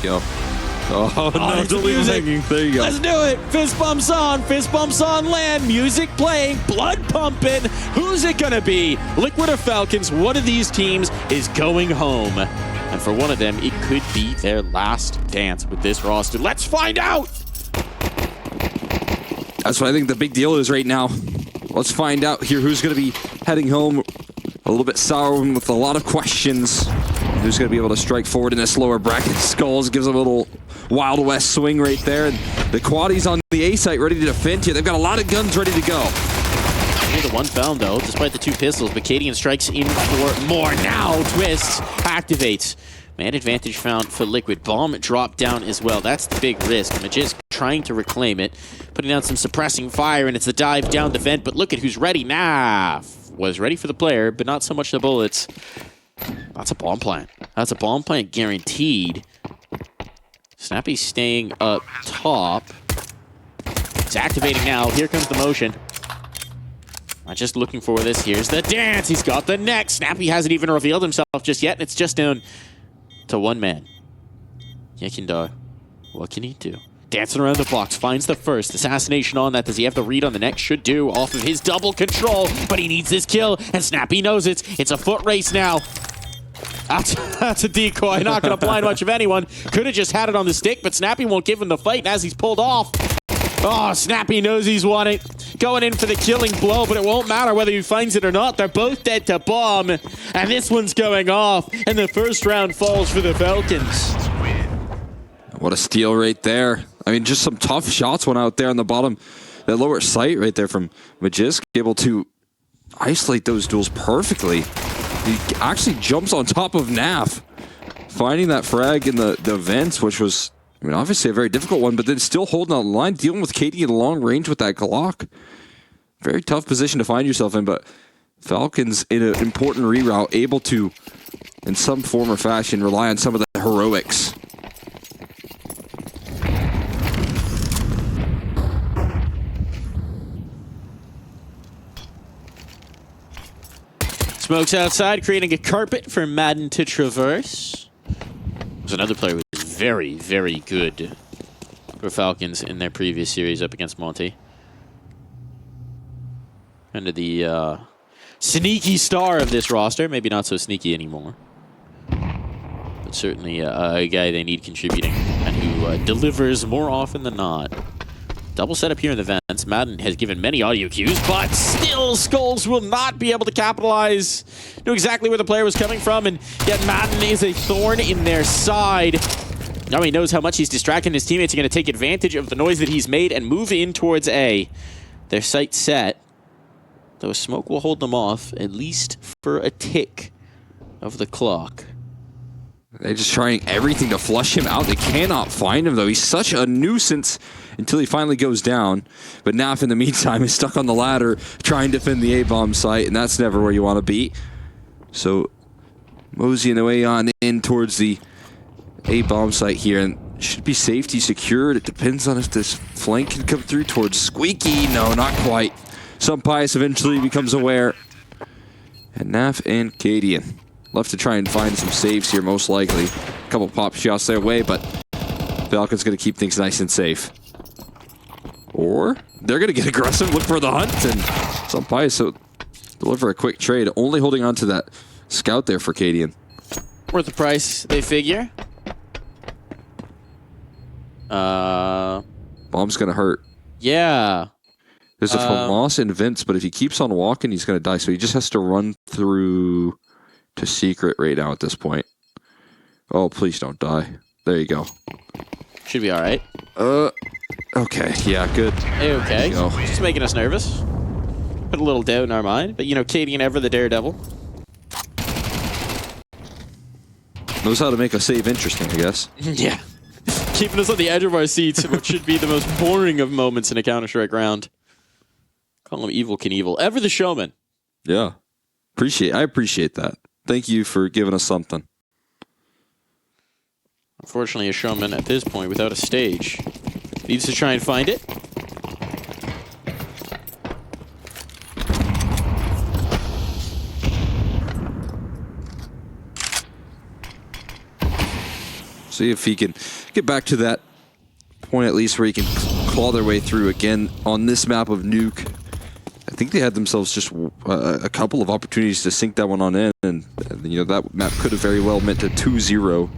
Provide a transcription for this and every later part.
Go. Oh, no, it's music. There you go. Let's do it. Fist bumps on land, music playing, blood pumping. Who's it going to be? Liquid or Falcons? One of these teams is going home. And for one of them, it could be their last dance with this roster. Let's find out. That's what I think the big deal is right now. Let's find out here who's going to be heading home a little bit sour with a lot of questions. Who's going to be able to strike forward in this lower bracket? Skulls gives a little Wild West swing right there. And the Quaddies on the A site ready to defend here. They've got a lot of guns ready to go. The one found, though, despite the two pistols. But Cadian strikes in for more now. Twist activates. Man advantage found for Liquid. Bomb dropped down as well. That's the big risk. Magisk trying to reclaim it. Putting down some suppressing fire, and it's the dive down the vent. But look at who's ready. Naf was ready for the player, but not so much the bullets. That's a bomb plant. That's a bomb plant guaranteed. Snappy staying up top. It's activating now. Here comes the motion. I'm just looking for this. Here's the dance. He's got the neck. Snappy hasn't even revealed himself just yet, and it's just down to one man. Yekindar, what can he do? Dancing around the box, finds the first. Assassination on that. Does he have the read on the next? Should do, off of his double control, but he needs this kill, and Snappy knows it. It's a foot race now. That's a decoy. Not going to blind much of anyone. Could have just had it on the stick, but Snappy won't give him the fight, and as he's pulled off, oh, Snappy knows he's won it. Going in for the killing blow, but it won't matter whether he finds it or not. They're both dead to bomb, and this one's going off, and the first round falls for the Falcons. What a steal right there. I mean, just some tough shots went out there on the bottom, that lower sight right there from Magisk, able to isolate those duels perfectly. He actually jumps on top of Naf, finding that frag in the vents, which was, I mean, obviously a very difficult one, but then still holding on the line, dealing with Katie at long range with that Glock. Very tough position to find yourself in, but Falcons in an important reroute, able to, in some form or fashion, rely on some of the heroics. Smokes outside, creating a carpet for Madden to traverse. There's another player who was very, very good for Falcons in their previous series up against Monty. Kind of the sneaky star of this roster. Maybe not so sneaky anymore. But certainly a guy they need contributing and who delivers more often than not. Double setup here in the vents. Madden has given many audio cues, but still Skulls will not be able to capitalize. Knew exactly where the player was coming from, and yet Madden is a thorn in their side. Now he knows how much he's distracting his teammates. Are going to take advantage of the noise that he's made and move in towards A. Their sight set, though a smoke will hold them off, at least for a tick of the clock. They're just trying everything to flush him out. They cannot find him, though. He's such a nuisance until he finally goes down. But Naf, in the meantime, is stuck on the ladder trying to defend the A-bomb site, and that's never where you want to be. So, moseying away on in towards the A-bomb site here, and should be safety secured. It depends on if this flank can come through towards Squeaky. No, not quite. Some Pius eventually becomes aware. And Naf and Cadian left to try and find some saves here, most likely. A couple pop shots their way, but Falcons going to keep things nice and safe. Or they're going to get aggressive, look for the hunt, and some Pius deliver a quick trade, only holding on to that scout there for Cadian. Worth the price, they figure. Bomb's going to hurt. Yeah. There's a Famas in Vince, but if he keeps on walking, he's going to die. So he just has to run through to secret right now at this point. Oh, please don't die. There you go. Should be all right. Okay. Yeah, good. Okay. Just making us nervous. Put a little doubt in our mind. But, you know, Cadian ever the daredevil. Knows how to make a save interesting, I guess. Yeah. Keeping us on the edge of our seats, which should be the most boring of moments in a Counter-Strike round. Call him Evil Knievel. Ever the showman. Yeah. I appreciate that. Thank you for giving us something. Unfortunately, a showman at this point without a stage. Needs to try and find it. See if he can get back to that point at least where he can claw their way through again on this map of Nuke. I think they had themselves just a couple of opportunities to sink that one on in, and you know that map could have very well meant a 2-0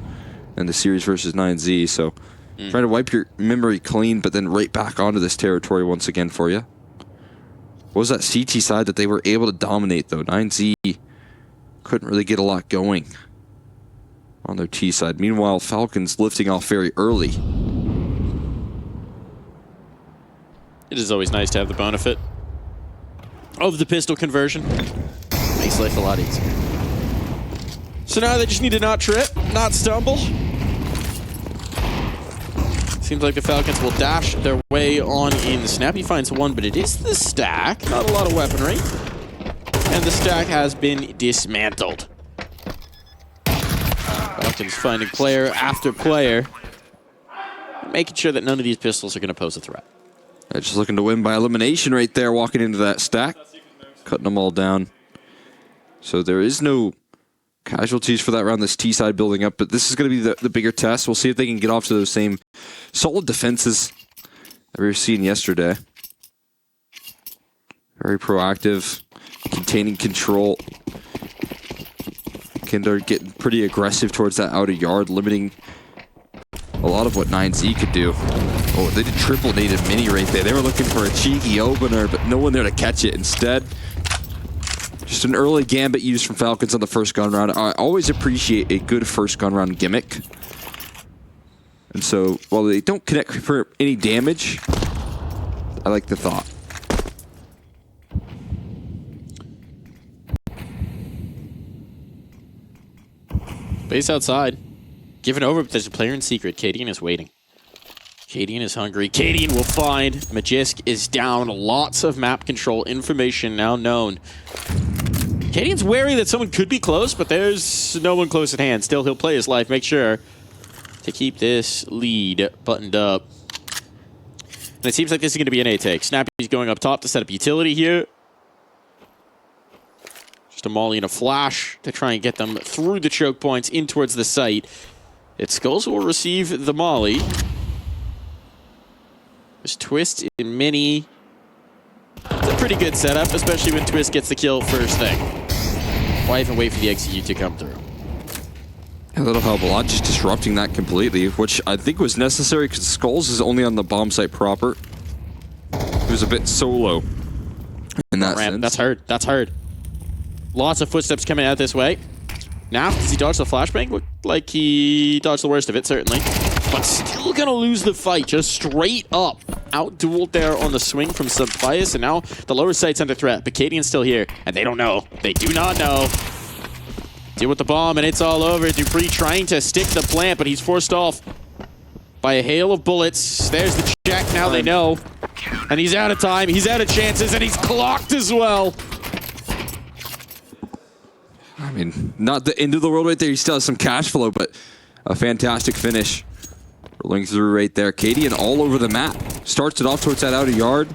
in the series versus 9Z. So trying to wipe your memory clean, but then right back onto this territory once again for you. What was that CT side that they were able to dominate though? 9Z couldn't really get a lot going on their T side. Meanwhile, Falcons lifting off very early. It is always nice to have the benefit of the pistol conversion. Makes life a lot easier. So now they just need to not trip, not stumble. Seems like the Falcons will dash their way on in. Snappy finds one, but it is the stack. Not a lot of weaponry. And the stack has been dismantled. Falcons finding player after player, making sure that none of these pistols are going to pose a threat. Just looking to win by elimination right there, walking into that stack. Cutting them all down. So there is no casualties for that round. This T side building up, but this is going to be the bigger test. We'll see if they can get off to those same solid defenses that we were seeing yesterday. Very proactive, containing control. Kinder getting pretty aggressive towards that outer yard, limiting a lot of what 9Z could do. Oh, they did triple native mini right there. They were looking for a cheeky opener, but no one there to catch it. Instead, just an early gambit used from Falcons on the first gun round. I always appreciate a good first gun round gimmick. And so, while they don't connect for any damage, I like the thought. Base outside. Given over, but there's a player in secret. Cadian is waiting. Cadian is hungry. Cadian will find. Magisk is down. Lots of map control information now known. Cadian's wary that someone could be close, but there's no one close at hand. Still, he'll play his life. Make sure to keep this lead buttoned up. And it seems like this is going to be an A-take. Snappy's going up top to set up utility here. Just a molly and a flash to try and get them through the choke points in towards the site. It's Skulls will receive the molly. There's Twist in mini. It's a pretty good setup, especially when Twist gets the kill first thing. Why even wait for the execute to come through? A little help a lot, just disrupting that completely, which I think was necessary because Skulls is only on the bomb site proper. It was a bit solo in that sense. That's hard. That's hard. Lots of footsteps coming out this way. Now, does he dodge the flashbang? Looked like he dodged the worst of it, certainly. But still gonna lose the fight, just straight up. Out-dueled there on the swing from Subbias, and now the lower site's under threat. But Cadian's still here, and they don't know. They do not know. Deal with the bomb, and it's all over. Dupree trying to stick the plant, but he's forced off by a hail of bullets. There's the check, now they know. And he's out of time, he's out of chances, and he's clocked as well. I mean, not the end of the world right there. He still has some cash flow, but a fantastic finish. Rolling through right there. Cadian all over the map. Starts it off towards that outer yard.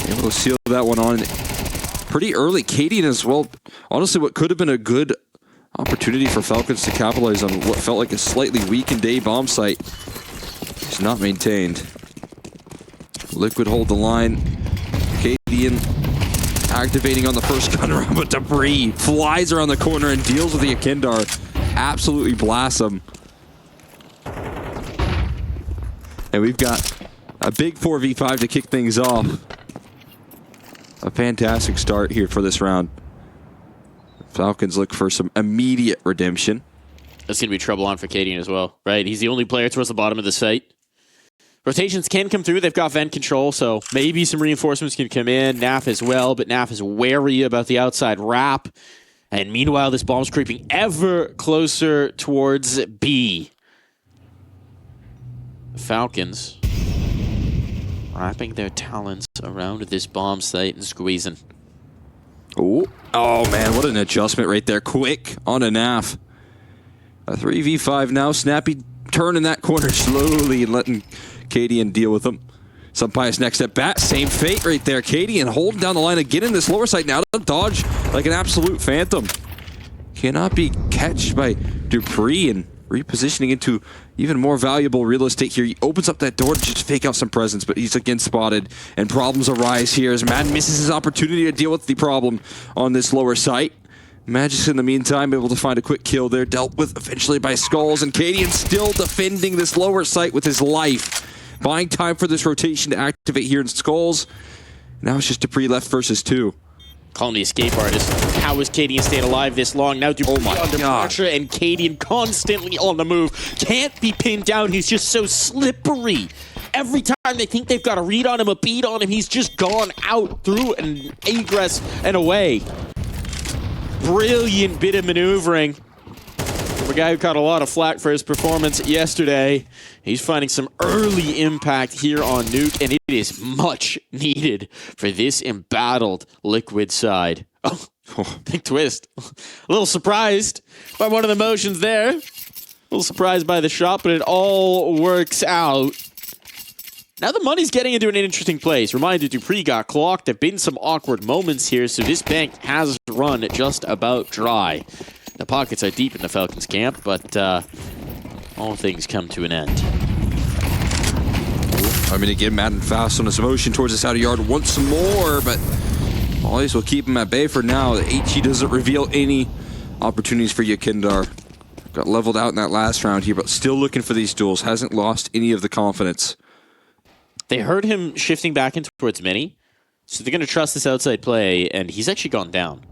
Able to seal that one on pretty early. Cadian as well. Honestly, what could have been a good opportunity for Falcons to capitalize on what felt like a slightly weakened A bomb site is not maintained. Liquid hold the line. Cadian activating on the first gun round, but Debris flies around the corner and deals with the Akindar. Absolutely blasts him. And we've got a big 4v5 to kick things off. A fantastic start here for this round. Falcons look for some immediate redemption. That's going to be trouble on for Cadian as well, right? He's the only player towards the bottom of the site. Rotations can come through. They've got vent control, so maybe some reinforcements can come in. Naf as well, but Naf is wary about the outside wrap. And meanwhile, this bomb's creeping ever closer towards B. The Falcons wrapping their talons around this bomb site and squeezing. Oh man, what an adjustment right there. Quick on a Naf. A 3v5 now. Snappy turning that corner slowly and letting Cadian deal with him. Subbias next at bat. Same fate right there. Cadian holding down the line again in this lower side now to dodge like an absolute phantom. Cannot be catched by Dupree, and repositioning into even more valuable real estate here. He opens up that door to just fake out some presence, but he's again spotted, and problems arise here as Mad misses his opportunity to deal with the problem on this lower site. Magic's in the meantime able to find a quick kill there, dealt with eventually by Skulls, and Cadian still defending this lower site with his life. Buying time for this rotation to activate here in Skulls. Now it's just Dupree left versus 2. Calling the escape artist. How is Cadian staying alive this long? Now Dupree under pressure, and Cadian constantly on the move. Can't be pinned down. He's just so slippery. Every time they think they've got a read on him, a beat on him, he's just gone out through an egress and away. Brilliant bit of maneuvering from a guy who caught a lot of flack for his performance yesterday. He's finding some early impact here on Nuke, and it is much needed for this embattled Liquid side. Oh, big twist. A little surprised by one of the motions there. A little surprised by the shot, but it all works out. Now the money's getting into an interesting place. Reminder, Dupree got clocked. There have been some awkward moments here, so this bank has run just about dry. The pockets are deep in the Falcons camp, but all things come to an end. I mean, again, Madden fast on his motion towards this outer yard once more, but Mollies will keep him at bay for now. The HE doesn't reveal any opportunities for Yakindar. Got leveled out in that last round here, but still looking for these duels. Hasn't lost any of the confidence. They heard him shifting back in towards Mini, so they're going to trust this outside play, and he's actually gone down.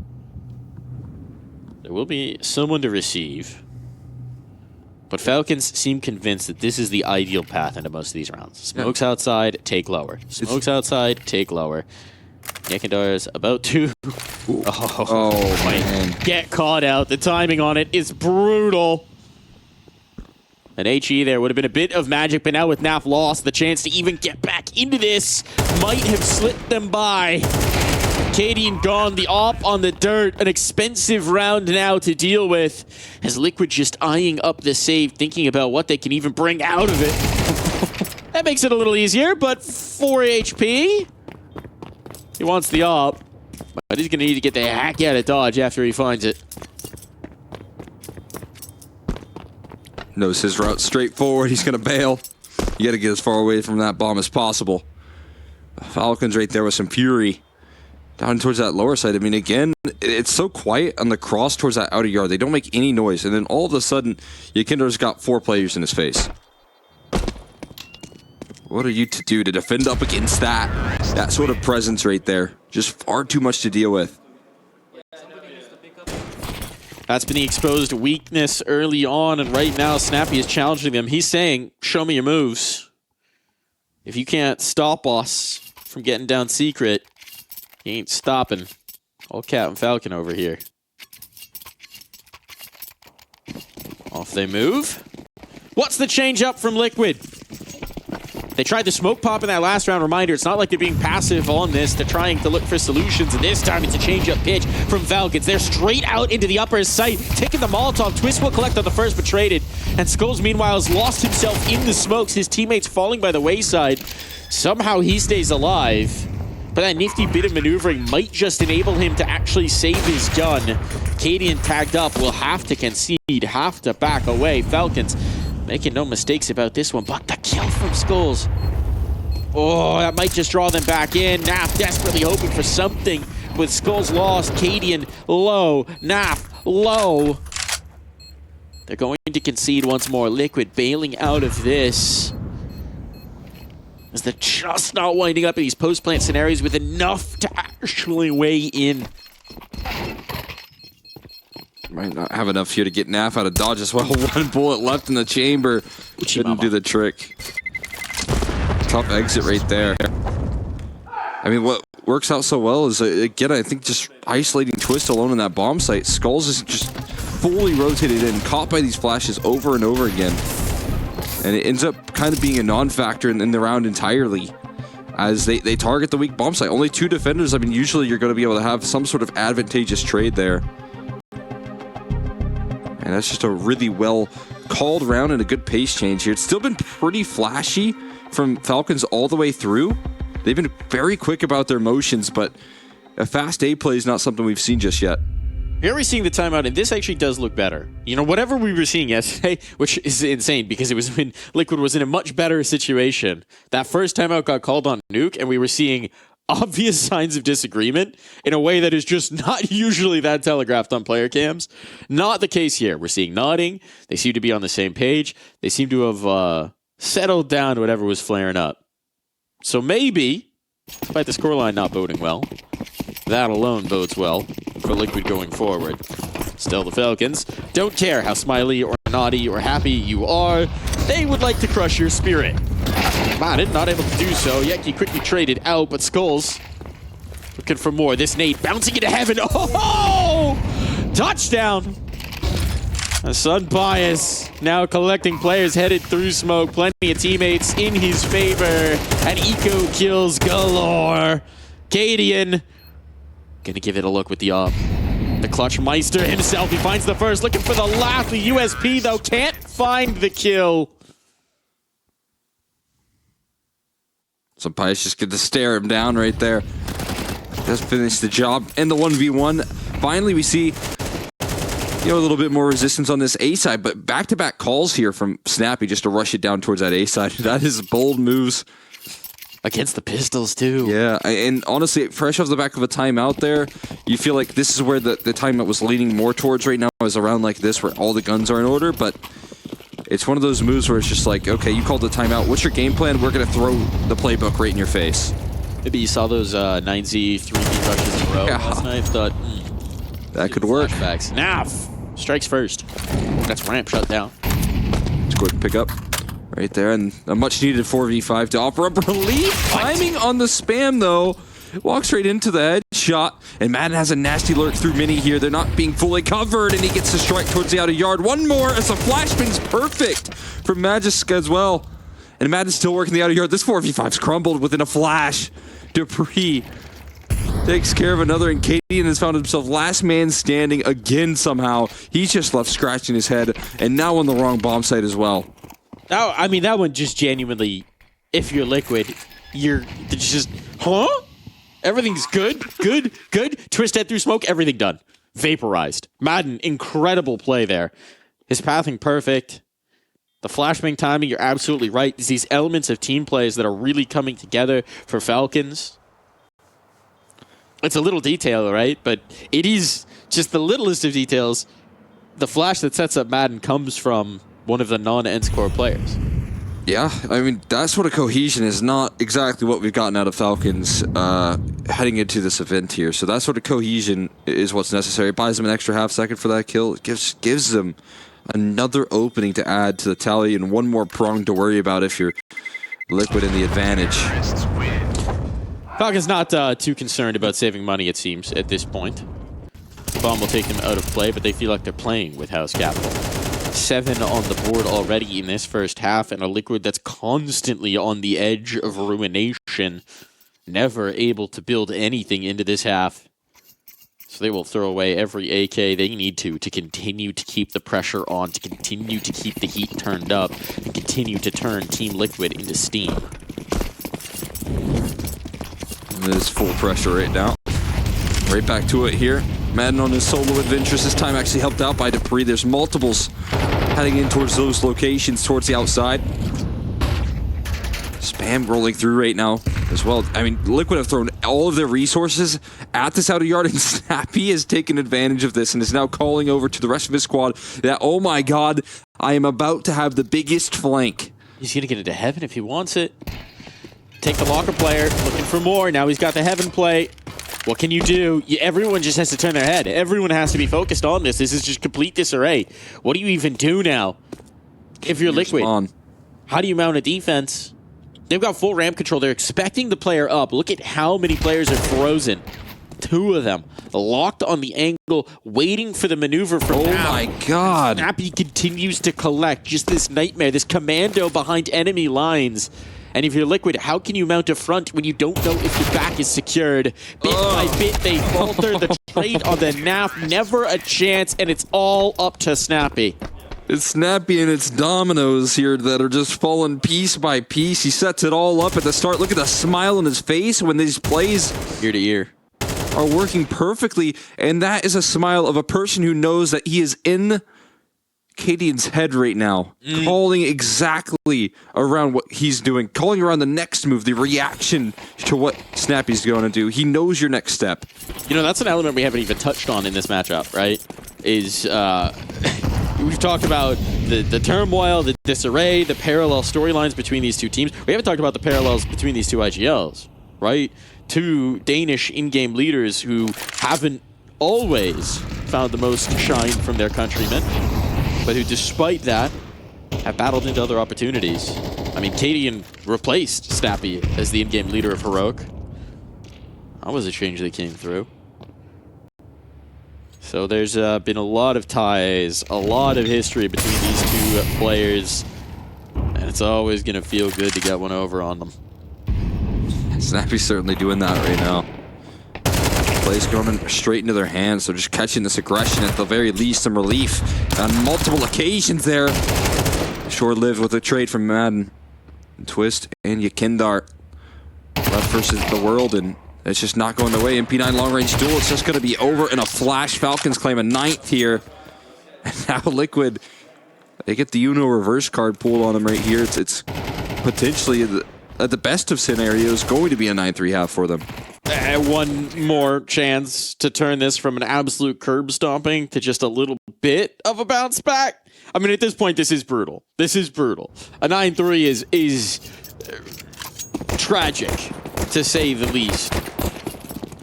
There will be someone to receive. But Falcons seem convinced that this is the ideal path into most of these rounds. Smokes outside, take lower. Smokes outside, take lower. Yakindar is about to... Oh, man. Get caught out. The timing on it is brutal. An HE there would have been a bit of magic, but now with Naf lost, the chance to even get back into this might have slipped them by. Cadian gone, the op on the dirt, an expensive round now to deal with. As Liquid just eyeing up the save, thinking about what they can even bring out of it. That makes it a little easier, but 4 HP. He wants the op, but he's going to need to get the heck out of dodge after he finds it. Knows his route straight forward. He's going to bail. You got to get as far away from that bomb as possible. Falcons right there with some fury. Down towards that lower side. I mean, again, it's so quiet on the cross towards that outer yard. They don't make any noise. And then all of a sudden, Yakindar's got 4 players in his face. What are you to do to defend up against that sort of presence right there? Just far too much to deal with. That's been the exposed weakness early on, and right now Snappy is challenging them. He's saying, show me your moves. If you can't stop us from getting down secret, you ain't stopping. Old Captain Falcon over here. Off they move. What's the change up from Liquid? They tried the smoke pop in that last round. Reminder, it's not like they're being passive on this. They're trying to look for solutions, and this time it's a change-up pitch from Falcons. They're straight out into the upper site, taking the Molotov. Twist will collect on the first, but traded. And Skulls, meanwhile, has lost himself in the smokes. His teammates falling by the wayside. Somehow he stays alive. But that nifty bit of maneuvering might just enable him to actually save his gun. Cadian tagged up, will have to concede, have to back away. Falcons making no mistakes about this one, but the kill from Skulls. Oh, that might just draw them back in. Naf desperately hoping for something with Skulls lost. Cadian low, Naf low. They're going to concede once more. Liquid bailing out of this, as they're just not winding up in these post-plant scenarios with enough to actually weigh in. Might not have enough here to get Naf out of dodge as well. 1 bullet left in the chamber. Couldn't do the trick. Tough exit right there. I mean, what works out so well is, again, I think just isolating Twist alone in that bomb site. Skulls is just fully rotated in, caught by these flashes over and over again. And it ends up kind of being a non-factor in the round entirely, as they target the weak bomb site. Only 2 defenders. I mean, usually you're going to be able to have some sort of advantageous trade there. And that's just a really well-called round and a good pace change here. It's still been pretty flashy from Falcons all the way through. They've been very quick about their motions, but a fast A play is not something we've seen just yet. Here we're seeing the timeout, and this actually does look better. You know, whatever we were seeing yesterday, which is insane because it was when Liquid was in a much better situation. That first timeout got called on Nuke, and we were seeing obvious signs of disagreement in a way that is just not usually that telegraphed on player cams. Not the case here. We're seeing nodding. They seem to be on the same page. They seem to have settled down whatever was flaring up. So maybe, despite the scoreline not boding well, that alone bodes well for Liquid going forward. Still, the Falcons don't care how smiley or naughty or happy you are. They would like to crush your spirit. Madden not able to do so, yet he quickly traded out, but Skulls looking for more. This nade bouncing into heaven. Oh! Touchdown! Sun Bias now collecting players headed through smoke. Plenty of teammates in his favor. And eco kills galore. Cadian gonna give it a look with the op. The Clutch Meister himself. He finds the first. Looking for the last. The USP, though, can't find the kill. So Pius just get to stare him down right there. Just finished the job. And the 1v1. Finally, we see a little bit more resistance on this A side, but back-to-back calls here from Snappy just to rush it down towards that A side. That is bold moves. Against the Pistols, too. Yeah, and honestly, fresh off the back of a timeout there, you feel like this is where the timeout was leaning more towards right now, is around like this, where all the guns are in order, but it's one of those moves where it's just like, okay, you called the timeout. What's your game plan? We're going to throw the playbook right in your face. Maybe you saw those 9Z, 3D rushes in a row last night. Thought, that could work. Flashbacks. Naf strikes first. That's ramp shut down. Let's go ahead and pick up right there. And a much-needed 4v5 to offer up relief. Timing on the spam, though. Walks right into the headshot. And Madden has a nasty lurk through Mini here. They're not being fully covered. And he gets to strike towards the outer yard. One more as the flashbang's perfect from Magisk as well. And Madden's still working the outer yard. This 4v5's crumbled within a flash. Dupree takes care of another, and Cadian has found himself last man standing again somehow. He's just left scratching his head, and now on the wrong bomb site as well. Oh, I mean, that one just genuinely, if you're Liquid, you're just, huh? Everything's good, good. Twist head through smoke, everything done. Vaporized. Madden, incredible play there. His pathing perfect. The flashbang timing, you're absolutely right. It's these elements of team plays that are really coming together for Falcons. It's a little detail, right? But it is just the littlest of details. The flash that sets up Madden comes from one of the non-end score players. Yeah, I mean, that sort of cohesion is not exactly what we've gotten out of Falcons heading into this event here. So that sort of cohesion is what's necessary. It buys them an extra half second for that kill. It gives them another opening to add to the tally and one more prong to worry about if you're Liquid in the advantage. Falcons not too concerned about saving money, it seems, at this point. Bomb will take them out of play, but they feel like they're playing with house capital. 7 on the board already in this first half, and a Liquid that's constantly on the edge of ruination. Never able to build anything into this half. So they will throw away every AK they need to continue to keep the pressure on, to continue to keep the heat turned up, and continue to turn Team Liquid into steam. There's full pressure right now. Right back to it here. Madden on his solo adventures. This time actually helped out by Dupree. There's multiples heading in towards those locations, towards the outside. Spam rolling through right now as well. I mean, Liquid have thrown all of their resources at this outer yard, and Snappy has taken advantage of this and is now calling over to the rest of his squad that, oh my god, I am about to have the biggest flank. He's going to get into heaven if he wants it. Take the locker player, looking for more. Now he's got the heaven play. What can you do? Everyone just has to turn their head. Everyone has to be focused on this. This is just complete disarray. What do you even do now? If you're Liquid, how do you mount a defense? They've got full ramp control. They're expecting the player up. Look at how many players are frozen. 2 of them locked on the angle, waiting for the maneuver from now. Oh my god. Snappy continues to collect just this nightmare, this commando behind enemy lines. And if you're Liquid, how can you mount a front when you don't know if your back is secured? Bit by bit, they falter. The trade on the NAF, never a chance, and it's all up to Snappy. It's Snappy and it's dominoes here that are just falling piece by piece. He sets it all up at the start. Look at the smile on his face when these plays. Ear to ear. are working perfectly, and that is a smile of a person who knows that he is in Cadian's head right now, calling exactly around what he's doing, calling around the next move, the reaction to what Snappy's going to do. He knows your next step. You know, that's an element we haven't even touched on in this matchup, right? Is we've talked about the turmoil, the disarray, the parallel storylines between these two teams. We haven't talked about the parallels between these two IGLs, right? Two Danish in-game leaders who haven't always found the most shine from their countrymen, but who, despite that, have battled into other opportunities. I mean, Cadian replaced Snappy as the in-game leader of Heroic. That was a change that came through. So there's been a lot of ties, a lot of history between these two players, and it's always going to feel good to get one over on them. Snappy's certainly doing that right now. Plays going straight into their hands, so just catching this aggression, at the very least, some relief on multiple occasions there. Short-lived with a trade from Madden. Twist and Yakindar left versus the world, and it's just not going their way. MP9 long-range duel, it's just going to be over in a flash. Falcons claim a 9th here. And now Liquid, they get the Uno reverse card pulled on them right here. It's potentially, at the best of scenarios, going to be a 9-3 half for them. One more chance to turn this from an absolute curb stomping to just a little bit of a bounce back. I mean, at this point, this is brutal. This is brutal. A 9-3 is tragic, to say the least.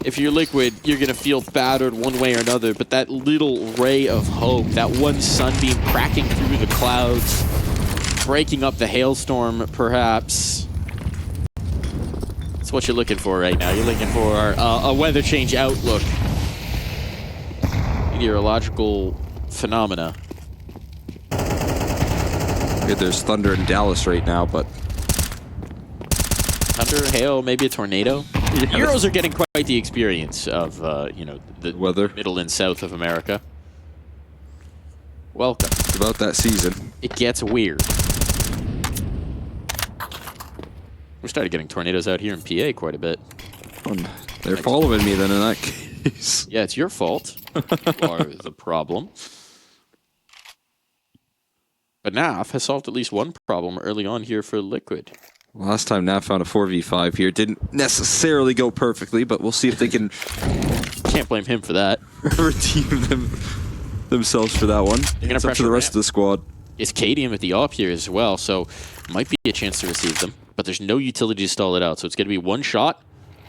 If you're Liquid, you're going to feel battered one way or another, but that little ray of hope, that one sunbeam cracking through the clouds, breaking up the hailstorm, perhaps, that's what you're looking for right now. You're looking for a weather change outlook. Meteorological phenomena. Okay, there's thunder in Dallas right now, but... Thunder, hail, maybe a tornado. Yeah, Euros are getting quite the experience of, you know, the weather, middle and south of America. Welcome. It's about that season. It gets weird. We started getting tornadoes out here in PA quite a bit. They're following me then in that case. Yeah, it's your fault. You are the problem. But NAF has solved at least one problem early on here for Liquid. Last time NAF found a 4v5 here. Didn't necessarily go perfectly, but we'll see if they can... Can't blame him for that. redeem themselves for that one. It's up to the rest of the squad. It's Cadian with the op here as well, so might be a chance to receive them. But there's no utility to stall it out, so it's going to be one shot.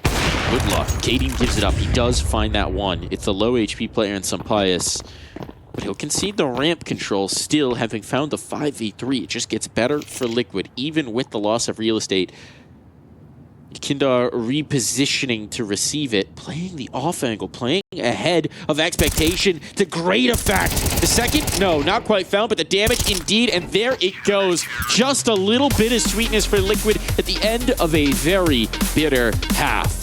Good luck. Cadian gives it up. He does find that one. It's the low HP player in Sampius. But he'll concede the ramp control, still having found the 5v3. It just gets better for Liquid, even with the loss of real estate. Kindar repositioning to receive it, playing the off angle, playing ahead of expectation to great effect. The second, no, not quite found, but the damage indeed, and there it goes. Just a little bit of sweetness for Liquid at the end of a very bitter half.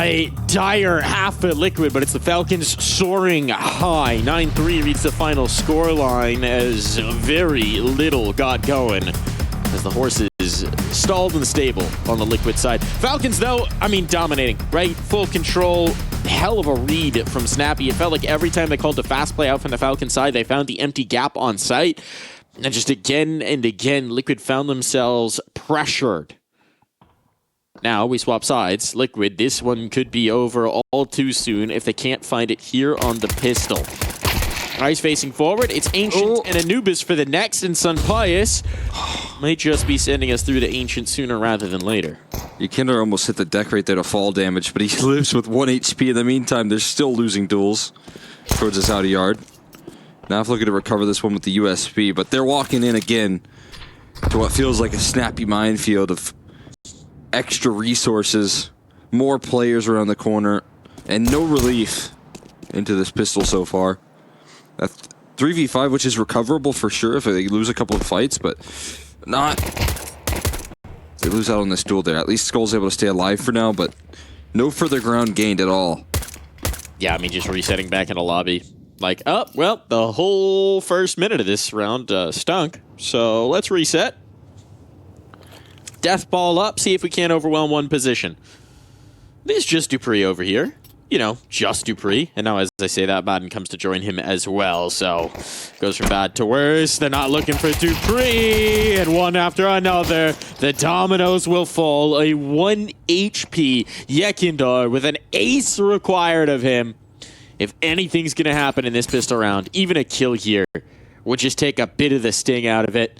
a dire half for Liquid, but it's the Falcons soaring high. 9-3 reads the final scoreline as very little got going as the horses stalled in the stable on the Liquid side. Falcons, though, I mean, dominating, right? Full control. Hell of a read from Snappy. It felt like every time they called the fast play out from the Falcon side, they found the empty gap on site. And just again and again, Liquid found themselves pressured. Now we swap sides. Liquid, this one could be over all too soon if they can't find it here on the pistol. Eyes facing forward. It's Ancient and Anubis for the next, and Sun Pius might just be sending us through to Ancient sooner rather than later. Ykinder almost hit the deck right there to fall damage, but he lives with 1 HP. In the meantime, they're still losing duels towards his outer yard. Now looking to recover this one with the USP, but they're walking in again to what feels like a snappy minefield of extra resources, more players around the corner, and no relief into this pistol so far. That 3v5, which is recoverable for sure if they lose a couple of fights, but not. They lose out on this duel there. At least Skull's able to stay alive for now, but no further ground gained at all. Yeah, I mean, just resetting back in a lobby. Like, oh, well, the whole first minute of this round stunk, so let's reset. Death ball up, see if we can't overwhelm one position. There's just Dupree over here. You know, just Dupree. And now as I say that, Madden comes to join him as well. So, goes from bad to worse. They're not looking for Dupree. And one after another, the dominoes will fall. A 1 HP Yekindar with an ace required of him. If anything's going to happen in this pistol round, even a kill here would just take a bit of the sting out of it.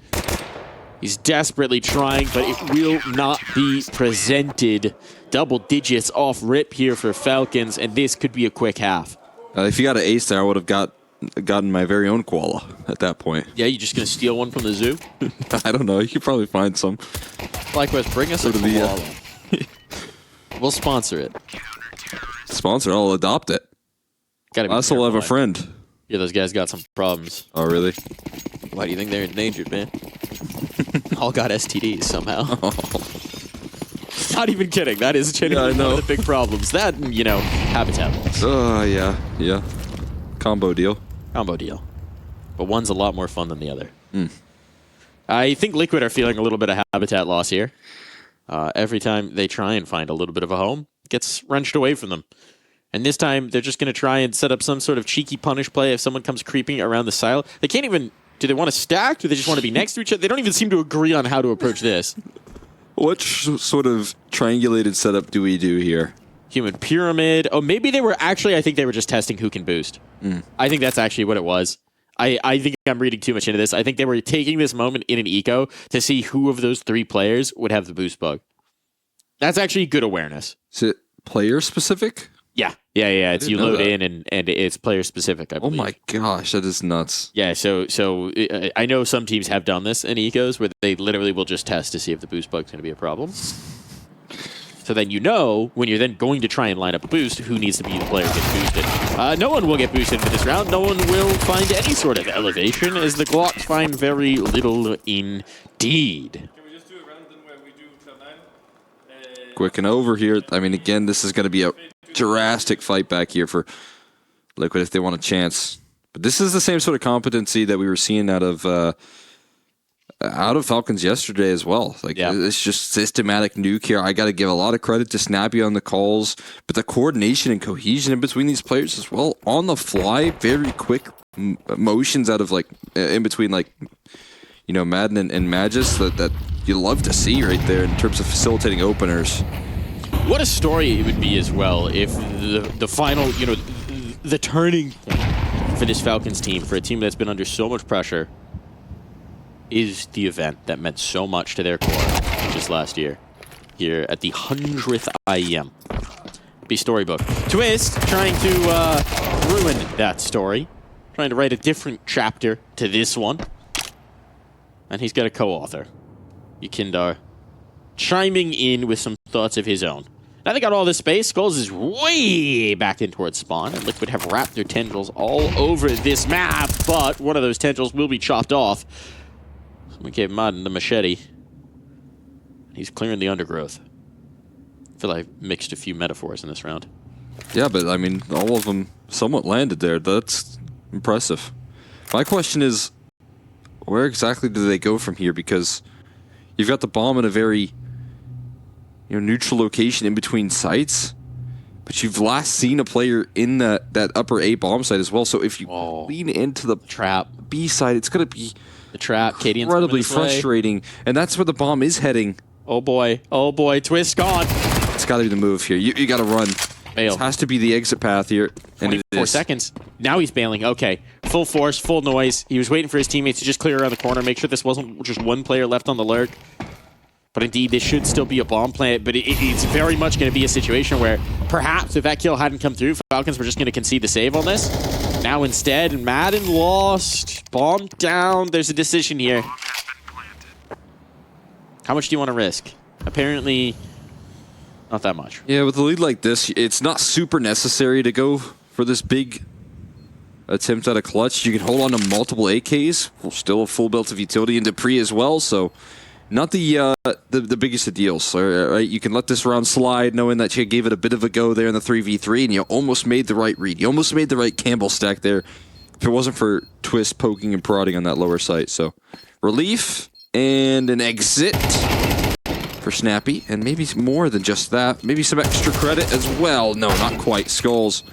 He's desperately trying, but it will not be presented. Double digits off rip here for Falcons, and this could be a quick half. If you got an ace there, I would have gotten my very own koala at that point. Yeah, you just going to steal one from the zoo? I don't know. You could probably find some. Likewise, bring us a koala. We'll sponsor it. Sponsor? I'll adopt it. I also have a friend. Yeah, those guys got some problems. Oh, really? Why do you think they're endangered, man? All got STDs somehow. Oh. Not even kidding. That is genuinely one of the big problems. That, you know, habitat. Oh, yeah. Combo deal. But one's a lot more fun than the other. I think Liquid are feeling a little bit of habitat loss here. Every time they try and find a little bit of a home, it gets wrenched away from them. And this time, they're just going to try and set up some sort of cheeky punish play if someone comes creeping around the silo. They can't even... Do they want to stack? Do they just want to be next to each other? They don't even seem to agree on how to approach this. What sort of triangulated setup do we do here? Human pyramid. Oh, maybe they were actually... I think they were just testing who can boost. I think that's actually what it was. I think I'm reading too much into this. I think they were taking this moment in an eco to see who of those 3 players would have the boost bug. That's actually good awareness. Is it player specific? Yeah. It's you load in and it's player specific, I believe. Oh my gosh, that is nuts. Yeah, so I know some teams have done this in ecos where they literally will just test to see if the boost bug's going to be a problem. So then you know, when you're then going to try and line up a boost, who needs to be the player getting boosted. No one will get boosted for this round. No one will find any sort of elevation, as the Glocks find very little indeed. Can we just do a random where we do Cloud9? Quick and over here. I mean, again, this is going to be a drastic fight back here for Liquid if they want a chance. But this is the same sort of competency that we were seeing out of Falcons yesterday as well. Like, it's just systematic nuke here. I got to give a lot of credit to Snappy on the calls, but the coordination and cohesion in between these players as well, on the fly, very quick motions out of, like, in between, like, you know, Madden and Magus that you love to see right there in terms of facilitating openers. What a story it would be as well if the final, you know, the turning point for this Falcons team, for a team that's been under so much pressure, is the event that meant so much to their core just last year, here at the 100th IEM. Be storybook. Twist trying to ruin that story, trying to write a different chapter to this one. And he's got a co-author, Yekindar, chiming in with some thoughts of his own. Now they got all this space. Skulls is way back in towards spawn, and Liquid have wrapped their tendrils all over this map, but one of those tendrils will be chopped off. Someone gave Madden the machete. He's clearing the undergrowth. I feel like I mixed a few metaphors in this round. Yeah, but I mean, all of them somewhat landed there. That's impressive. My question is, where exactly do they go from here? Because you've got the bomb in a very neutral location in between sites, but you've last seen a player in that upper A bomb site as well. So if you lean into the Trap. B side, it's going to be The trap. Cadian's incredibly coming this way. frustrating, and that's where the bomb is heading. Oh boy. Oh boy. Twist gone. It's got to be the move here. You got to run. Bail. This has to be the exit path here. And it 4 is. seconds. Now he's bailing. Okay. Full force, full noise. He was waiting for his teammates to just clear around the corner, make sure this wasn't just one player left on the lurk. But indeed, this should still be a bomb plant, but it's very much going to be a situation where perhaps if that kill hadn't come through, Falcons were just going to concede the save on this. Now instead, Madden lost. Bomb down. There's a decision here. How much do you want to risk? Apparently, not that much. Yeah, with a lead like this, it's not super necessary to go for this big attempt at a clutch. You can hold on to multiple AKs, still a full belt of utility, and Dupree as well, so not the biggest of deals. Right? You can let this round slide, knowing that you gave it a bit of a go there in the 3v3, and you almost made the right read. You almost made the right Campbell stack there if it wasn't for Twist poking and prodding on that lower site. So, relief and an exit for Snappy, and maybe more than just that. Maybe some extra credit as well. No, not quite. Skulls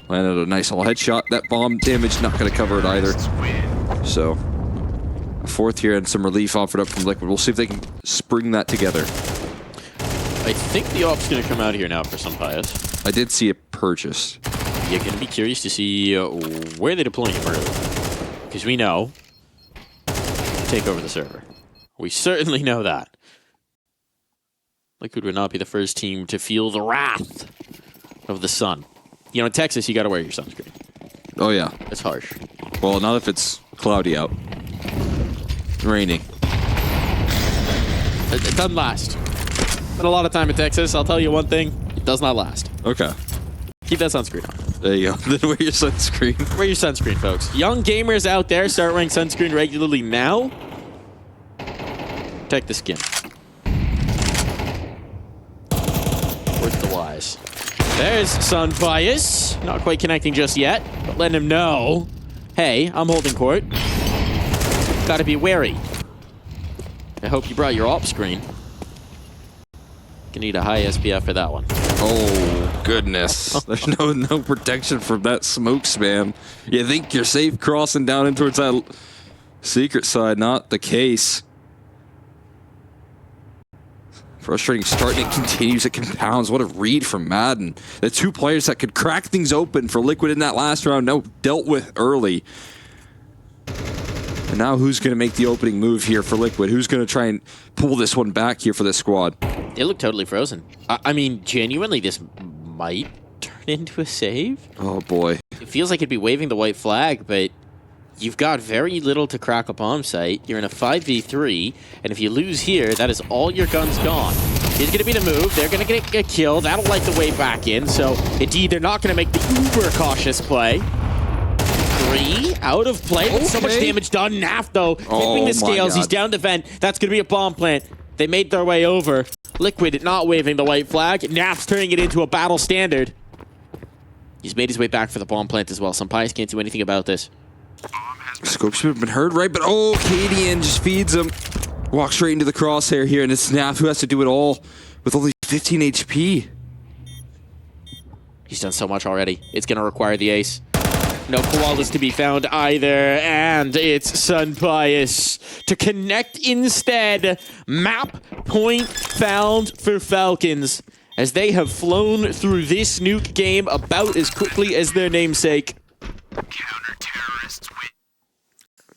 landed a nice little headshot. That bomb damage not going to cover it either. So, a fourth here and some relief offered up from Liquid. We'll see if they can spring that together. I think the op's going to come out here now for some bias. I did see it purchased. You're going to be curious to see where they're deploying it early. Because we know take over the server. We certainly know that. Liquid would not be the first team to feel the wrath of the sun. You know, in Texas, you got to wear your sunscreen. Oh, yeah. It's harsh. Well, not if it's cloudy out. Raining. It doesn't last. Spent a lot of time in Texas. I'll tell you one thing. It does not last. Okay. Keep that sunscreen on. There you go. Then wear your sunscreen. Wear your sunscreen, folks. Young gamers out there, start wearing sunscreen regularly now. Protect the skin. Worth the wise. There's Sun Bias. Not quite connecting just yet, but letting him know, hey, I'm holding court. Gotta be wary. I hope you brought your op screen. Gonna need a high SPF for that one. Oh, goodness. There's no protection from that smoke spam. You think you're safe crossing down in towards that secret side. Not the case. Frustrating start, and it continues, it compounds. What a read from Madden. The two players that could crack things open for Liquid in that last round, dealt with early. And now who's going to make the opening move here for Liquid? Who's going to try and pull this one back here for this squad? They look totally frozen. I mean, genuinely, this might turn into a save. Oh, boy. It feels like it'd be waving the white flag, but you've got very little to crack a bomb site. You're in a 5v3, and if you lose here, that is all your guns gone. Here's going to be the move. They're going to get a kill. That'll light the way back in, so indeed, they're not going to make the uber cautious play. 3 out of play. Okay. So much damage done. Naf, though, tipping the scales. He's down to vent. That's going to be a bomb plant. They made their way over. Liquid not waving the white flag. Naf's turning it into a battle standard. He's made his way back for the bomb plant as well. Sampai's can't do anything about this. Scope should have been heard, right? But Cadian just feeds him. Walks straight into the crosshair here, and it's Naf who has to do it all with only 15 HP. He's done so much already. It's going to require the ace. No koalas to be found either, and it's Sun Bias to connect instead. Map point found for Falcons, as they have flown through this nuke game about as quickly as their namesake.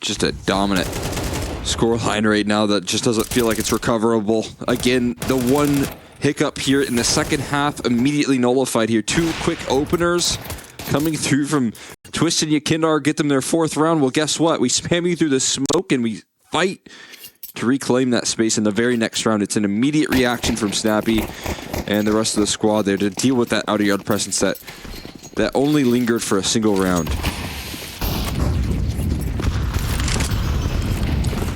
Just a dominant scoreline right now that just doesn't feel like it's recoverable. Again, the one hiccup here in the second half immediately nullified here. 2 quick openers coming through from Twist and Yakindar, get them their 4th round. Well, guess what? We spam you through the smoke and we fight to reclaim that space in the very next round. It's an immediate reaction from Snappy and the rest of the squad there to deal with that out-of-yard presence that only lingered for a single round.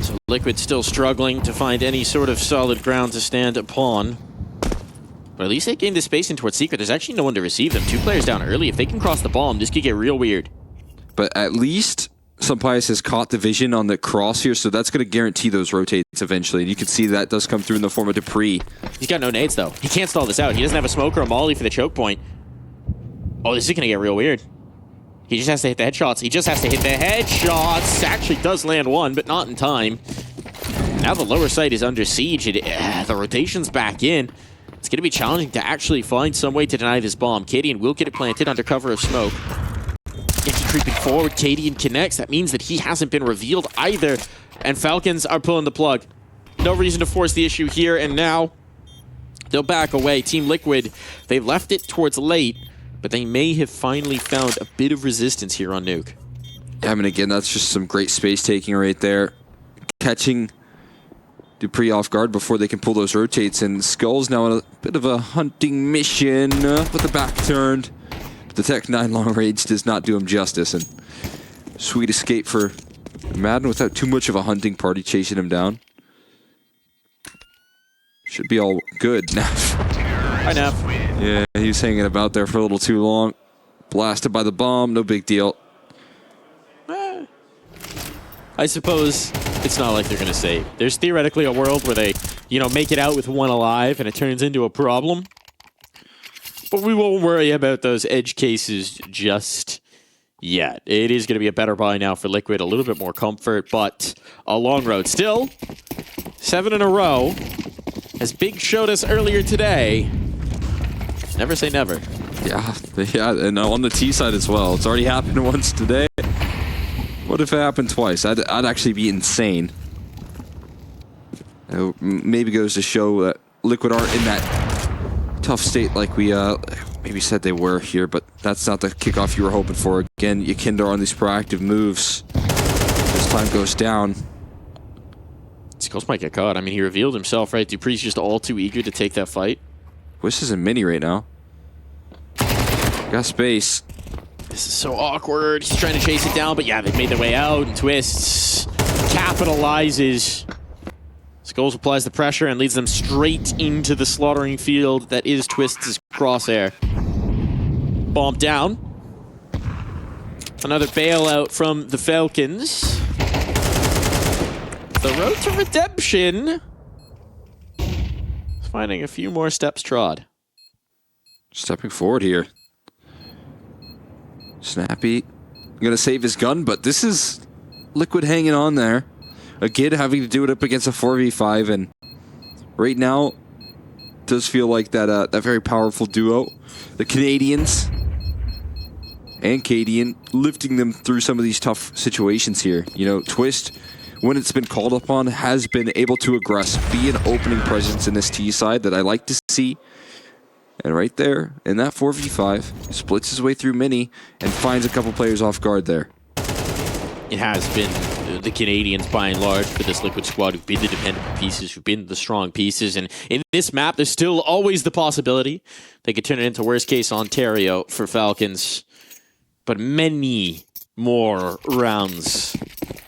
So Liquid still struggling to find any sort of solid ground to stand upon. But at least they gained the space in towards Secret. There's actually no one to receive them. 2 players down early. If they can cross the bomb, this could get real weird. But at least Sampaius has caught the vision on the cross here, so that's going to guarantee those rotates eventually. And you can see that does come through in the form of Dupree. He's got no nades, though. He can't stall this out. He doesn't have a smoke or a molly for the choke point. Oh, this is going to get real weird. He just has to hit the headshots. He just has to hit the headshots. Actually does land one, but not in time. Now the lower side is under siege. The rotation's back in. It's going to be challenging to actually find some way to deny this bomb. Cadian will get it planted under cover of smoke. Yankee creeping forward. Cadian connects. That means that he hasn't been revealed either. And Falcons are pulling the plug. No reason to force the issue here and now. They'll back away. Team Liquid, they left it towards late, but they may have finally found a bit of resistance here on Nuke. Yeah, I mean, again, that's just some great space taking right there. Catching Dupree off guard before they can pull those rotates, and Skull's now on a bit of a hunting mission with the back turned. But the Tech 9 long range does not do him justice, and sweet escape for Madden without too much of a hunting party chasing him down. Should be all good now. Hi, Nav. Yeah, he was hanging about there for a little too long. Blasted by the bomb, no big deal. I suppose it's not like they're going to say. There's theoretically a world where they, make it out with one alive and it turns into a problem. But we won't worry about those edge cases just yet. It is going to be a better buy now for Liquid, a little bit more comfort, but a long road. Still, 7 in a row. As Big showed us earlier today, never say never. Yeah, and on the T side as well. It's already happened once today. What if it happened twice? I'd actually be insane. Maybe goes to show that Liquid aren't in that tough state like we maybe said they were here, but that's not the kickoff you were hoping for. Again, Yakinder on these proactive moves. As time goes down. Skulls might get caught. I mean, he revealed himself, right? Dupree's just all too eager to take that fight. Wish is in mini right now. Got space. This is so awkward. He's trying to chase it down, but yeah, they've made their way out, and Twists capitalizes. Skulls applies the pressure and leads them straight into the slaughtering field that is Twists' crosshair. Bomb down. Another bailout from the Falcons. The road to redemption is finding a few more steps trod. Stepping forward here. Snappy. Going to save his gun, but this is Liquid hanging on there. A Gid having to do it up against a 4v5, and right now does feel like that very powerful duo. The Canadians and Cadian lifting them through some of these tough situations here. Twist, when it's been called upon, has been able to aggress, be an opening presence in this T side that I like to see. And right there, in that 4v5, splits his way through mini and finds a couple players off guard there. It has been the Canadians, by and large, for this Liquid squad, who've been the dependent pieces, who've been the strong pieces. And in this map, there's still always the possibility they could turn it into worst-case Ontario for Falcons. But many more rounds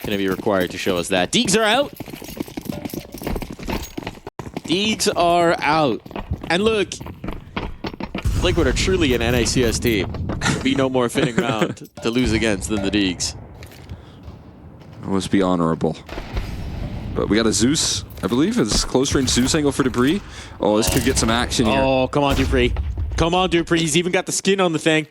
going to be required to show us that. Deegs are out. Deegs are out. And look, Liquid are truly an NACS team. There'd be no more fitting round to lose against than the Deegs. Must be honorable. But we got a Zeus, I believe. It's close range Zeus angle for Dupree. Oh, this could get some action here. Oh, come on, Dupree. Come on, Dupree. He's even got the skin on the thing.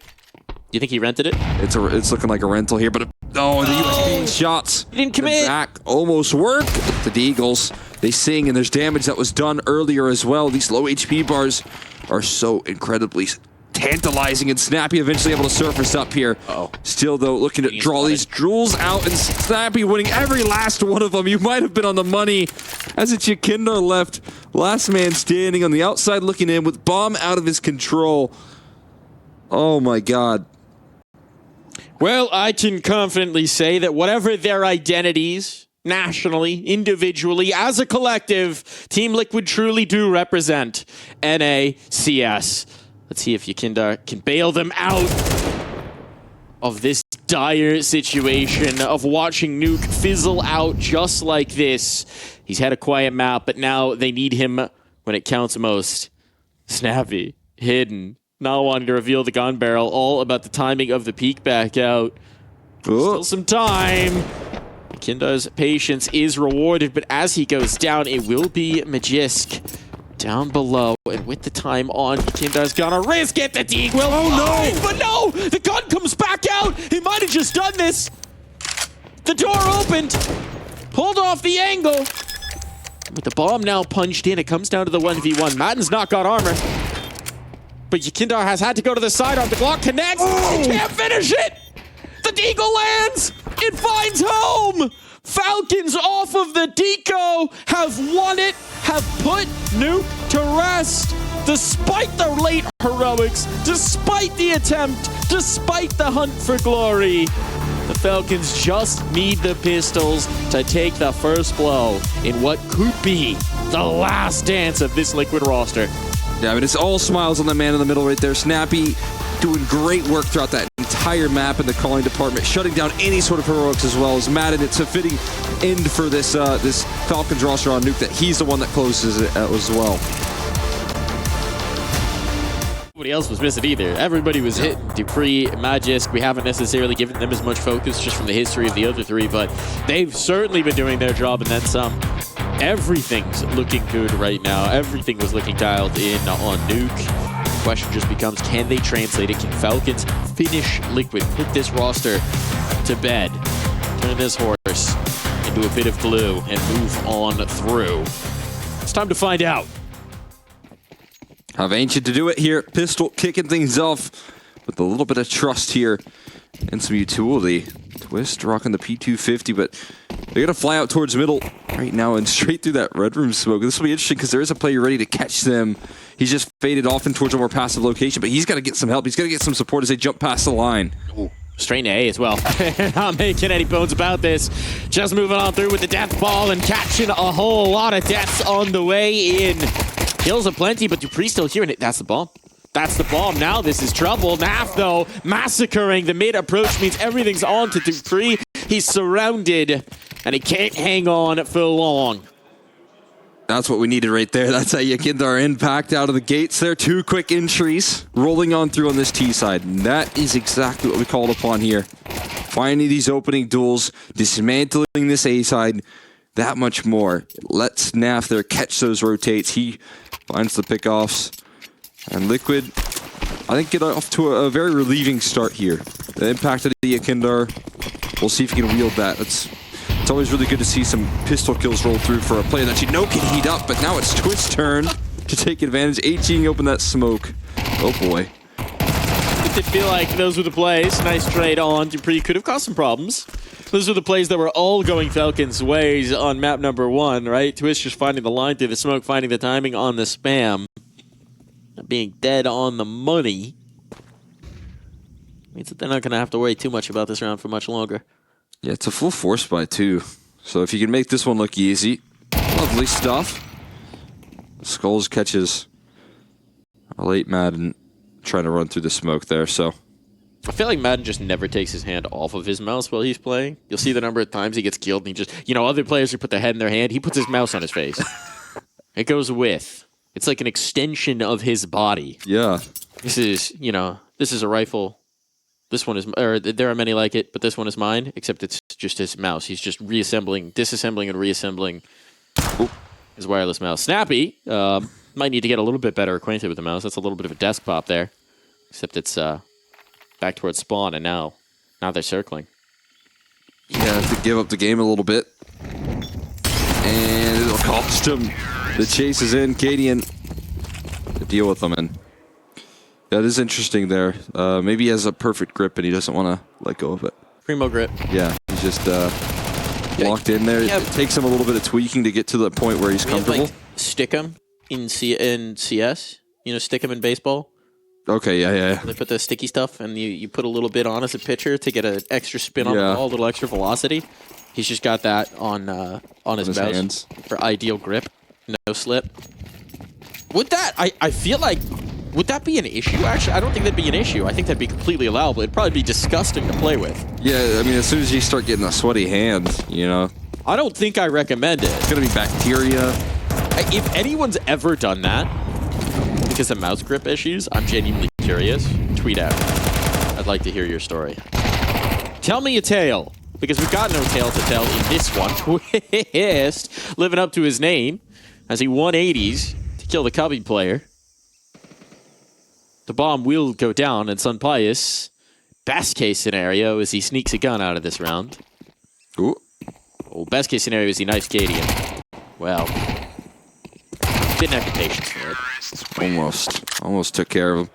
Do you think he rented it? It's looking like a rental here, but the USB shots. He didn't commit. Back almost worked. The Deagles, they sing, and there's damage that was done earlier as well. These low HP bars are so incredibly tantalizing, and Snappy eventually able to surface up here. Still, though, looking to draw these jewels out, and Snappy winning every last one of them. You might have been on the money as it's Yakinder left. Last man standing on the outside looking in with bomb out of his control. Oh, my God. Well, I can confidently say that whatever their identities, nationally, individually, as a collective, Team Liquid truly do represent NACS. Let's see if Yakinder can bail them out of this dire situation of watching Nuke fizzle out just like this. He's had a quiet map, but now they need him when it counts most. Snappy, hidden, not wanting to reveal the gun barrel, all about the timing of the peek back out. Still some time. Kindar's patience is rewarded, but as he goes down, it will be Magisk down below. And with the time on, Kindar's gonna risk it. The Deagle will fly, but no! The gun comes back out! He might have just done this! The door opened! Pulled off the angle! With the bomb now punched in, it comes down to the 1v1. Madden's not got armor. But Yakindar has had to go to the sidearm. The Glock connects. He can't finish it! The Deagle lands! It finds home! Falcons off of the deco have won it, have put Nuke to rest. Despite the late heroics, despite the attempt, despite the hunt for glory, the Falcons just need the pistols to take the first blow in what could be the last dance of this Liquid roster. Yeah, I mean, it's all smiles on the man in the middle right there. Snappy doing great work throughout that entire map in the calling department, shutting down any sort of heroics as well as Madden. It's a fitting end for this this Falcons roster on Nuke that he's the one that closes it as well. Nobody else was missing either. Everybody was hitting. Dupree, Magisk, we haven't necessarily given them as much focus just from the history of the other three, but they've certainly been doing their job and then some. Everything's looking good right now. Everything was looking dialed in on Nuke. The question just becomes, can they translate it? Can Falcons finish Liquid, put this roster to bed, turn this horse into a bit of glue, and move on through? It's time to find out. Have Ancient to do it here. Pistol kicking things off with a little bit of trust here and some utility. Twist rocking the P250, but they're going to fly out towards middle right now and straight through that red room smoke. This will be interesting because there is a player ready to catch them. He's just faded off and towards a more passive location, but he's got to get some help. He's got to get some support as they jump past the line. Ooh. Straight to A as well. Not making any bones about this. Just moving on through with the death ball and catching a whole lot of deaths on the way in. Kills aplenty, but Dupree still hearing it. That's the bomb. That's the bomb. Now this is trouble. Naf, though, massacring. The mid approach means everything's on to Dupree. He's surrounded, and he can't hang on for long. That's what we needed right there. That's how you get our impact out of the gates there. 2 quick entries rolling on through on this T side. And that is exactly what we called upon here. Finding these opening duels, dismantling this A side, that much more. Let Snaf there catch those rotates. He finds the pickoffs. And Liquid, I think, get off to a very relieving start here. The impact of the Yakindar, we'll see if he can wield that. It's always really good to see some pistol kills roll through for a player that you know can heat up, but now it's Twist's turn to take advantage. 18 open that smoke. Oh boy. It did feel like those were the plays. Nice trade on. Dupree could have caused some problems. Those were the plays that were all going Falcons' ways on map number 1, right? Twist just finding the line through the smoke, finding the timing on the spam. Being dead on the money means that they're not going to have to worry too much about this round for much longer. Yeah, it's a full force buy too. So if you can make this one look easy, lovely stuff. Skulls catches a late Madden trying to run through the smoke there, so. I feel like Madden just never takes his hand off of his mouse while he's playing. You'll see the number of times he gets killed and he just, you know, other players who put their head in their hand, he puts his mouse on his face. It goes with. It's like an extension of his body. Yeah. This is, you know, this is a rifle. This one is, or there are many like it, but this one is mine, except it's just his mouse. He's just reassembling, disassembling, and reassembling his wireless mouse. Snappy might need to get a little bit better acquainted with the mouse. That's a little bit of a desk pop there, except it's back towards spawn, and now they're circling. Yeah, have to give up the game a little bit. And it'll cost him. The chase is in. Cadian to deal with them, and that is interesting there. Maybe he has a perfect grip and he doesn't want to let go of it. Primo grip. Yeah, he's just locked in there. It takes him a little bit of tweaking to get to the point where he's comfortable. Like, stick him in CS. You know, stick him in baseball. Okay, yeah. They put the sticky stuff and you put a little bit on as a pitcher to get an extra spin on the ball, a little extra velocity. He's just got that on his mouse hands for ideal grip. No slip. Would that, I feel like, would that be an issue, actually? I don't think that'd be an issue. I think that'd be completely allowable. It'd probably be disgusting to play with. Yeah, I mean, as soon as you start getting a sweaty hand, you know. I don't think I recommend it. It's going to be bacteria. If anyone's ever done that, because of mouse grip issues? I'm genuinely curious. Tweet out. I'd like to hear your story. Tell me a tale, because we've got no tale to tell in this one. Twist, living up to his name, as he 180s to kill the Cubby player. The bomb will go down, and Sunpius, best case scenario, is he sneaks a gun out of this round. Ooh. Well, best case scenario is he knifes Cadian. Well, didn't have the patience for it. Almost took care of him.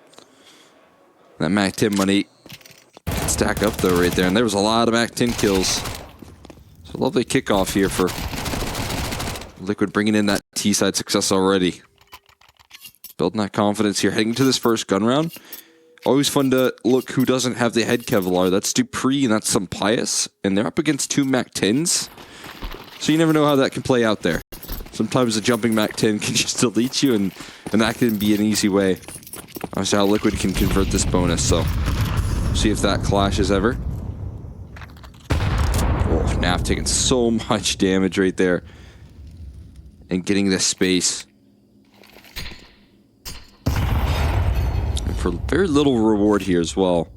That MAC-10 money stack up though right there, and there was a lot of MAC-10 kills. So lovely kickoff here for Liquid, bringing in that T-side success already. Building that confidence here, heading to this first gun round. Always fun to look who doesn't have the head Kevlar. That's Dupree and that's Sunpius, and they're up against 2 MAC-10s. So you never know how that can play out there. Sometimes a jumping MAC-10 can just delete you, and that can be an easy way. That's how Liquid can convert this bonus, so see if that clashes ever. Oh, Naf taking so much damage right there. And getting this space. And for very little reward here as well.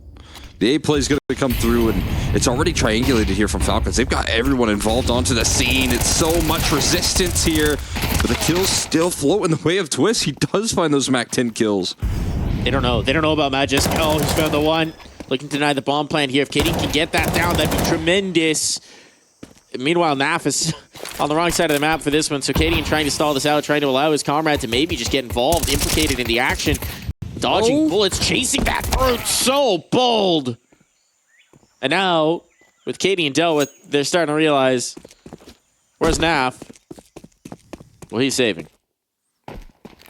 The A play is going to come through, and it's already triangulated here from Falcons. They've got everyone involved onto the scene. It's so much resistance here, but the kills still float in the way of Twist. He does find those MAC-10 kills. They don't know. They don't know about Magis. Oh, he's found the one. Looking to deny the bomb plan here. If Katie can get that down, that'd be tremendous. Meanwhile, Naf is on the wrong side of the map for this one, so Katie trying to stall this out, trying to allow his comrade to maybe just get involved, implicated in the action. Dodging bullets, chasing that through, so bold. And now, with Katie and Del, they're starting to realize, where's Naf? Well, he's saving.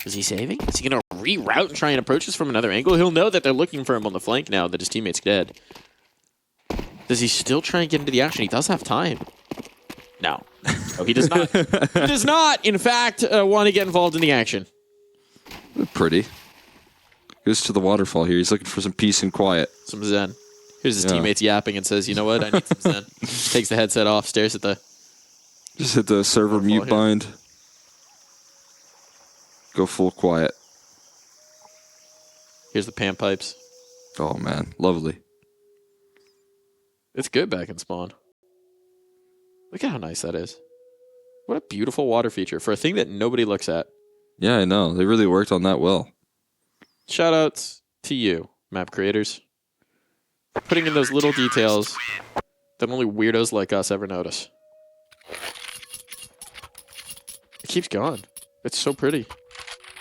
Is he saving? Is he going to reroute and try and approach us from another angle? He'll know that they're looking for him on the flank now that his teammate's dead. Does he still try and get into the action? He does have time. No. No, he does not. He does not, in fact, want to get involved in the action. Pretty. Goes to the waterfall here. He's looking for some peace and quiet. Some zen. Here's his teammates yapping and says, you know what? I need some zen. Takes the headset off, stares at the... Just hit the server mute bind. Go full quiet. Here's the pan pipes. Oh, man. Lovely. It's good back in spawn. Look at how nice that is. What a beautiful water feature for a thing that nobody looks at. Yeah, I know. They really worked on that well. Shoutouts to you, map creators. For putting in those little details that only weirdos like us ever notice. It keeps going. It's so pretty.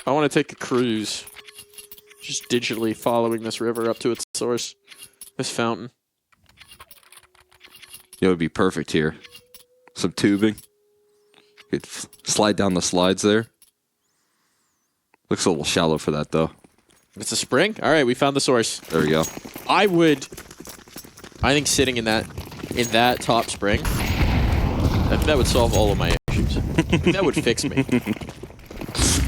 I want to take a cruise. Just digitally following this river up to its source. This fountain. It would be perfect here. Some tubing. Could slide down the slides there. Looks a little shallow for that, though. It's a spring? All right, we found the source. There we go. I think sitting in that top spring, that would solve all of my issues. I think that would fix me.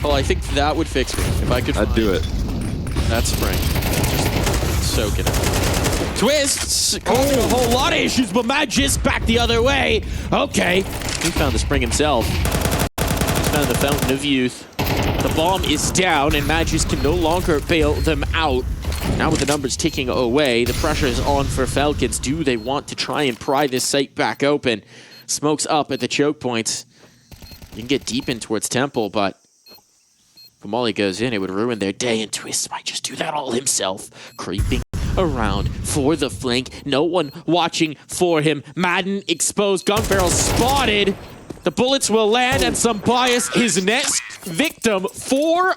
Well, I think that would fix me if I could. I'd do it. That spring. Just soak it up. Twists causing a whole lot of issues, but Magis back the other way. Okay. He found the spring himself. He's found the fountain of youth. The bomb is down, and Magis can no longer bail them out. Now with the numbers ticking away, the pressure is on for Falcons. Do they want to try and pry this site back open? Smoke's up at the choke points. You can get deep in towards Temple, but if Molly goes in, it would ruin their day, and Twist might just do that all himself. Creeping around for the flank. No one watching for him. Madden exposed. Gun barrel spotted. The bullets will land, and Sunpius, his next victim. 4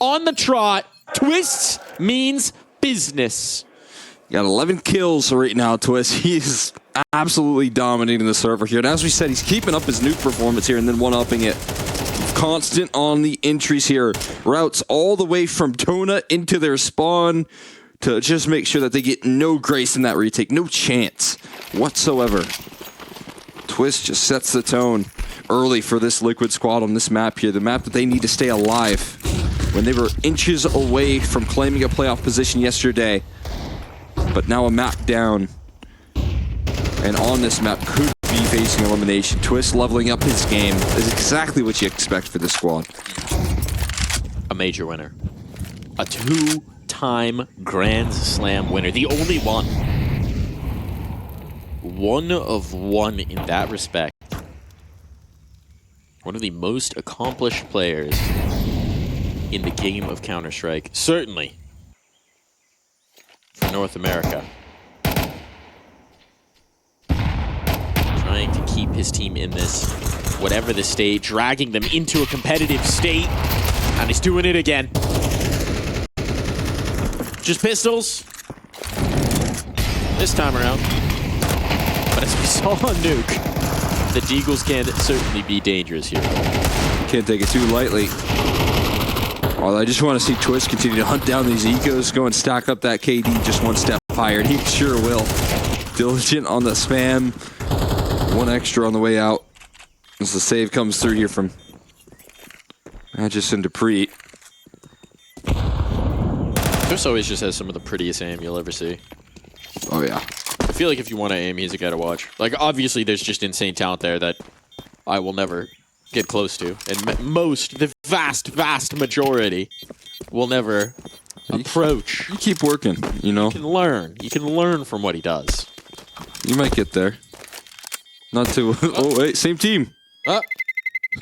on the trot. Twist means business. Got 11 kills right now, Twist. He's absolutely dominating the server here. And as we said, he's keeping up his nuke performance here and then one-upping it. Constant on the entries here. Routes all the way from Tona into their spawn to just make sure that they get no grace in that retake. No chance whatsoever. Twist just sets the tone early for this Liquid squad on this map here. The map that they need to stay alive when they were inches away from claiming a playoff position yesterday. But now a map down. And on this map could be facing elimination. Twist leveling up his game is exactly what you expect for this squad. A major winner. a two-time Grand Slam winner. The only one. One of one in that respect. One of the most accomplished players in the game of Counter-Strike. Certainly for North America. Trying to keep his team in this, whatever the state, dragging them into a competitive state. And he's doing it again. Just pistols. This time around. But as we saw on Nuke, the Deagles can certainly be dangerous here. Can't take it too lightly. Well, I just want to see Twist continue to hunt down these ecos, go and stack up that KD just one step higher, and he sure will. Diligent on the spam. One extra on the way out. As the save comes through here from Magis and Dupree. Twist always just has some of the prettiest aim you'll ever see. Oh, yeah. I feel like if you want to aim, he's a guy to watch. Like, obviously, there's just insane talent there that I will never get close to. And the vast majority will never approach. You keep working, you know? You can learn. You can learn from what he does. You might get there. Not too... Oh, wait, same team.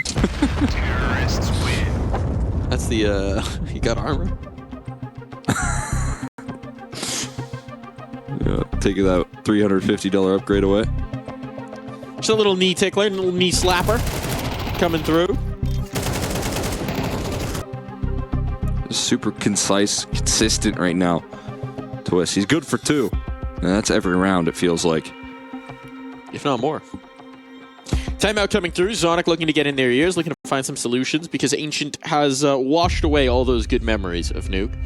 Terrorists win. That's the, he got armor. Yeah, take that $350 upgrade away. Just a little knee tickler, a little knee slapper coming through. Super concise, consistent right now. Twist. He's good for 2. And that's every round, it feels like. If not more. Timeout coming through. Zonic looking to get in their ears, looking to find some solutions because Ancient has washed away all those good memories of Nuke.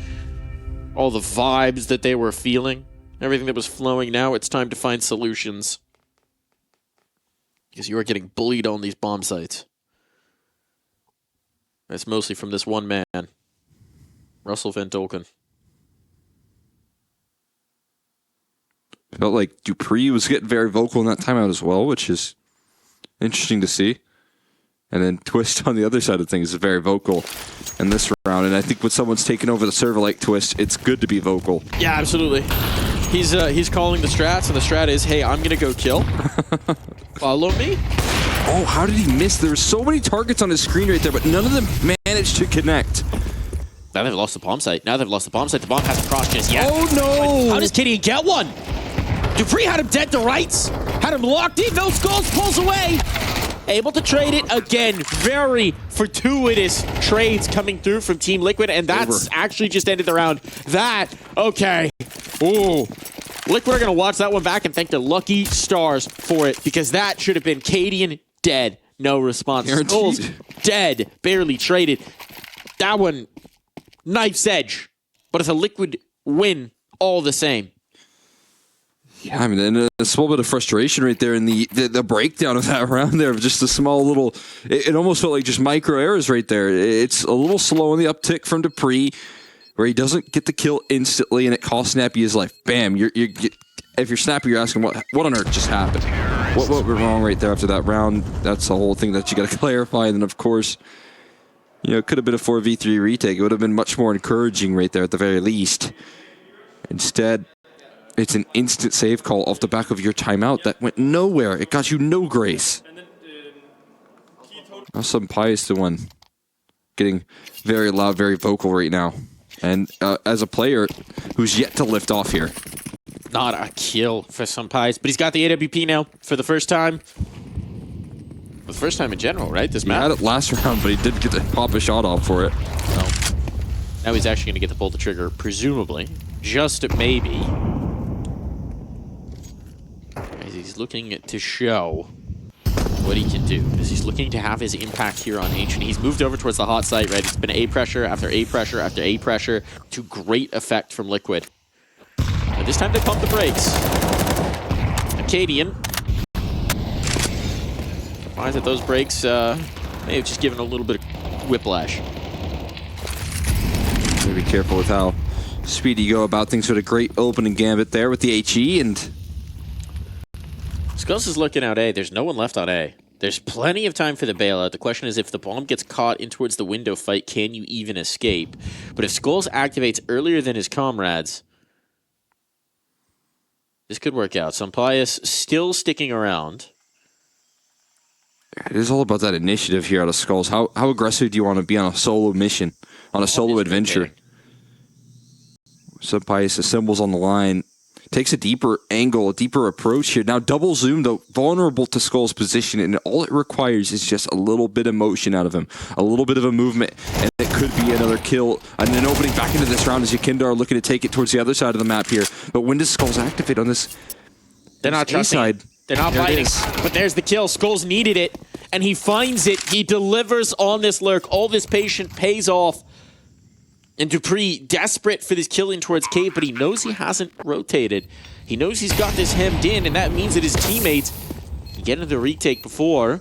All the vibes that they were feeling. Everything that was flowing. Now it's time to find solutions. Because you are getting bullied on these bomb sites. That's mostly from this one man. Russell Van Dolken. Felt like Dupree was getting very vocal in that timeout as well, which is interesting to see. And then Twist on the other side of things is very vocal in this round. And I think when someone's taken over the server like Twist, it's good to be vocal. Yeah, absolutely. He's calling the strats, and the strat is, hey, I'm going to go kill. Follow me. Oh, how did he miss? There were so many targets on his screen right there, but none of them managed to connect. Now they've lost the bomb site. The bomb hasn't crossed just yet. Oh, no. How does Kitty get one? Dupree had him dead to rights. Had him locked in. No skulls. Pulls away. Able to trade it again. Very fortuitous trades coming through from Team Liquid, and that's actually just ended the round. Okay. Ooh. Liquid are going to watch that one back and thank their lucky stars for it, because that should have been Cadian dead. No response. Skulls dead. Barely traded. That one, knife's edge. But it's a Liquid win all the same. Yeah, I mean, and a small bit of frustration right there in the breakdown of that round there. Just a small little, it almost felt like just micro errors right there. It's a little slow on the uptick from Dupree, where he doesn't get the kill instantly, and it costs Snappy his life. Bam! If you're Snappy, you're asking what on earth just happened? What went wrong right there after that round? That's the whole thing that you got to clarify. And then, of course, you know, it could have been a 4v3 retake. It would have been much more encouraging right there at the very least. Instead, it's an instant save call off the back of your timeout that went nowhere. It got you no grace. Now some pious to one. Getting very loud, very vocal right now. And as a player who's yet to lift off here. Not a kill for some pies, but he's got the AWP now for the first time. For the first time in general, right? This map. He had it last round, but he did get to pop a shot off for it. Well, now he's actually going to get to pull the trigger, presumably. Just maybe. As he's looking to show what he can do. As he's looking to have his impact here on Ancient. He's moved over towards the hot site, right? It's been A pressure after A pressure after A pressure to great effect from Liquid. But this time they pump the brakes. Acadian finds that those brakes may have just given a little bit of whiplash. Be careful with how speedy you go about things with a great opening gambit there with the HE, and Skulls is looking out A. There's no one left on A. There's plenty of time for the bailout. The question is, if the bomb gets caught in towards the window fight, can you even escape? But if Skulls activates earlier than his comrades, this could work out. Sampaius still sticking around. It is all about that initiative here out of Skulls. How aggressive do you want to be on a solo mission, on a solo adventure? Sampaius assembles on the line. Takes a deeper angle, a deeper approach here. Now double zoom, though, vulnerable to Skull's position, and all it requires is just a little bit of motion out of him, a little bit of a movement, and it could be another kill. And then opening back into this round as Yakindar looking to take it towards the other side of the map here. But when does Skulls activate on this? They're not trusting. They're not biting. But there's the kill. Skulls needed it, and he finds it. He delivers on this lurk. All this patience pays off. And Dupree, desperate for this kill in towards Cave, but he knows he hasn't rotated. He knows he's got this hemmed in, and that means that his teammates can get into the retake before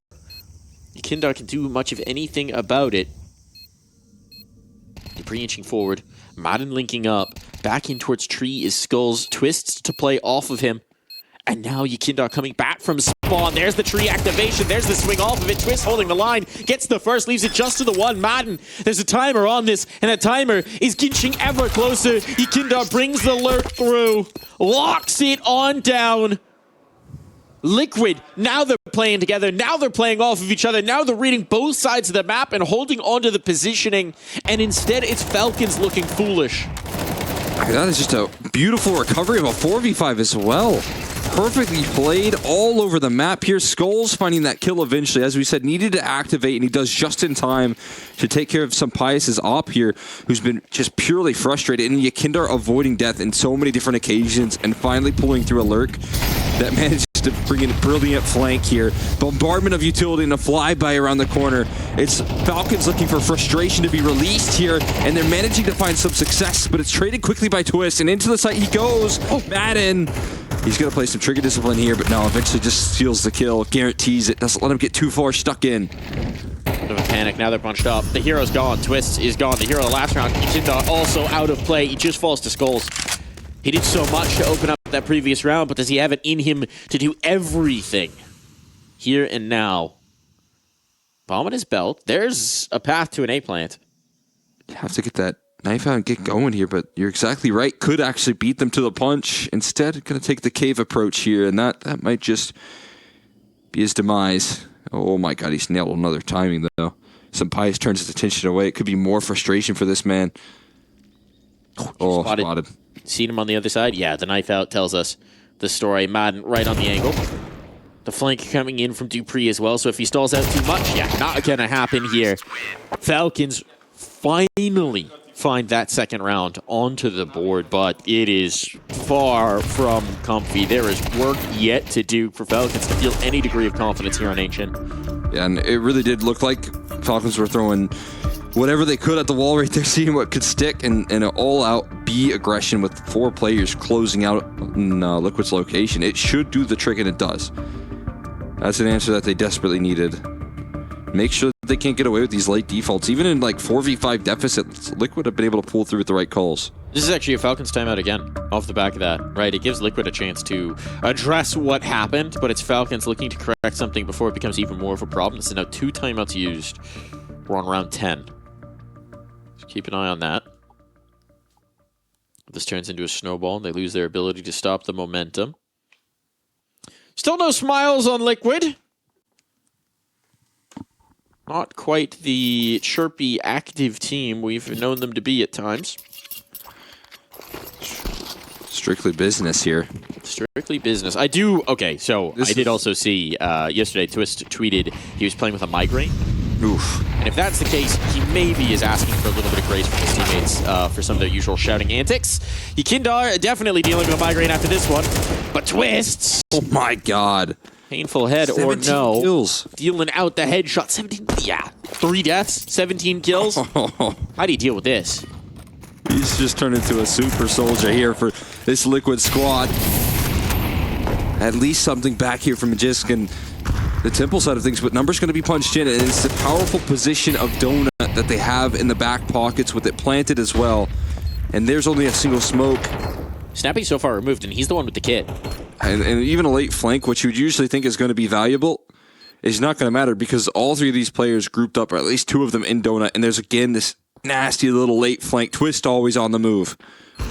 Yakindar can do much of anything about it. Dupree inching forward. Madden linking up. Back in towards Tree is Skulls. Twists to play off of him. And now Yakindar coming back from spawn. There's the tree activation. There's the swing off of it. Twist holding the line. Gets the first. Leaves it just to the one. Madden. There's a timer on this. And that timer is inching ever closer. Yakindar brings the lurk through. Locks it on down. Liquid. Now they're playing together. Now they're playing off of each other. Now they're reading both sides of the map and holding onto the positioning. And instead it's Falcons looking foolish. That is just a beautiful recovery of a 4v5 as well. Perfectly played all over the map here. Skulls finding that kill eventually. As we said, needed to activate, and he does just in time to take care of Sampaius' op here, who's been just purely frustrated. And Yakindar avoiding death in so many different occasions and finally pulling through a lurk that manages to bring in a brilliant flank here. Bombardment of utility and a flyby around the corner. It's Falcons looking for frustration to be released here, and they're managing to find some success, but it's traded quickly by Twist, and into the site he goes. Madden. He's going to play some trigger discipline here, but no, eventually just steals the kill, guarantees it, doesn't let him get too far stuck in. Bit of a panic, now they're bunched up. The hero's gone, Twist is gone. The hero the last round, Yakindar also out of play. He just falls to Skulls. He did so much to open up that previous round, but does he have it in him to do everything here and now? Bomb in his belt. There's a path to an A-plant. Have to get that knife out and get going here, but you're exactly right. Could actually beat them to the punch. Instead, going to take the cave approach here, and that might just be his demise. Oh my god, he's nailed another timing, though. Sampaius turns his attention away. It could be more frustration for this man. Oh, spotted. Seen him on the other side? Yeah, the knife out tells us the story. Madden right on the angle. The flank coming in from Dupree as well, so if he stalls out too much, yeah, not going to happen here. Falcons finally find that second round onto the board, but it is far from comfy. There is work yet to do for Falcons to feel any degree of confidence here on Ancient. Yeah, and it really did look like Falcons were throwing whatever they could at the wall right there, seeing what could stick, and an all-out B aggression with 4 players closing out in Liquid's location. It should do the trick, and it does. That's an answer that they desperately needed. Make sure that they can't get away with these late defaults. Even in like 4v5 deficits, Liquid have been able to pull through with the right calls. This is actually a Falcons timeout again, off the back of that, right? It gives Liquid a chance to address what happened, but it's Falcons looking to correct something before it becomes even more of a problem. This is now 2 timeouts used. We're on round 10. So keep an eye on that. If this turns into a snowball and they lose their ability to stop the momentum. Still no smiles on Liquid. Not quite the chirpy, active team we've known them to be at times. Strictly business here. Strictly business. I did also see yesterday Twist tweeted he was playing with a migraine. Oof. And if that's the case, he maybe is asking for a little bit of grace from his teammates for some of their usual shouting antics. Yakindar definitely dealing with a migraine after this one. But Twists! Oh my god. Painful head or no. Kills. Dealing out the headshot. 17, yeah. 3 deaths, 17 kills. How do you deal with this? He's just turned into a super soldier here for this Liquid squad. At least something back here from Magisk and the Temple side of things, but Number's going to be punched in, and it's the powerful position of Donut that they have in the back pockets with it planted as well. And there's only a single smoke. Snappy so far removed, and he's the one with the kit. And even a late flank, which you would usually think is going to be valuable, is not going to matter because all three of these players grouped up, or at least two of them in donut, and there's again this nasty little late flank. Twist always on the move.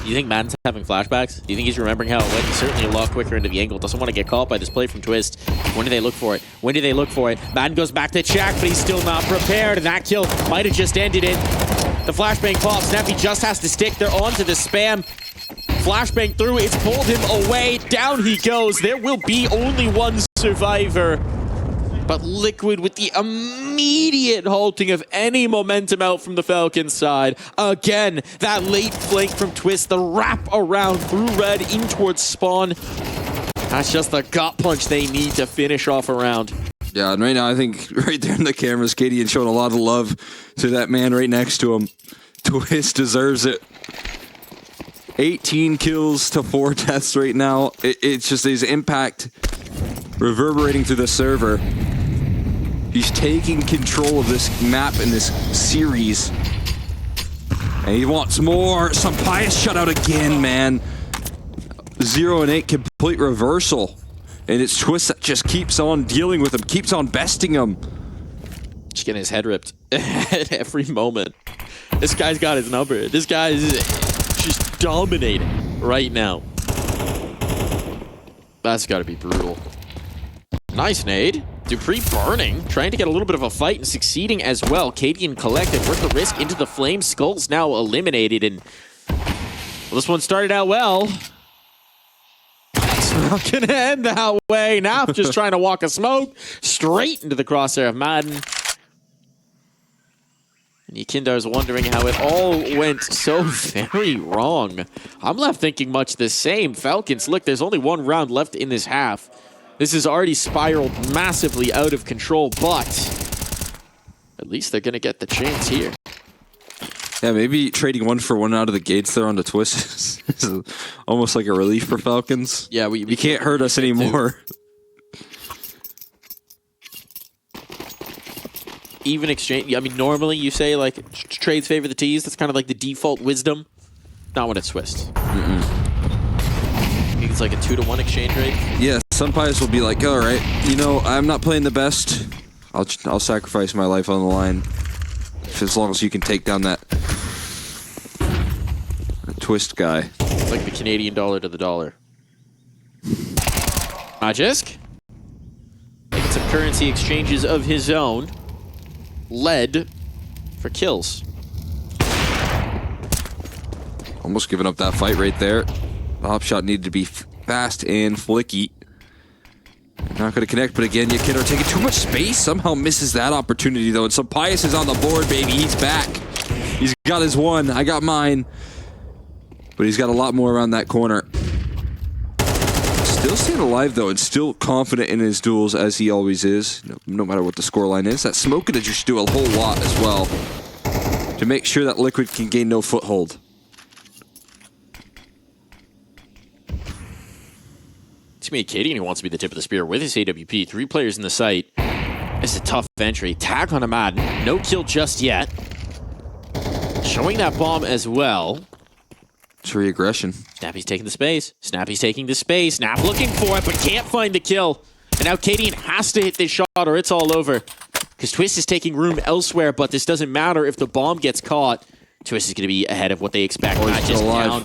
Do you think Madden's having flashbacks? Do you think he's remembering how it went? He's certainly a lot quicker into the angle. Doesn't want to get caught by this play from Twist. When do they look for it? When do they look for it? Madden goes back to check, but he's still not prepared. And that kill might have just ended it. The flashbang pops. Snappy just has to stick there onto the spam. Flashbang through. It's pulled him away. Down he goes. There will be only one survivor. But Liquid with the immediate halting of any momentum out from the Falcons side. Again, that late flank from Twist, the wrap around through red in towards spawn. That's just the gut punch they need to finish off a round. Yeah, and right now I think right there in the cameras, Cadian showing a lot of love to that man right next to him. Twist deserves it. 18 kills to 4 deaths right now. It's just his impact reverberating through the server. He's taking control of this map and this series. And he wants more. Sampaio shut out again, man. 0 and 8, complete reversal. And it's Twist that just keeps on dealing with him, keeps on besting him. Just getting his head ripped at every moment. This guy's got his number. This guy is just dominating right now. That's got to be brutal. Nice nade. Dupree burning, trying to get a little bit of a fight and succeeding as well. Cadian collected, worth the risk into the flame. Skull's now eliminated, and well, this one started out well. It's not gonna end that way. Naf just trying to walk a smoke straight into the crosshair of Madden. And Yikindar's wondering how it all went so very wrong. I'm left thinking much the same. Falcons, look, there's only one round left in this half. This has already spiraled massively out of control, but at least they're going to get the chance here. Yeah, maybe trading 1 for 1 out of the gates there on the Twist is almost like a relief for Falcons. Yeah, you can't hurt us anymore. Even exchange, I mean, normally you say like trades favor the tees. That's kind of like the default wisdom. Not when it's Twist. It's like a 2-to-1 exchange rate. Yeah, some players will be like, all right, you know, I'm not playing the best. I'll sacrifice my life on the line as long as you can take down that Twist guy. It's like the Canadian dollar to the dollar. Magisk making some currency exchanges of his own. Led for kills. Almost giving up that fight right there. The hop shot needed to be fast and flicky. Not going to connect, but again, Yikinder taking too much space. Somehow misses that opportunity, though. And Sampaio is on the board, baby. He's back. He's got his one. I got mine. But he's got a lot more around that corner. Still staying alive, though, and still confident in his duels, as he always is, no matter what the scoreline is. That smoke could just do a whole lot as well to make sure that Liquid can gain no foothold. To me, Cadian, who wants to be the tip of the spear with his AWP. 3 players in the site. It's a tough entry. Tag on a Madden. No kill just yet. Showing that bomb as well. Tree aggression. Snappy's taking the space. Snappy's taking the space. Snap looking for it, but can't find the kill. And now Cadian has to hit this shot or it's all over. Because Twist is taking room elsewhere, but this doesn't matter if the bomb gets caught. Twist is going to be ahead of what they expect. Not just down.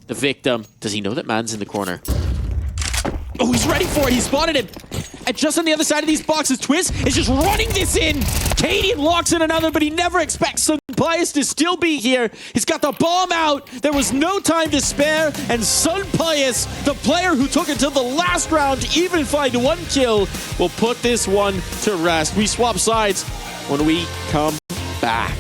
The victim. Does he know that Madden's in the corner? Oh, he's ready for it. He spotted him. And just on the other side of these boxes, Twist is just running this in. Cadian locks in another, but he never expects Sampaio to still be here. He's got the bomb out. There was no time to spare. And Sampaio, the player who took it to the last round to even find 1 kill, will put this one to rest. We swap sides when we come back.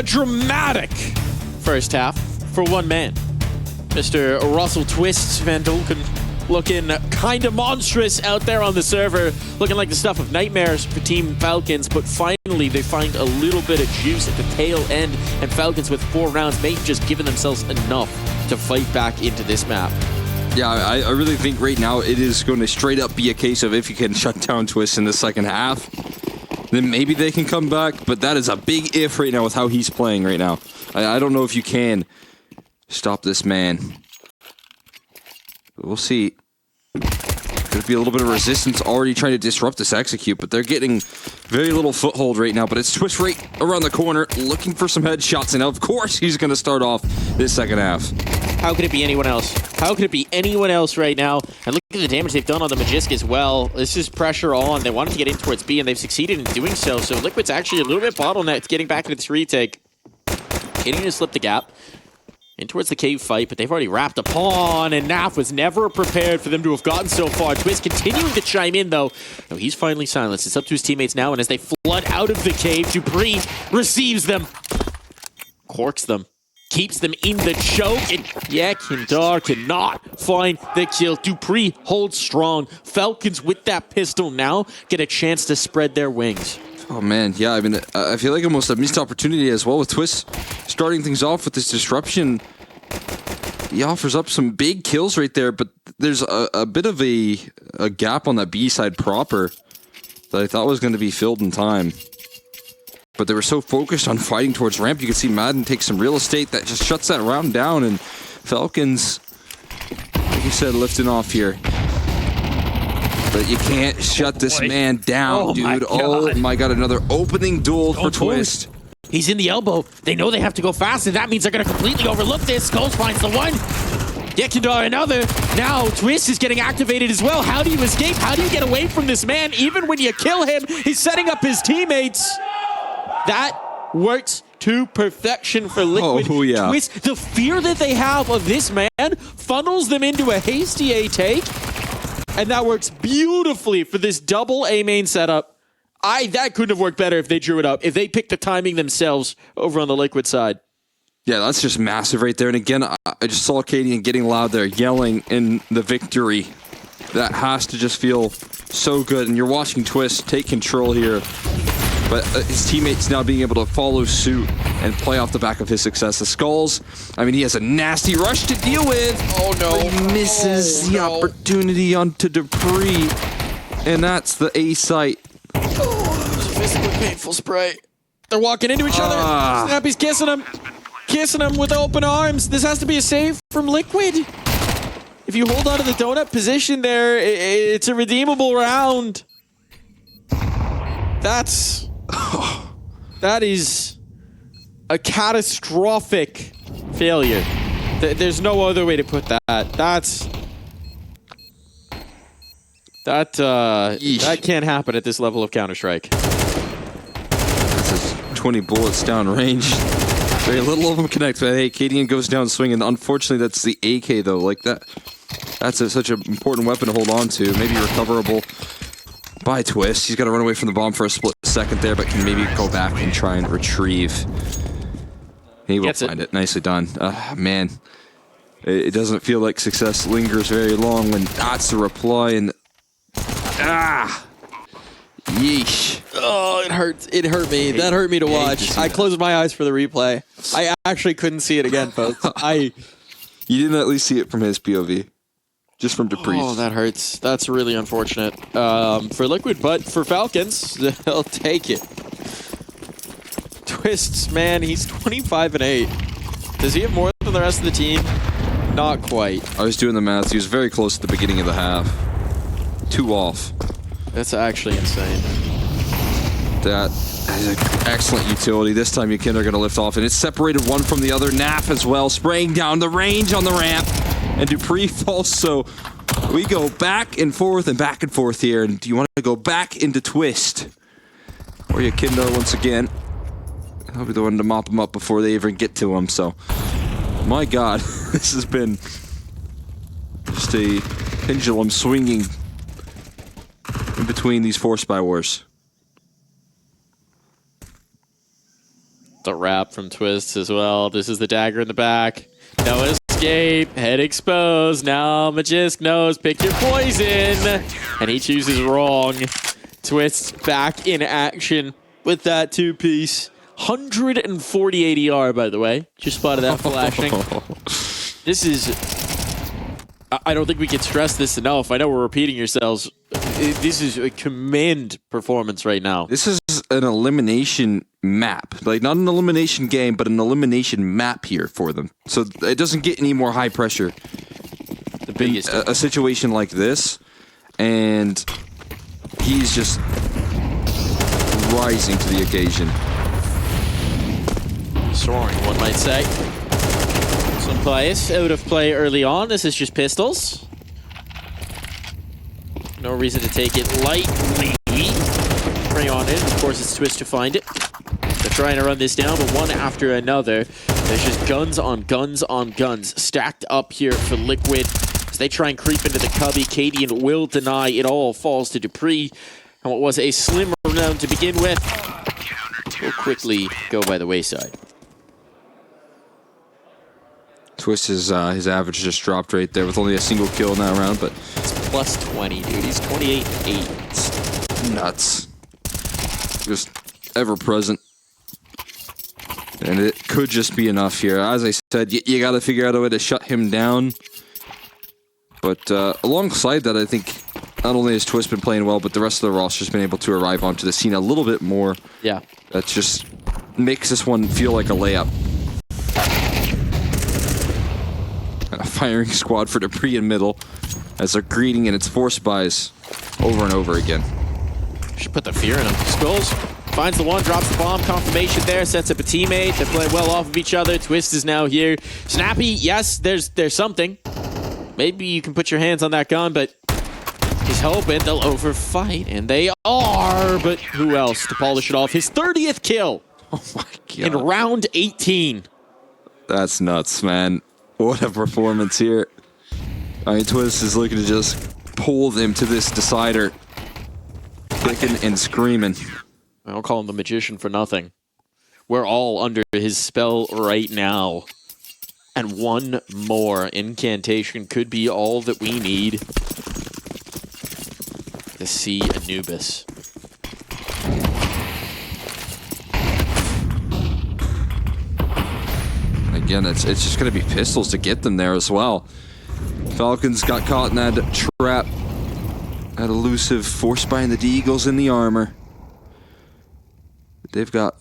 A dramatic first half for one man. Mr. Russell Twists Van Dolken looking kind of monstrous out there on the server, looking like the stuff of nightmares for Team Falcons, but finally they find a little bit of juice at the tail end, and Falcons with 4 rounds may have just given themselves enough to fight back into this map. Yeah, I really think right now it is going to straight up be a case of if you can shut down Twist in the second half, then maybe they can come back, but that is a big if right now with how he's playing right now. I don't know if you can stop this man. But we'll see. Could be a little bit of resistance already trying to disrupt this execute, but they're getting very little foothold right now. But it's Twist right around the corner, looking for some headshots, and of course he's going to start off this second half. How could it be anyone else? How could it be anyone else right now? And look at the damage they've done on the Magisk as well. This is pressure on. They wanted to get in towards B, and they've succeeded in doing so. So Liquid's actually a little bit bottlenecked getting back into this retake. Getting to slip the gap in towards the cave fight, but they've already wrapped a pawn, and Naf was never prepared for them to have gotten so far. Twist continuing to chime in, though. No, he's finally silenced. It's up to his teammates now, and as they flood out of the cave, Dupree receives them, corks them, keeps them in the choke, and yeah, Kindar cannot find the kill. Dupree holds strong. Falcons with that pistol now get a chance to spread their wings. Oh man, yeah, I mean, I feel like almost a missed opportunity as well with Twist starting things off with this disruption. He offers up some big kills right there, but there's a bit of a gap on that B side proper that I thought was going to be filled in time. But they were so focused on fighting towards ramp, you can see Madden take some real estate that just shuts that round down, and Falcons, like you said, lifting off here. But you can't shut this man down, dude. Oh my god, another opening duel for Twist. He's in the elbow. They know they have to go fast, and that means they're going to completely overlook this. Skulls finds the one. Gekindar another. Now Twist is getting activated as well. How do you escape? How do you get away from this man? Even when you kill him, he's setting up his teammates. That works to perfection for Liquid. Oh, yeah. Twist, the fear that they have of this man funnels them into a hasty A take. And that works beautifully for this double A main setup. That couldn't have worked better if they drew it up, if they picked the timing themselves over on the Liquid side. Yeah, that's just massive right there. And again, I just saw Cadian getting loud there, yelling in the victory. That has to just feel so good. And you're watching Twist take control here. But his teammates now being able to follow suit and play off the back of his success. The Skulls, I mean, he has a nasty rush to deal with. Oh, no. But he misses the opportunity onto Dupree. And that's the A site. Oh, there's a physically painful spray. They're walking into each other. Snappy's kissing him. Kissing him with open arms. This has to be a save from Liquid. If you hold on to the donut position there, it's a redeemable round. That is a catastrophic failure. There's no other way to put that. That can't happen at this level of Counter-Strike. This is 20 bullets down range. Very little of them connect. But hey, Cadian goes down swinging. Unfortunately, that's the AK though. Like that's such an important weapon to hold on to. Maybe recoverable by Twist. He's got to run away from the bomb for a split second there, but can maybe go back and try and retrieve. He will find it. Nicely done. Man, it doesn't feel like success lingers very long when that's the reply. And yeesh. Oh, it hurts. It hurt me. That hurt me to watch. I closed my eyes for the replay. I actually couldn't see it again, folks. You didn't at least see it from his POV. Just from Dupree's. Oh, that hurts. That's really unfortunate for Liquid, but for Falcons, they'll take it. Twists, man, he's 25-8. Does he have more than the rest of the team? Not quite. I was doing the math. He was very close at the beginning of the half. 2 off. That's actually insane. That is an excellent utility. This time Yukin are going to lift off, and it's separated one from the other. Naf as well, spraying down the range on the ramp. And Dupree falls, so we go back and forth here. And do you want to go back into Twist? Or Yukindo once again? I'll be the one to mop him up before they even get to him, so. My god, this has been just a pendulum swinging in between these 4 Spy Wars. The wrap from Twist as well. This is the dagger in the back. No escape. Head exposed. Now Magisk knows. Pick your poison. And he chooses wrong. Twist back in action with that two-piece. 140 ADR, by the way. Just spotted that flashing. This is... I don't think we can stress this enough. I know we're repeating yourselves. This is a command performance right now. This is an elimination map. Like, not an elimination game, but an elimination map here for them. So it doesn't get any more high pressure. The biggest. A situation like this, and he's just rising to the occasion. Soaring, one might say. Some players out of play early on. This is just pistols. No reason to take it lightly. Prey on it. Of course, it's Twist to find it. They're trying to run this down, but one after another. There's just guns on guns on guns stacked up here for Liquid. As they try and creep into the cubby, Cadian will deny. It all falls to Dupree. And what was a slim round to begin with will quickly go by the wayside. Twist his average just dropped right there with only a single kill in that round, but It's plus 20, dude. He's 28-8. it's nuts. Just ever present. And it could just be enough here. As I said, you got to figure out a way to shut him down. But alongside that, I think not only has Twist been playing well, but the rest of the roster's been able to arrive onto the scene a little bit more. Yeah. That just makes this one feel like a layup. A firing squad for Dupree in middle as they're greeting, and it's forced buys over and over again. Should put the fear in him. Skulls finds the one, drops the bomb. Confirmation there, sets up a teammate. They're playing well off of each other. Twist is now here. Snappy, yes, there's something. Maybe you can put your hands on that gun, but he's hoping they'll overfight, and they are. But who else to polish it off? His 30th kill. Oh my god. In round 18. That's nuts, man. What a performance here. I mean, Twist is looking to just pull them to this decider. Kicking and screaming. I don't call him the magician for nothing. We're all under his spell right now. And one more incantation could be all that we need to see Anubis. Again, it's just going to be pistols to get them there as well. Falcons got caught in that trap. That elusive force buying the D-Eagles in the armor. They've got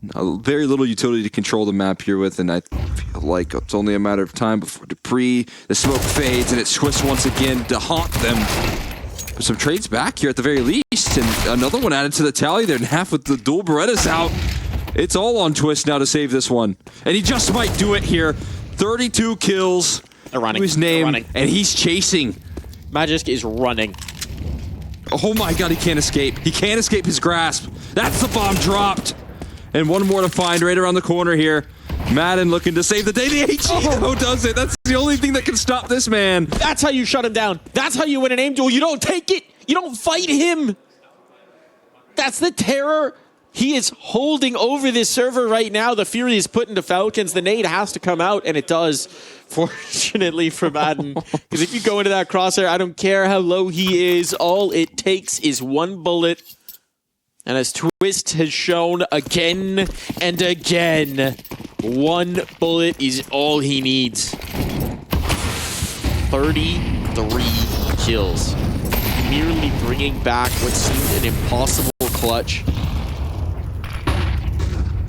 very little utility to control the map here with, and I feel like it's only a matter of time before Dupree, the smoke fades, and it's Twist once again to haunt them. But some trades back here at the very least, and another one added to the tally there, and half with the dual Berettas out. It's all on Twist now to save this one. And he just might do it here. 32 kills. They're running. To his name, They're running. and he's chasing. Magisk is running. Oh my god, he can't escape. He can't escape his grasp. That's the bomb dropped. And one more to find right around the corner here. Madden looking to save the day. The HE does it. That's the only thing that can stop this man. That's how you shut him down. That's how you win an aim duel. You don't take it. You don't fight him. That's the terror he is holding over this server right now. The Fury is put into Falcons. The nade has to come out, and it does, fortunately for Madden. Because if you go into that crosshair, I don't care how low he is. All it takes is one bullet. And as Twist has shown again and again, one bullet is all he needs. 33 kills. Merely bringing back what seemed an impossible clutch.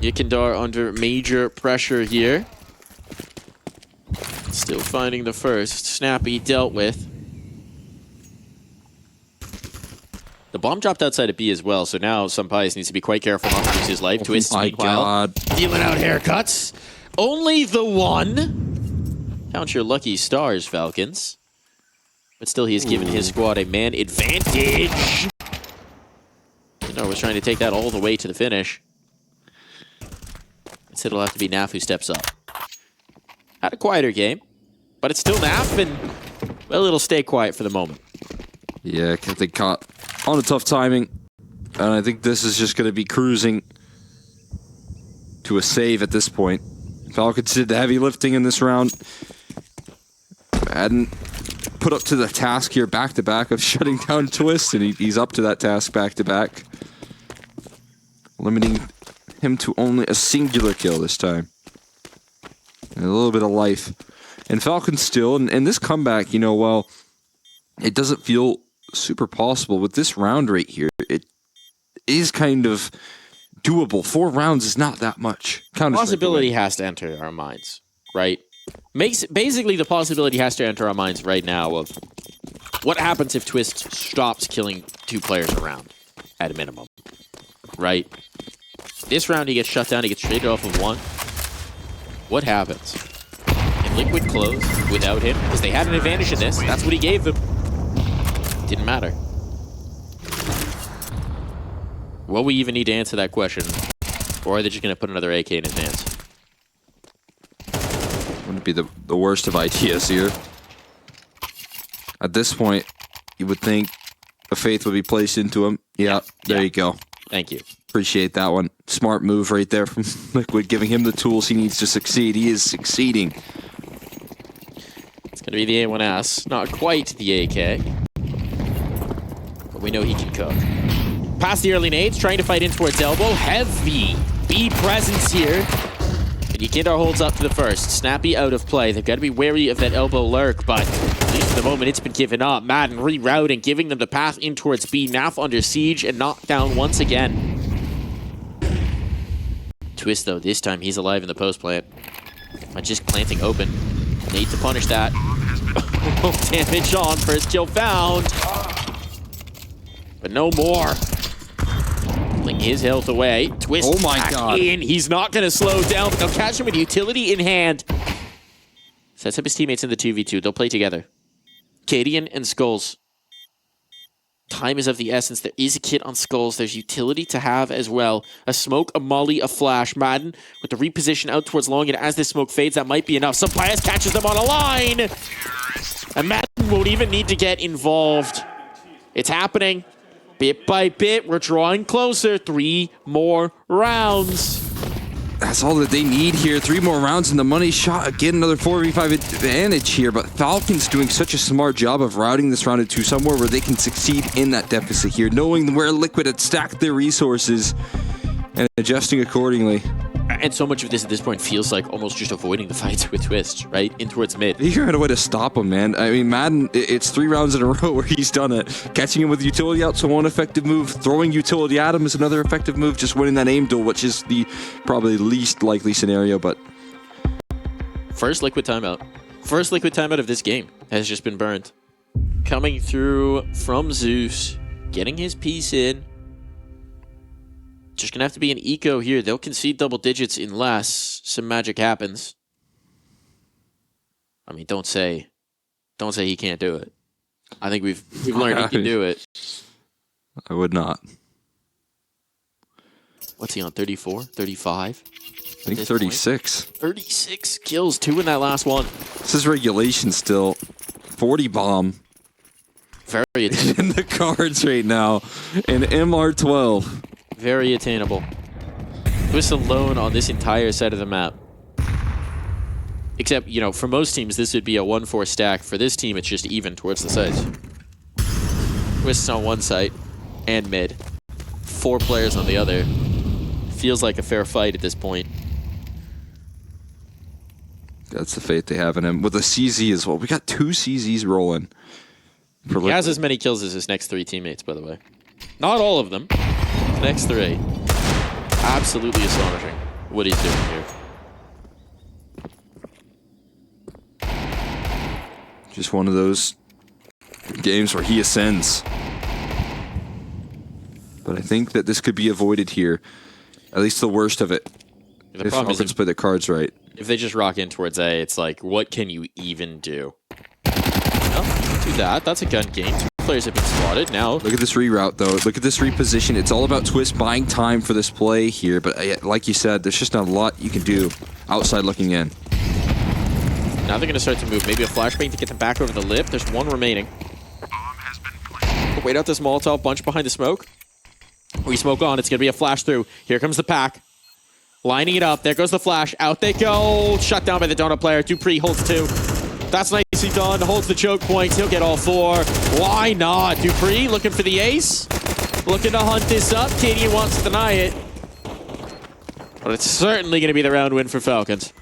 Yikindar under major pressure here. Still finding the first. Snappy dealt with. The bomb dropped outside of B as well, so now Sampais needs to be quite careful not to lose his life. Twist, my meanwhile, god. dealing out haircuts. Only the one. Count your lucky stars, Falcons. But still, he has given his squad a man advantage. Yikindar was trying to take that all the way to the finish. Instead, it'll have to be Naf who steps up. Had a quieter game, but it's still Naf, and, well, it'll stay quiet for the moment. Yeah, they caught on a tough timing. And I think this is just going to be cruising to a save at this point. Falcons did the heavy lifting in this round. Madden put up to the task here back-to-back of shutting down Twist, and he's up to that task back-to-back. Limiting him to only a singular kill this time. And a little bit of life. And Falcons still, and this comeback, you know, well, it doesn't feel super possible with this round right here. It is kind of doable. 4 rounds is not that much. Possibility has to enter our minds, right? Basically, the possibility has to enter our minds right now of what happens if Twist stops killing 2 players around, at a minimum, right? This round, he gets shut down. He gets traded off of 1. What happens? Can Liquid close without him? Because they had an advantage in this. That's what he gave them. Didn't matter. Will we even need to answer that question? Or are they just going to put another AK in his hands? Wouldn't be the worst of ideas here. At this point, you would think a faith would be placed into him. Yeah, there you go. Thank you. Appreciate that one. Smart move right there from Liquid, giving him the tools he needs to succeed. He is succeeding. It's going to be the A1S. Not quite the AK. But we know he can cook. Past the early nades, trying to fight in towards elbow. Heavy B presence here. And Yekindar holds up to the first. Snappy out of play. They've got to be wary of that elbow lurk, but at least for the moment it's been given up. Madden rerouting, giving them the path in towards B. Naf under siege and knocked down once again. Twist, though, this time he's alive in the post plant. By just planting open. Need to punish that. Damage on. First kill found. But no more. Pulling his health away. Twist oh my back God. in. He's not going to slow down, but they'll catch him with utility in hand. Sets up his teammates in the 2v2. They'll play together. Cadian and Skulls. Time is of the essence. There is a kit on Skulls. There's utility to have as well. A smoke, a molly, a flash. Madden with the reposition out towards long, and as this smoke fades, that might be enough. Supplies catches them on a line! And Madden won't even need to get involved. It's happening. Bit by bit, we're drawing closer. 3 more rounds. That's all that they need here. 3 more rounds in the money shot. Again, another 4v5 advantage here. But Falcons doing such a smart job of routing this round into somewhere where they can succeed in that deficit here, knowing where Liquid had stacked their resources and adjusting accordingly. And so much of this at this point feels like almost just avoiding the fights with Twist, right? In towards mid. He figured out a way to stop him, man. I mean, Madden, it's 3 rounds in a row where he's done it. Catching him with utility out, so one effective move. Throwing utility at him is another effective move. Just winning that aim duel, which is the probably least likely scenario, but... First Liquid timeout. First Liquid timeout of this game has just been burned. Coming through from Zeus. Getting his piece in. Just gonna have to be an eco here. They'll concede double digits unless some magic happens. I mean, don't say he can't do it. I think we've learned he can do it. I would not. What's he on? 34? 35? I think 36. 36 kills, 2 in that last one. This is regulation still. 40 bomb. Very attainable. In the cards right now. In MR12. Very attainable. Twist alone on this entire side of the map. Except, you know, for most teams, this would be a 1-4 stack. For this team, it's just even towards the sides. Twist's on one side and mid. 4 players on the other. Feels like a fair fight at this point. That's the fate they have in him. With a CZ as well. We got 2 CZs rolling. He has as many kills as his next 3 teammates, by the way. Not all of them. Next 3. Absolutely astonishing what he's doing here. Just one of those games where he ascends. But I think that this could be avoided here. At least the worst of it. The if problem is Falcons play their cards right. If they just rock in towards A, it's like, what can you even do? Well, do that. That's a gun game. 2 players have been spotted now. Look at this reroute, though. Look at this reposition. It's all about Twist buying time for this play here. But like you said, there's just not a lot you can do outside looking in. Now they're going to start to move. Maybe a flashbang to get them back over the lip. There's 1 remaining. Wait out this Molotov bunch behind the smoke. We smoke on. It's going to be a flash through. Here comes the pack. Lining it up. There goes the flash. Out they go. Shut down by the Donut player. Dupree holds 2. That's nicely done. Holds the choke points. He'll get all 4. Why not? Dupree looking for the ace. Looking to hunt this up. Cadian wants to deny it. But it's certainly going to be the round win for Falcons.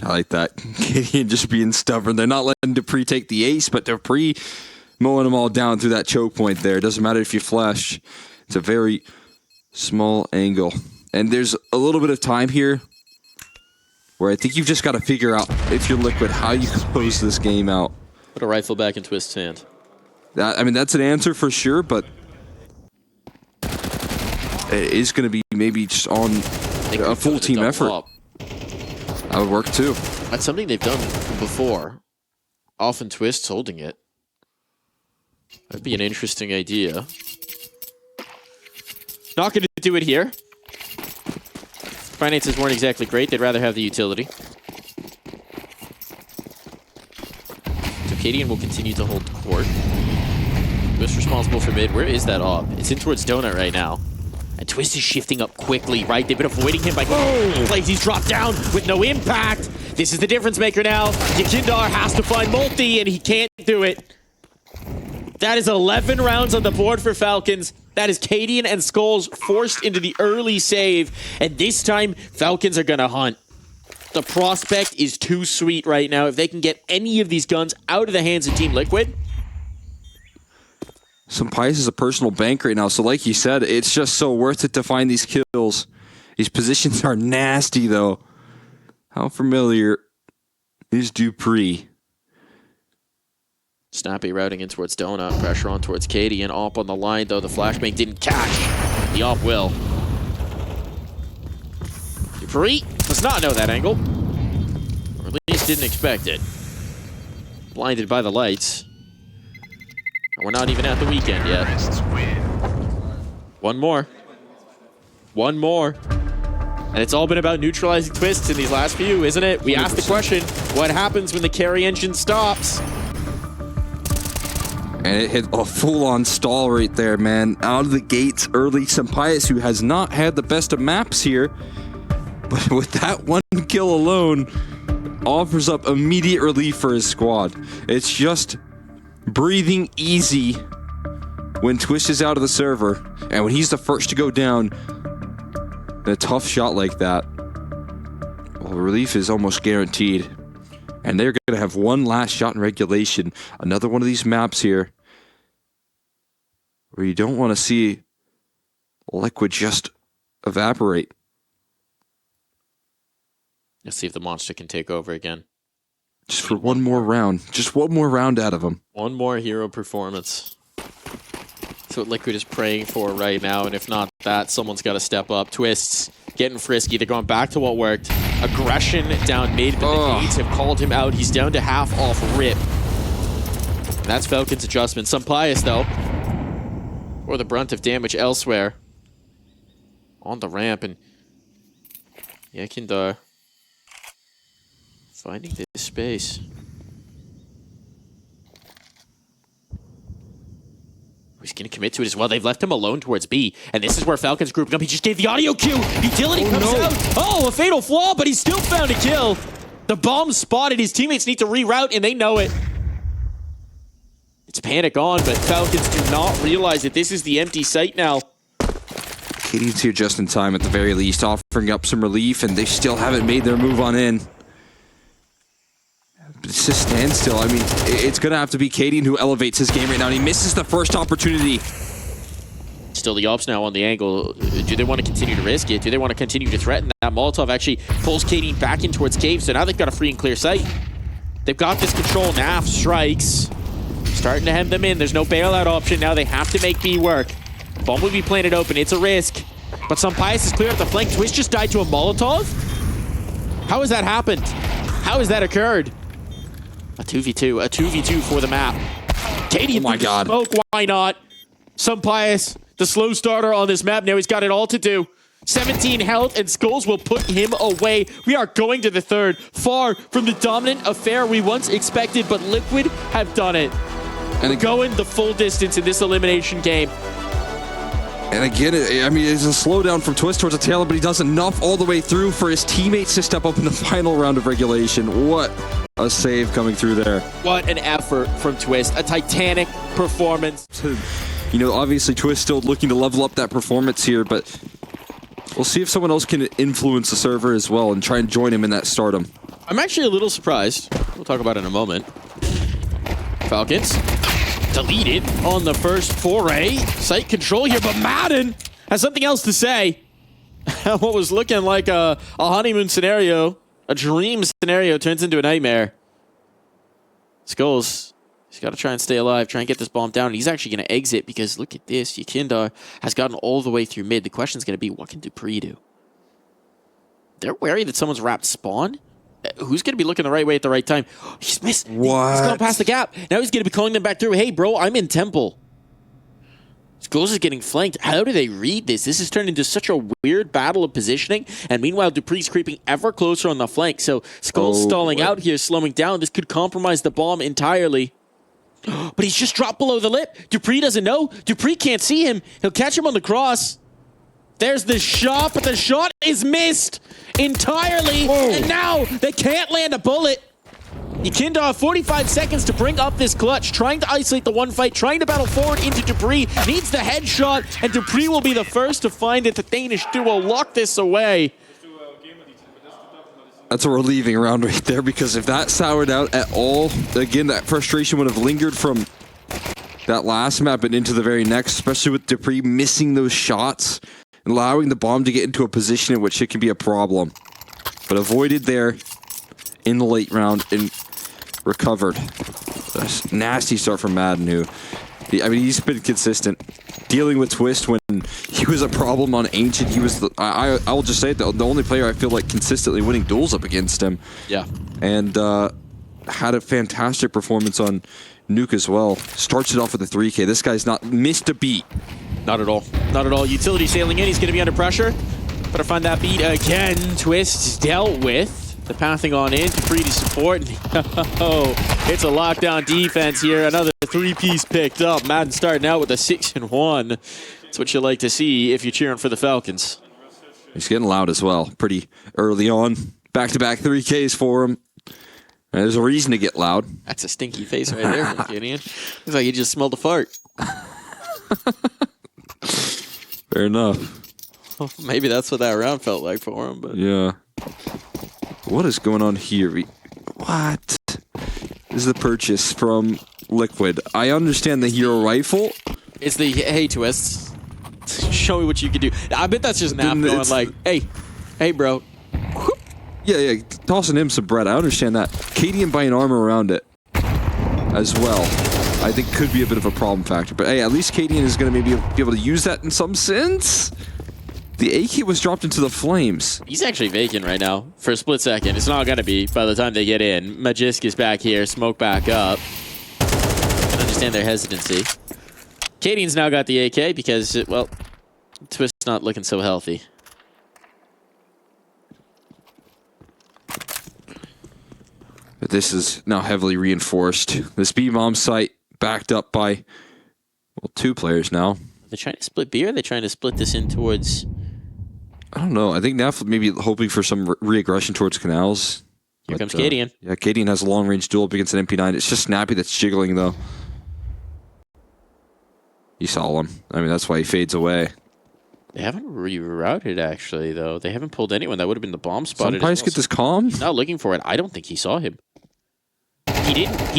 I like that. Cadian just being stubborn. They're not letting Dupree take the ace, but Dupree mowing them all down through that choke point there. It doesn't matter if you flash. It's a very small angle. And there's a little bit of time here where I think you've just got to figure out, if you're Liquid, how you close this game out. Put a rifle back in Twist's hand. I mean, that's an answer for sure, but it is going to be maybe just on a full team effort. Up. That would work too. That's something they've done before. Often Twist's holding it. That'd be an interesting idea. Not going to do it here. Finances weren't exactly great. They'd rather have the utility. So Cadian will continue to hold court. Twist responsible for mid. Where is that op? It's in towards Donut right now. And Twist is shifting up quickly, right? They've been avoiding him by plays. He's dropped down with no impact. This is the difference maker now. Yakindar has to find multi, and he can't do it. That is 11 rounds on the board for Falcons. That is Cadian and Skulls forced into the early save. And this time, Falcons are going to hunt. The prospect is too sweet right now. If they can get any of these guns out of the hands of Team Liquid. Pius is a personal bank right now, so like you said, it's just so worth it to find these kills. These positions are nasty, though. How familiar is Dupree? Snappy routing in towards Donut. Pressure on towards Cadian. Op on the line, though. The flashbang didn't catch. The op will. Dupree does not know that angle. Or at least didn't expect it. Blinded by the lights. And we're not even at the weekend yet. One more. One more. And it's all been about neutralizing Twists in these last few, isn't it? We asked the question, what happens when the carry engine stops? And it hit a full-on stall right there, man. Out of the gates early. Pius, who has not had the best of maps here, but with that one kill alone, offers up immediate relief for his squad. It's just breathing easy when Twist is out of the server, and when he's the first to go down, a tough shot like that, well, relief is almost guaranteed. And they're going to have one last shot in regulation. Another one of these maps here where you don't want to see Liquid just evaporate. Let's see if the monster can take over again. Just for one more round. Just one more round out of him. One more hero performance. That's what Liquid is praying for right now. And if not that, someone's got to step up. Twists getting frisky. They're going back to what worked. Aggression down mid, but the Gates have called him out. He's down to half off rip. And that's Falcon's adjustment. Pius, though, or the brunt of damage elsewhere. On the ramp, and Yakindar finding this space. He's going to commit to it as well. They've left him alone towards B. And this is where Falcons grouping up. He just gave the audio cue. Utility comes out. Oh, a fatal flaw, but he still found a kill. The bomb spotted. His teammates need to reroute, and they know it. It's panic on, but Falcons do not realize that this is the empty site now. Cadian's here just in time at the very least, offering up some relief, and they still haven't made their move on in. It's just standstill. I mean, it's going to have to be Cadian who elevates his game right now, and he misses the first opportunity. Still the ops now on the angle. Do they want to continue to risk it? Do they want to continue to threaten that? Molotov actually pulls Cadian back in towards cave, so now they've got a free and clear sight. They've got this control. Naf strikes. Starting to hem them in. There's no bailout option now. They have to make B work. Bomb will be planted open. It's a risk. But Pius is clear at the flank. Twist just died to a Molotov? How has that happened? How has that occurred? A 2v2. A 2v2 for the map. Cadian, oh my God. Smoke. Why not? Pius, the slow starter on this map. Now he's got it all to do. 17 health, and Skulls will put him away. We are going to the third. Far from the dominant affair we once expected, but Liquid have done it. And going the full distance in this elimination game. And again, I mean, it's a slowdown from Twist towards the tail, but he does enough all the way through for his teammates to step up in the final round of regulation. What a save coming through there. What an effort from Twist. A titanic performance. You know, obviously Twist still looking to level up that performance here, but we'll see if someone else can influence the server as well and try and join him in that stardom. I'm actually a little surprised. We'll talk about it in a moment. Falcons deleted on the first foray. Site control here, but Madden has something else to say. What was looking like a honeymoon scenario, a dream scenario, turns into a nightmare. Skulls, he's got to try and stay alive, try and get this bomb down. And he's actually going to exit because look at this. Yakindar has gotten all the way through mid. The question's going to be, what can Dupree do? They're wary that someone's wrapped spawn. Who's going to be looking the right way at the right time? He's missed. What? He's gone past the gap. Now he's going to be calling them back through. Hey, bro, I'm in Temple. Skulls is getting flanked. How do they read this? This has turned into such a weird battle of positioning. And meanwhile, Dupree's creeping ever closer on the flank. So Skulls stalling out here, slowing down. This could compromise the bomb entirely. But he's just dropped below the lip. Dupree doesn't know. Dupree can't see him. He'll catch him on the cross. There's the shot, but the shot is missed entirely. Whoa. And now they can't land a bullet. Yakindar, 45 seconds to bring up this clutch, trying to isolate the one fight, trying to battle forward into Dupree, needs the headshot, and Dupree will be the first to find it. The Danish duo lock this away. That's a relieving round right there, because if that soured out at all, again, that frustration would have lingered from that last map and into the very next, especially with Dupree missing those shots, allowing the bomb to get into a position in which it can be a problem. But avoided there in the late round and recovered. A nasty start from Madden, who, I mean, he's been consistent. Dealing with Twist when he was a problem on Ancient, he was, I will just say it, the only player I feel like consistently winning duels up against him. Yeah. And had a fantastic performance on Nuke as well. Starts it off with a 3K. This guy's not missed a beat. Not at all. Not at all. Utility sailing in. He's going to be under pressure. Better find that beat again. Twist dealt with. The pathing on in. Dupree to support. Oh, it's a lockdown defense here. Another three-piece picked up. Madden starting out with a 6-1. That's what you like to see if you're cheering for the Falcons. He's getting loud as well. Pretty early on. Back-to-back 3Ks for him. And there's a reason to get loud. That's a stinky face right there from Gideon. Looks like he just smelled a fart. Fair enough. Well, maybe that's what that round felt like for him. But yeah. What is going on here? What? This is the purchase from Liquid. I understand the hero rifle. It's the, hey, Twists. Show me what you can do. I bet that's just Nap going like, hey, bro. Yeah, tossing him some bread. I understand that. Cadian buying armor around it as well, I think could be a bit of a problem factor. But hey, at least Cadian is going to maybe be able to use that in some sense. The AK was dropped into the flames. He's actually vacant right now for a split second. It's not going to be by the time they get in. Magisk is back here. Smoke back up. I understand their hesitancy. Cadian's now got the AK because, well, Twist's not looking so healthy. But this is now heavily reinforced. This B-bomb site backed up by, well, 2 players now. They're trying to split B, or are they trying to split this in towards... I don't know. I think Naf maybe hoping for some re-aggression towards Canals. Here comes Cadian. Yeah, Cadian has a long-range duel up against an MP9. It's just Snappy that's jiggling, though. You saw him. I mean, that's why he fades away. They haven't rerouted, actually, though. They haven't pulled anyone. That would have been the bomb spotted. Some Pice get this calm? Not looking for it. I don't think he saw him. He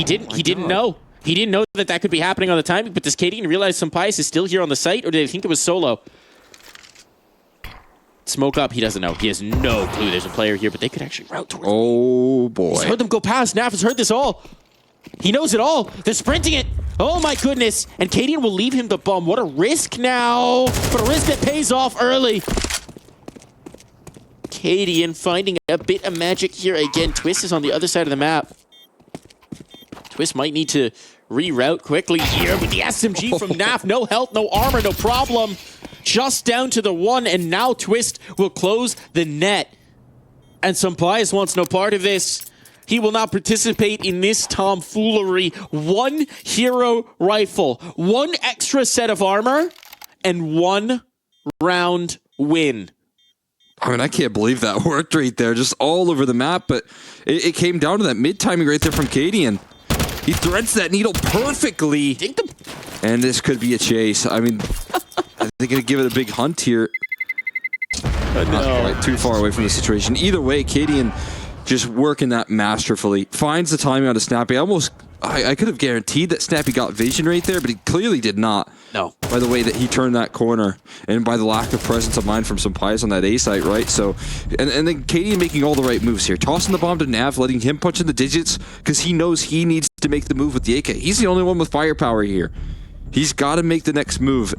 didn't know. He didn't know that could be happening on the timing, but does Cadian realize some Pice is still here on the site, or did they think it was solo? Smoke up, he doesn't know. He has no clue there's a player here, but they could actually route towards me. Oh, boy. He's heard them go past. Naf has heard this all. He knows it all. They're sprinting it. Oh, my goodness. And Cadian will leave him the bomb. What a risk now. But a risk that pays off early. Cadian finding a bit of magic here again. Twist is on the other side of the map. Twist might need to reroute quickly here with the SMG from Naf. No health, no armor, no problem. Just down to the 1, and now Twist will close the net. And Sampias wants no part of this. He will not participate in this tomfoolery. 1 hero rifle, 1 extra set of armor, and 1 round win. I mean, I can't believe that worked right there, just all over the map, but it came down to that mid-timing right there from Cadian. He threads that needle perfectly, and this could be a chase. I mean, they're going to give it a big hunt here. Not quite too far away from the situation. Either way, Cadian just working that masterfully. Finds the timing on a Snappy. I could have guaranteed that Snappy got vision right there, but he clearly did not. No. By the way that he turned that corner, and by the lack of presence of mind from some pies on that A site, right? So, and then Cadian making all the right moves here. Tossing the bomb to Nav, letting him punch in the digits, because he knows he needs to make the move with the AK. He's the only one with firepower here. He's got to make the next move.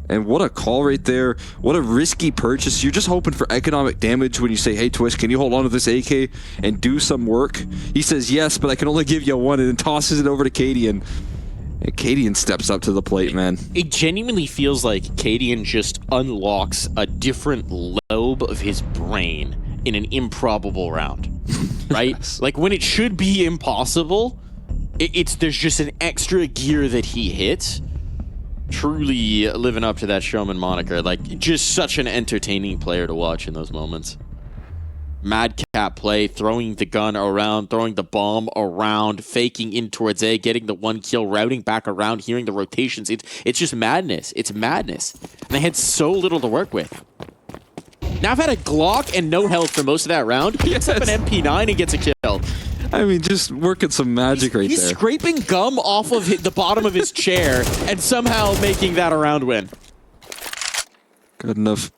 And what a call right there. What a risky purchase. You're just hoping for economic damage when you say, hey, Twist, can you hold on to this AK and do some work? He says, yes, but I can only give you 1, and then tosses it over to Cadian. And Cadian steps up to the plate, man. It genuinely feels like Cadian just unlocks a different lobe of his brain in an improbable round, right? Yes. Like, when it should be impossible, there's just an extra gear that he hits. Truly living up to that showman moniker. Like, just such an entertaining player to watch in those moments. Madcap play, throwing the gun around, throwing the bomb around, faking in towards A, getting the 1 kill, routing back around, hearing the rotations. It's just madness. It's madness. And they had so little to work with. Now I've had a Glock and no health for most of that round. He picks up an MP9 and gets a kill. I mean, just working some magic right there. He's scraping gum off of the bottom of his chair and somehow making that a round win. Good enough.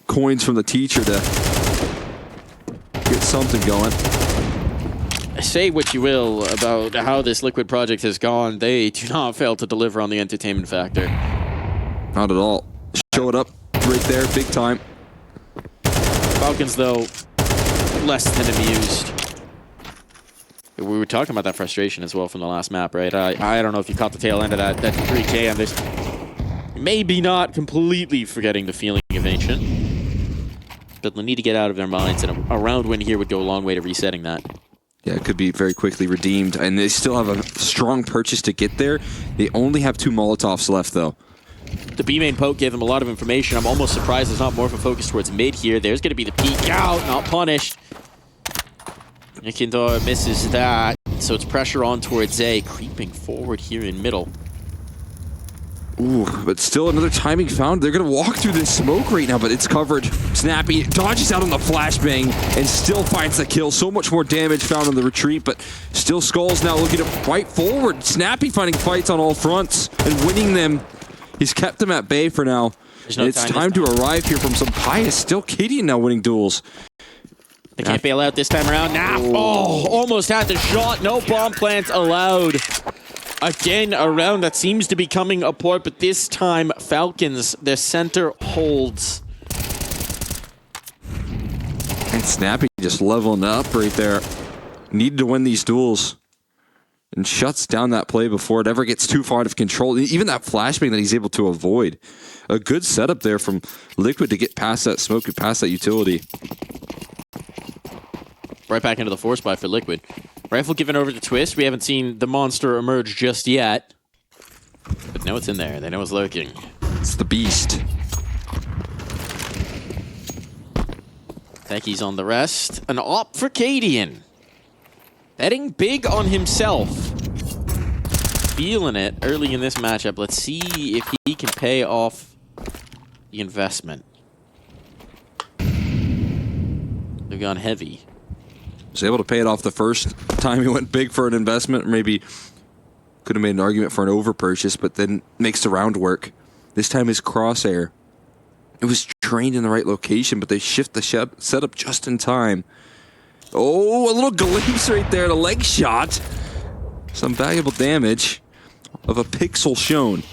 Coins from the teacher to get something going. Say what you will about how this Liquid project has gone, they do not fail to deliver on the entertainment factor. Not at all. Show it up right there, big time. Falcons, though, less than amused. We were talking about that frustration as well from the last map, right? I don't know if you caught the tail end of that 3K, and there's maybe not completely forgetting the feeling of Ancient, but they'll need to get out of their minds, and a round win here would go a long way to resetting that. Yeah, it could be very quickly redeemed, and they still have a strong purchase to get there. They only have 2 Molotovs left, though. The B-main poke gave them a lot of information. I'm almost surprised there's not more of a focus towards mid here. There's going to be the peek out, not punished. Nikindor misses that, so it's pressure on towards A, creeping forward here in middle. Ooh, but still another timing found. They're going to walk through this smoke right now, but it's covered. Snappy dodges out on the flashbang and still finds the kill. So much more damage found on the retreat, but still Skull's now looking to fight forward. Snappy finding fights on all fronts and winning them. He's kept them at bay for now. No it's time to arrive here from some pious. Still Cadian now winning duels. They can't bail out this time around. Oh, almost had the shot. No bomb plants allowed. Again, a round that seems to be coming apart, but this time, Falcons, their center holds. And Snappy just leveling up right there. Needed to win these duels. And shuts down that play before it ever gets too far out of control. Even that flashbang that he's able to avoid. A good setup there from Liquid to get past that smoke and past that utility. Right back into the force buy for Liquid. Rifle given over to Twist. We haven't seen the monster emerge just yet. But know it's in there. They know it's lurking. It's the beast. Becky's on the rest. An op for Cadian. Betting big on himself. Feeling it early in this matchup. Let's see if he can pay off the investment. They've gone heavy. Was able to pay it off the first time he went big for an investment. Or maybe could have made an argument for an overpurchase, but then makes the round work. This time his crosshair. It was trained in the right location, but they shift the setup just in time. Oh, a little glimpse right there, the leg shot. Some valuable damage of a pixel shown.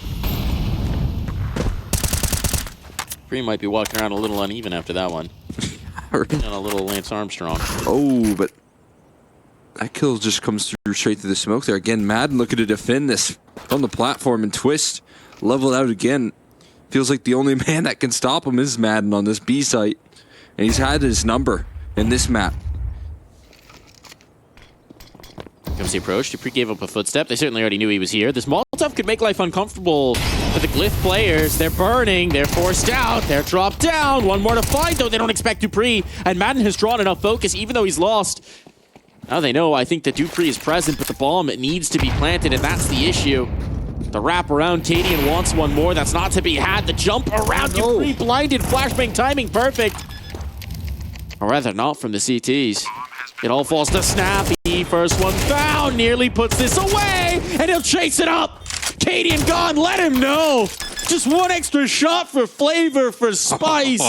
Bree might be walking around a little uneven after that one. And a little Lance Armstrong. Oh, but that kill just comes through straight through the smoke there. Again, Madden looking to defend this on the platform, and Twist leveled out again. Feels like the only man that can stop him is Madden on this B site. And he's had his number in this map. Comes the approach. Dupree gave up a footstep. They certainly already knew he was here. This Molotov Tough could make life uncomfortable for the Glyph players. They're burning, they're forced out, they're dropped down. One more to find, though. They don't expect Dupree. And Madden has drawn enough focus, even though he's lost. Now they know, I think that Dupree is present, but the bomb needs to be planted, and that's the issue. The wrap around, Cadian wants one more. That's not to be had. The jump around, Dupree blinded, flashbang timing perfect. Or rather, not from the CTs. It all falls to Snappy. First one found, nearly puts this away, and he'll chase it up. Cadian gone, let him know. Just one extra shot for flavor, for spice.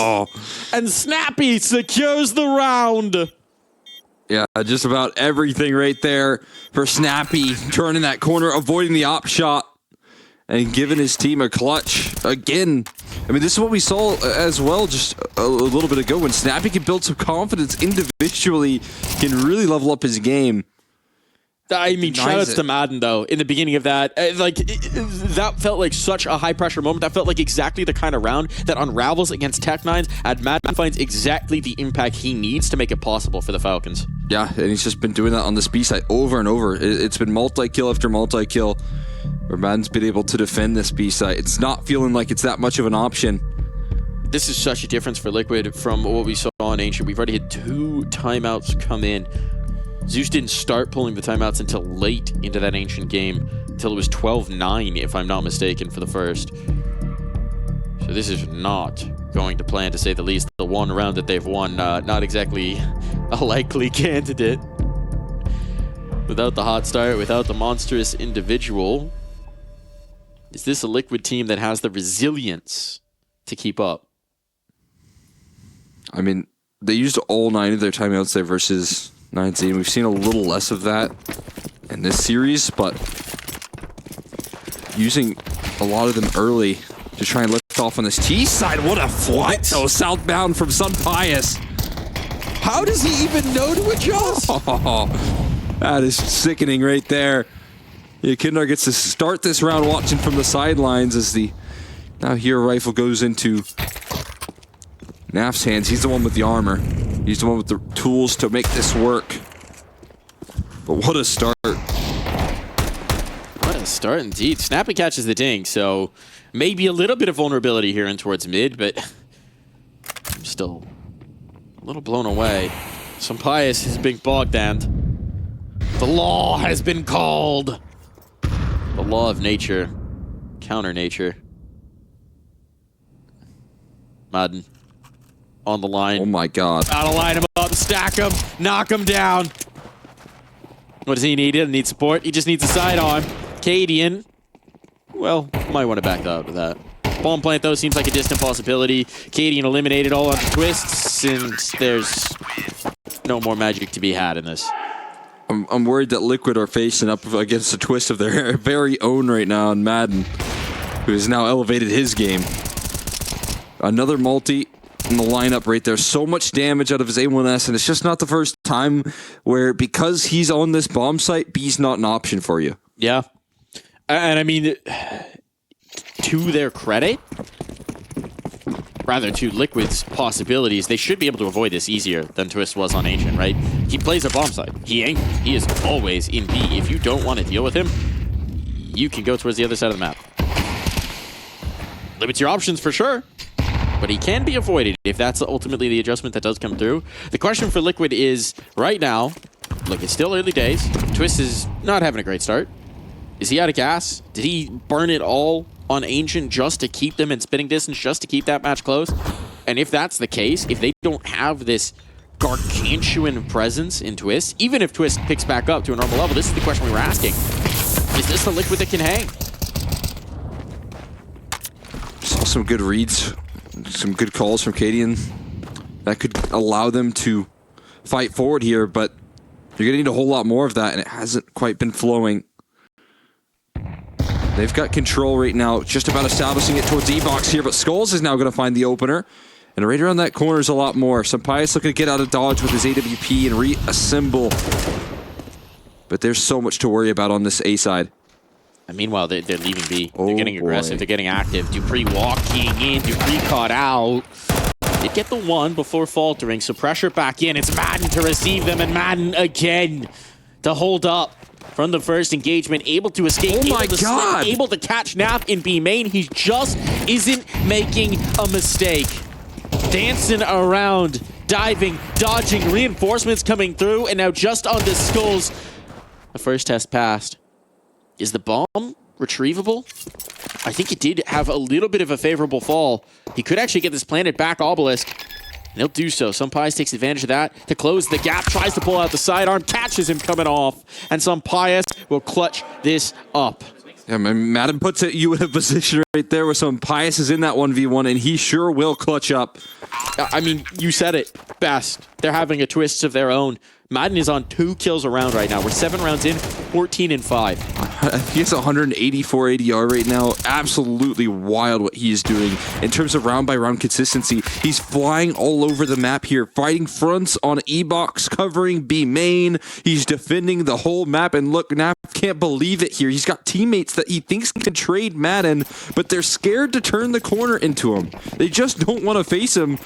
And Snappy secures the round. Yeah, just about everything right there for Snappy. Turning that corner, avoiding the op shot, and giving his team a clutch again. I mean, this is what we saw as well just a little bit ago. When Snappy can build some confidence individually, can really level up his game. I mean, shoutouts to Madden, though, in the beginning of that. That felt like such a high-pressure moment. That felt like exactly the kind of round that unravels against Tech9s, and Madden finds exactly the impact he needs to make it possible for the Falcons. Yeah, and he's just been doing that on this B side over and over. It's been multi-kill after multi-kill, where Madden's been able to defend this B side. It's not feeling like it's that much of an option. This is such a difference for Liquid from what we saw on Ancient. We've already had 2 timeouts come in. Zeus didn't start pulling the timeouts until late into that Ancient game, until it was 12-9, if I'm not mistaken, for the first. So this is not going to plan, to say the least. The one round that they've won, not exactly a likely candidate. Without the hot start, without the monstrous individual, is this a Liquid team that has the resilience to keep up? I mean, they used all 9 of their timeouts there versus 9Z. We've seen a little less of that in this series, but using a lot of them early to try and lift off on this T side. What a flight! Oh, southbound from Sun Pius. How does he even know to adjust? Oh, that is sickening right there. Yeah, Kindar gets to start this round watching from the sidelines as the now here rifle goes into Naf's hands. He's the one with the armor. He's the one with the tools to make this work. But what a start. What a start indeed. Snappy catches the ding, so maybe a little bit of vulnerability here in towards mid, but I'm still a little blown away. Some Pius has been bogged down. The law has been called. The law of nature. Counter nature. Madden. On the line. Oh my god. Gotta line him up, stack him, knock him down. What does he need? He doesn't need support. He just needs a sidearm. Cadian. Well, might want to back out with that. Bomb plant, though, seems like a distant possibility. Cadian eliminated all on the twists, and there's no more magic to be had in this. I'm worried that Liquid are facing up against a twist of their very own right now in Madden, who has now elevated his game. Another multi in the lineup right there. So much damage out of his A1S, and it's just not the first time where, because he's on this bomb site, B's not an option for you. Yeah. And I mean, to their credit, rather to Liquid's possibilities, they should be able to avoid this easier than Twist was on Ancient, right? He plays a bomb site. He ain't. He is always in B. If you don't want to deal with him, you can go towards the other side of the map. Limits your options for sure, but he can be avoided if that's ultimately the adjustment that does come through. The question for Liquid is, right now, look, it's still early days. Twist is not having a great start. Is he out of gas? Did he burn it all on Ancient just to keep them in spitting distance, just to keep that match close? And if that's the case, if they don't have this gargantuan presence in Twist, even if Twist picks back up to a normal level, this is the question we were asking. Is this the Liquid that can hang? Saw some good reads, some good calls from Cadian that could allow them to fight forward here, but you're going to need a whole lot more of that, and it hasn't quite been flowing. They've got control right now, just about establishing it towards E-Box here, but Skulls is now going to find the opener. And right around that corner is a lot more. Sampai's looking to get out of dodge with his AWP and reassemble. But there's so much to worry about on this A side. And meanwhile, they're leaving B. Oh, they're getting aggressive. boy. They're getting active. Dupree walking in. Dupree caught out. They get the one before faltering, so pressure back in. It's Madden to receive them, and Madden again to hold up. from the first engagement, able to escape, Oh my able to God. slip, able to catch Nap in B main. He just isn't making a mistake. Dancing around, diving, dodging, reinforcements coming through, and now just on the Skulls. The first test passed. Is the bomb retrievable? I think it did have a little bit of a favorable fall. He could actually get this planted back obelisk. And he'll do so. Pies takes advantage of that to close the gap, tries to pull out the sidearm, catches him coming off, and Pies will clutch this up. Yeah, man, Madden puts you in a position right there where Pius is in that 1v1, and he sure will clutch up. I mean, you said it best. They're having a twist of their own. Madden is on 2 kills a round right now. We're 7 rounds in, 14 and 5. He has 184 ADR right now. Absolutely wild what he is doing in terms of round-by-round consistency. He's flying all over the map here, fighting fronts on E-Box, covering B main. He's defending the whole map, and look, Nap can't believe it here. He's got teammates that he thinks can trade Madden, but they're scared to turn the corner into him. They just don't want to face him.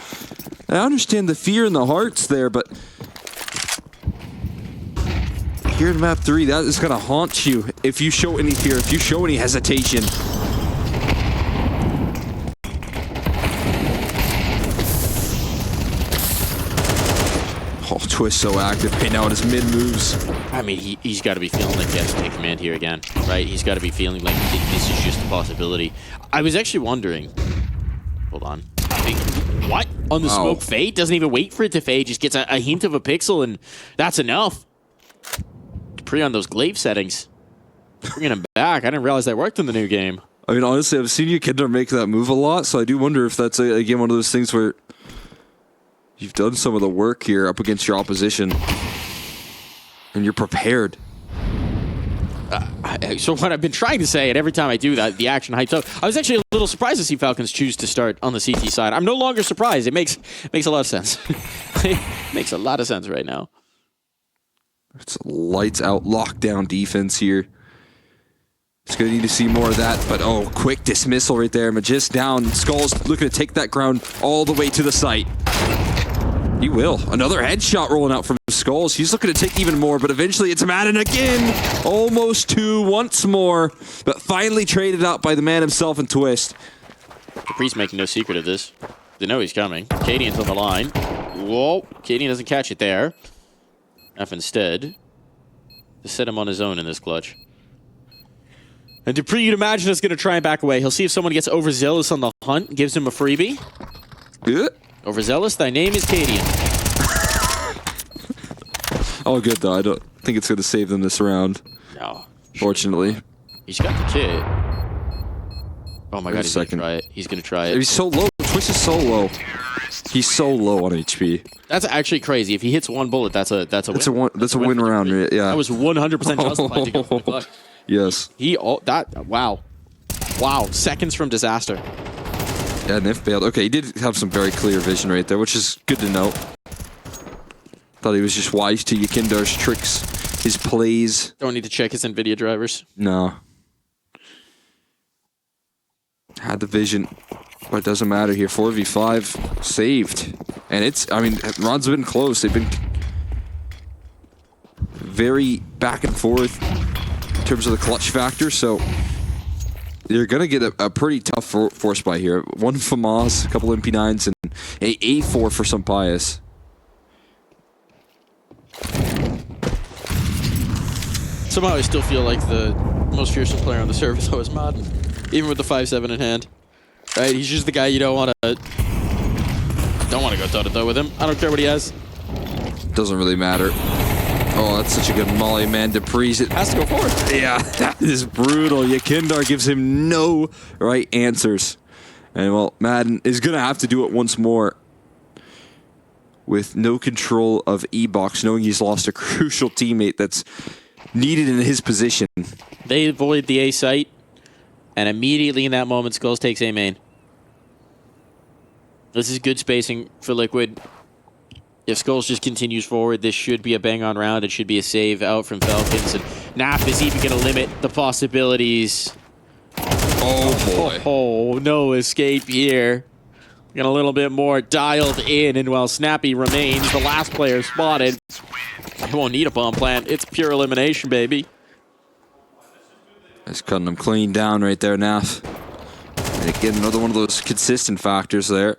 I understand the fear in the hearts there, but here in map 3, that is going to haunt you if you show any fear, if you show any hesitation. Oh, Twist so active right now in his mid moves. I mean, he's got to be feeling like he has to take command here again, right? He's got to be feeling like this is just a possibility. I was actually wondering. Hold on. What? On the smoke fade? Doesn't even wait for it to fade, just gets a hint of a pixel, and that's enough. Pre on those glaive settings. Bringing him back. I didn't realize that worked in the new game. I mean, honestly, I've seen you Kinder make that move a lot, so I do wonder if that's, again, one of those things where you've done some of the work here up against your opposition, and you're prepared. So what I've been trying to say, and every time I do that, the action hypes up. I was actually a little surprised to see Falcons choose to start on the CT side. I'm no longer surprised. It makes a lot of sense. It makes a lot of sense right now. It's lights out lockdown defense here. Just gonna need to see more of that, but oh, quick dismissal right there. Magist down. Skull's looking to take that ground all the way to the site. He will. Another headshot rolling out from Skulls. He's looking to take even more, but eventually it's Madden again. Almost 2 once more, but finally traded out by the man himself and Twist. Capri's making no secret of this. They know he's coming. Cadian's on the line. Whoa. Cadian doesn't catch it there. F instead to set him on his own in this clutch. And Dupree, you'd imagine, is going to try and back away. He'll see if someone gets overzealous on the hunt, gives him a freebie. Good. Overzealous, thy name is Cadian. Oh, good, though. I don't think it's going to save them this round. No. Fortunately. He's got the kit. Oh my god, he's going to second. try it. He's going to try it. He's so low. Twist is so low. He's so low on HP. That's actually crazy. If he hits one bullet, that's a win. That's a win round, yeah. That was 100% justified to go for the clutch. Yes. Wow. Seconds from disaster. Yeah, Nif bailed. Okay, he did have some very clear vision right there, which is good to know. Thought he was just wise to Yakindar's tricks, his plays. Don't need to check his NVIDIA drivers. No. Had the vision, but it doesn't matter here. 4v5 saved. And it's, I mean, rounds have been close. They've been very back and forth in terms of the clutch factor, so you're going to get a pretty tough force buy here. One FAMAS, a couple MP9s, and a A4 for some Pius. Somehow I still feel like the most fearsome player on the server though is Madden. Even with the 5-7 in hand. Right? He's just the guy you don't want to go toe-to-toe with him. I don't care what he has. Doesn't really matter. Oh, that's such a good molly, man. Dupree's it Has to go forward. Yeah, that is brutal. Yakindar gives him no right answers. And, well, Madden is going to have to do it once more. With no control of E-Box, knowing he's lost a crucial teammate that's needed in his position. They avoid the A site, and immediately in that moment, Skulls takes A main. This is good spacing for Liquid. If Skulls just continues forward, this should be a bang-on round. It should be a save out from Falcons. And Nap is even going to limit the possibilities. Oh, boy. Oh, no escape here. Get a little bit more dialed in, and while Snappy remains, the last player spotted. He won't need a bomb plant. It's pure elimination, baby. That's cutting them clean down right there, Naf. And again, another one of those consistent factors there.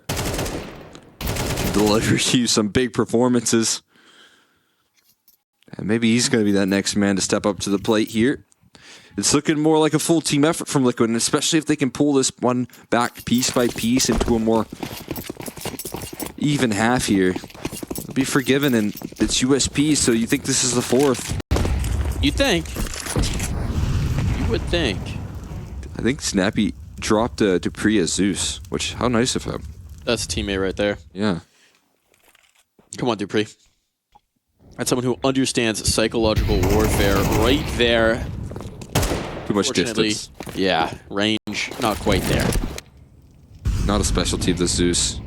Can deliver you some big performances. And maybe he's going to be that next man to step up to the plate here. It's looking more like a full team effort from Liquid, and especially if they can pull this one back piece by piece into a more even half here. It'll be forgiven, and it's USP, so you think this is the fourth. You think? You would think. I think Snappy dropped Dupree as Zeus, which, how nice of him. That's a teammate right there. Yeah. Come on, Dupree. That's someone who understands psychological warfare right there. Too much distance. Yeah, range, not quite there. Not a specialty of the Zeus.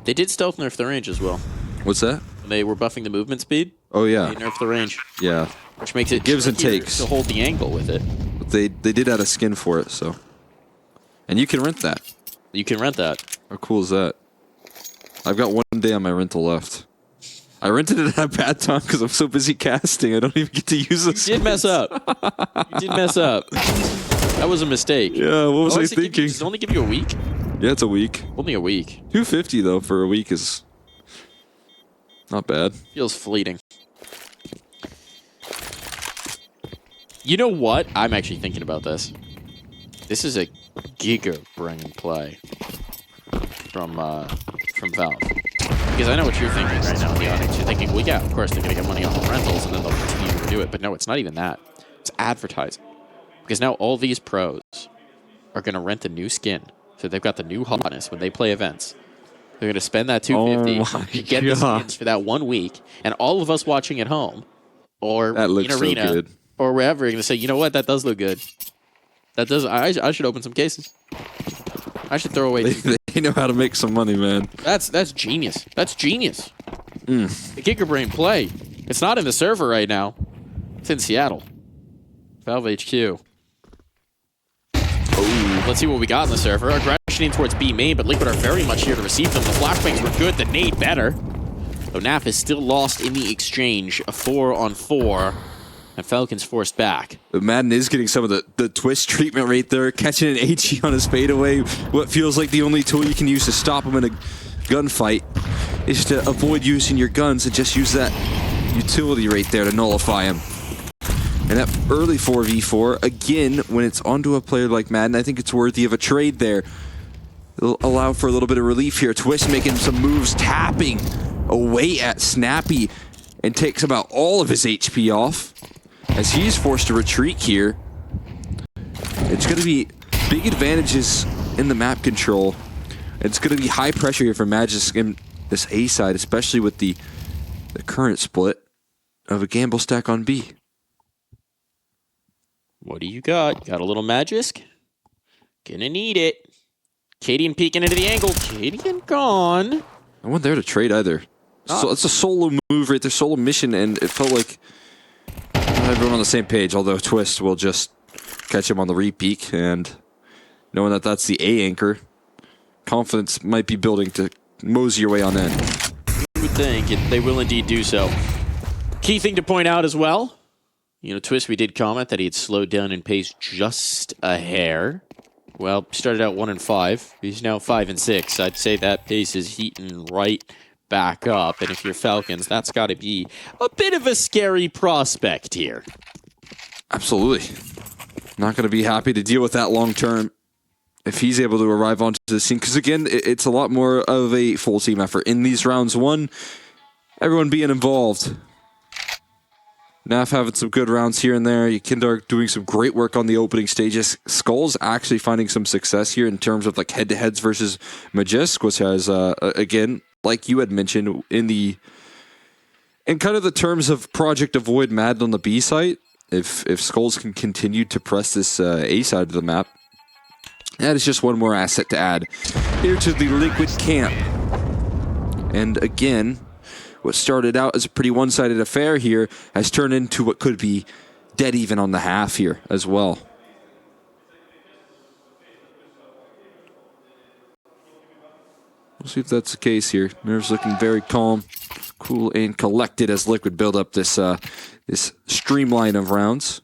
They did stealth nerf the range as well. What's that? When they were buffing the movement speed, Oh, yeah. they nerfed the range, Yeah. which makes it Gives and trickier takes. to hold the angle with it. But they did add a skin for it, so. And you can rent that. You can rent that. How cool is that? I've got 1 day on my rental left. I rented it at a bad time because I'm so busy casting. I don't even get to use this. You did mess up. You did mess up. That was a mistake. Yeah, what was I Does thinking? it only give you a week? Yeah, it's a week. Only a week. $250 though for a week is not bad. Feels fleeting. You know what? I'm actually thinking about this. This is a giga brain play from Valve. Because I know what you're thinking right now in the audience. You're thinking, well, yeah, of course they're going to get money off the rentals and then they'll continue to do it. But no, it's not even that. It's advertising. Because now all these pros are going to rent a new skin. So they've got the new hotness when they play events. They're going to spend that $250 to get the skins for that 1 week. And all of us watching at home or That looks in so arena good. or wherever are going to say, you know what, that does look good. That does. I should open some cases. I should throw away. They know how to make some money, man. That's genius. That's genius. The Gigabrain play. It's not in the server right now. It's in Seattle. Valve HQ. Oh, let's see what we got in the server. Aggression in towards B main, but Liquid are very much here to receive them. The flashbangs were good. The nade better. Though NAF is still lost in the exchange. A 4-on-4. And Falcons forced back. But Madden is getting some of the twist treatment right there, catching an HE on his fadeaway. What feels like the only tool you can use to stop him in a gunfight is to avoid using your guns and just use that utility right there to nullify him. And that early 4v4, again, when it's onto a player like Madden, I think it's worthy of a trade there. It'll allow for a little bit of relief here. Twist making some moves, tapping away at Snappy, and takes about all of his HP off. As he's forced to retreat here, it's going to be big advantages in the map control. It's going to be high pressure here for Magisk in this A side, especially with the current split of a gamble stack on B. What do you got? Got a little Magisk? Gonna need it. Cadian peeking into the angle. Cadian gone. I wasn't there to trade either. So it's a solo move right there, solo mission, and it felt like everyone on the same page, although Twist will just catch him on the re-peek, and knowing that that's the A anchor, confidence might be building to mosey your way on in. You would think they will indeed do so. Key thing to point out as well, you know, Twist, we did comment that he had slowed down in pace just a hair. Well, started out 1-5. He's now 5-6. I'd say that pace is heating right back up, and if you're Falcons, that's got to be a bit of a scary prospect here. Absolutely. Not going to be happy to deal with that long term if he's able to arrive onto the scene, because again, it's a lot more of a full team effort in these rounds. One, everyone being involved. Naf having some good rounds here and there. Yakindar doing some great work on the opening stages. Skull's actually finding some success here in terms of like head-to-heads versus Magisk, which has, again, like you had mentioned, in kind of the terms of Project Avoid Madden on the B site, if Skulls can continue to press this A side of the map, that is just one more asset to add here to the Liquid camp. And again, what started out as a pretty one-sided affair here has turned into what could be dead even on the half here as well. We'll see if that's the case here. Nerves looking very calm, cool, and collected as Liquid build up this this streamline of rounds.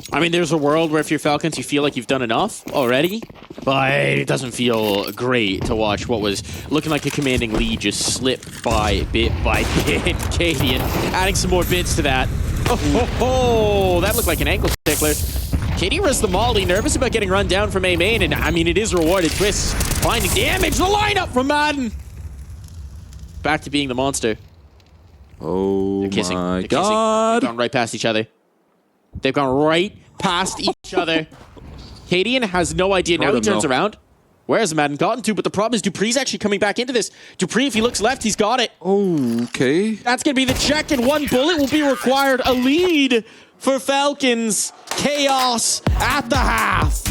I mean, there's a world where if you're Falcons, you feel like you've done enough already, but it doesn't feel great to watch what was looking like a commanding lead just slip by bit. Cadian adding some more bits to that. Oh, that looked like an ankle tickler. Cadian runs the molly, nervous about getting run down from A main, and I mean, it is rewarded. Twists finding damage. The lineup from Madden. Back to being the monster. Oh They're kissing. my They're God. They've gone right past each other. They've gone right past each other. Cadian has no idea. Now he turns around. Where has Madden gotten to? But the problem is Dupree's actually coming back into this. Dupree, if he looks left, he's got it. Oh, okay. That's going to be the check, and one bullet will be required. A lead for Falcons. Chaos at the half.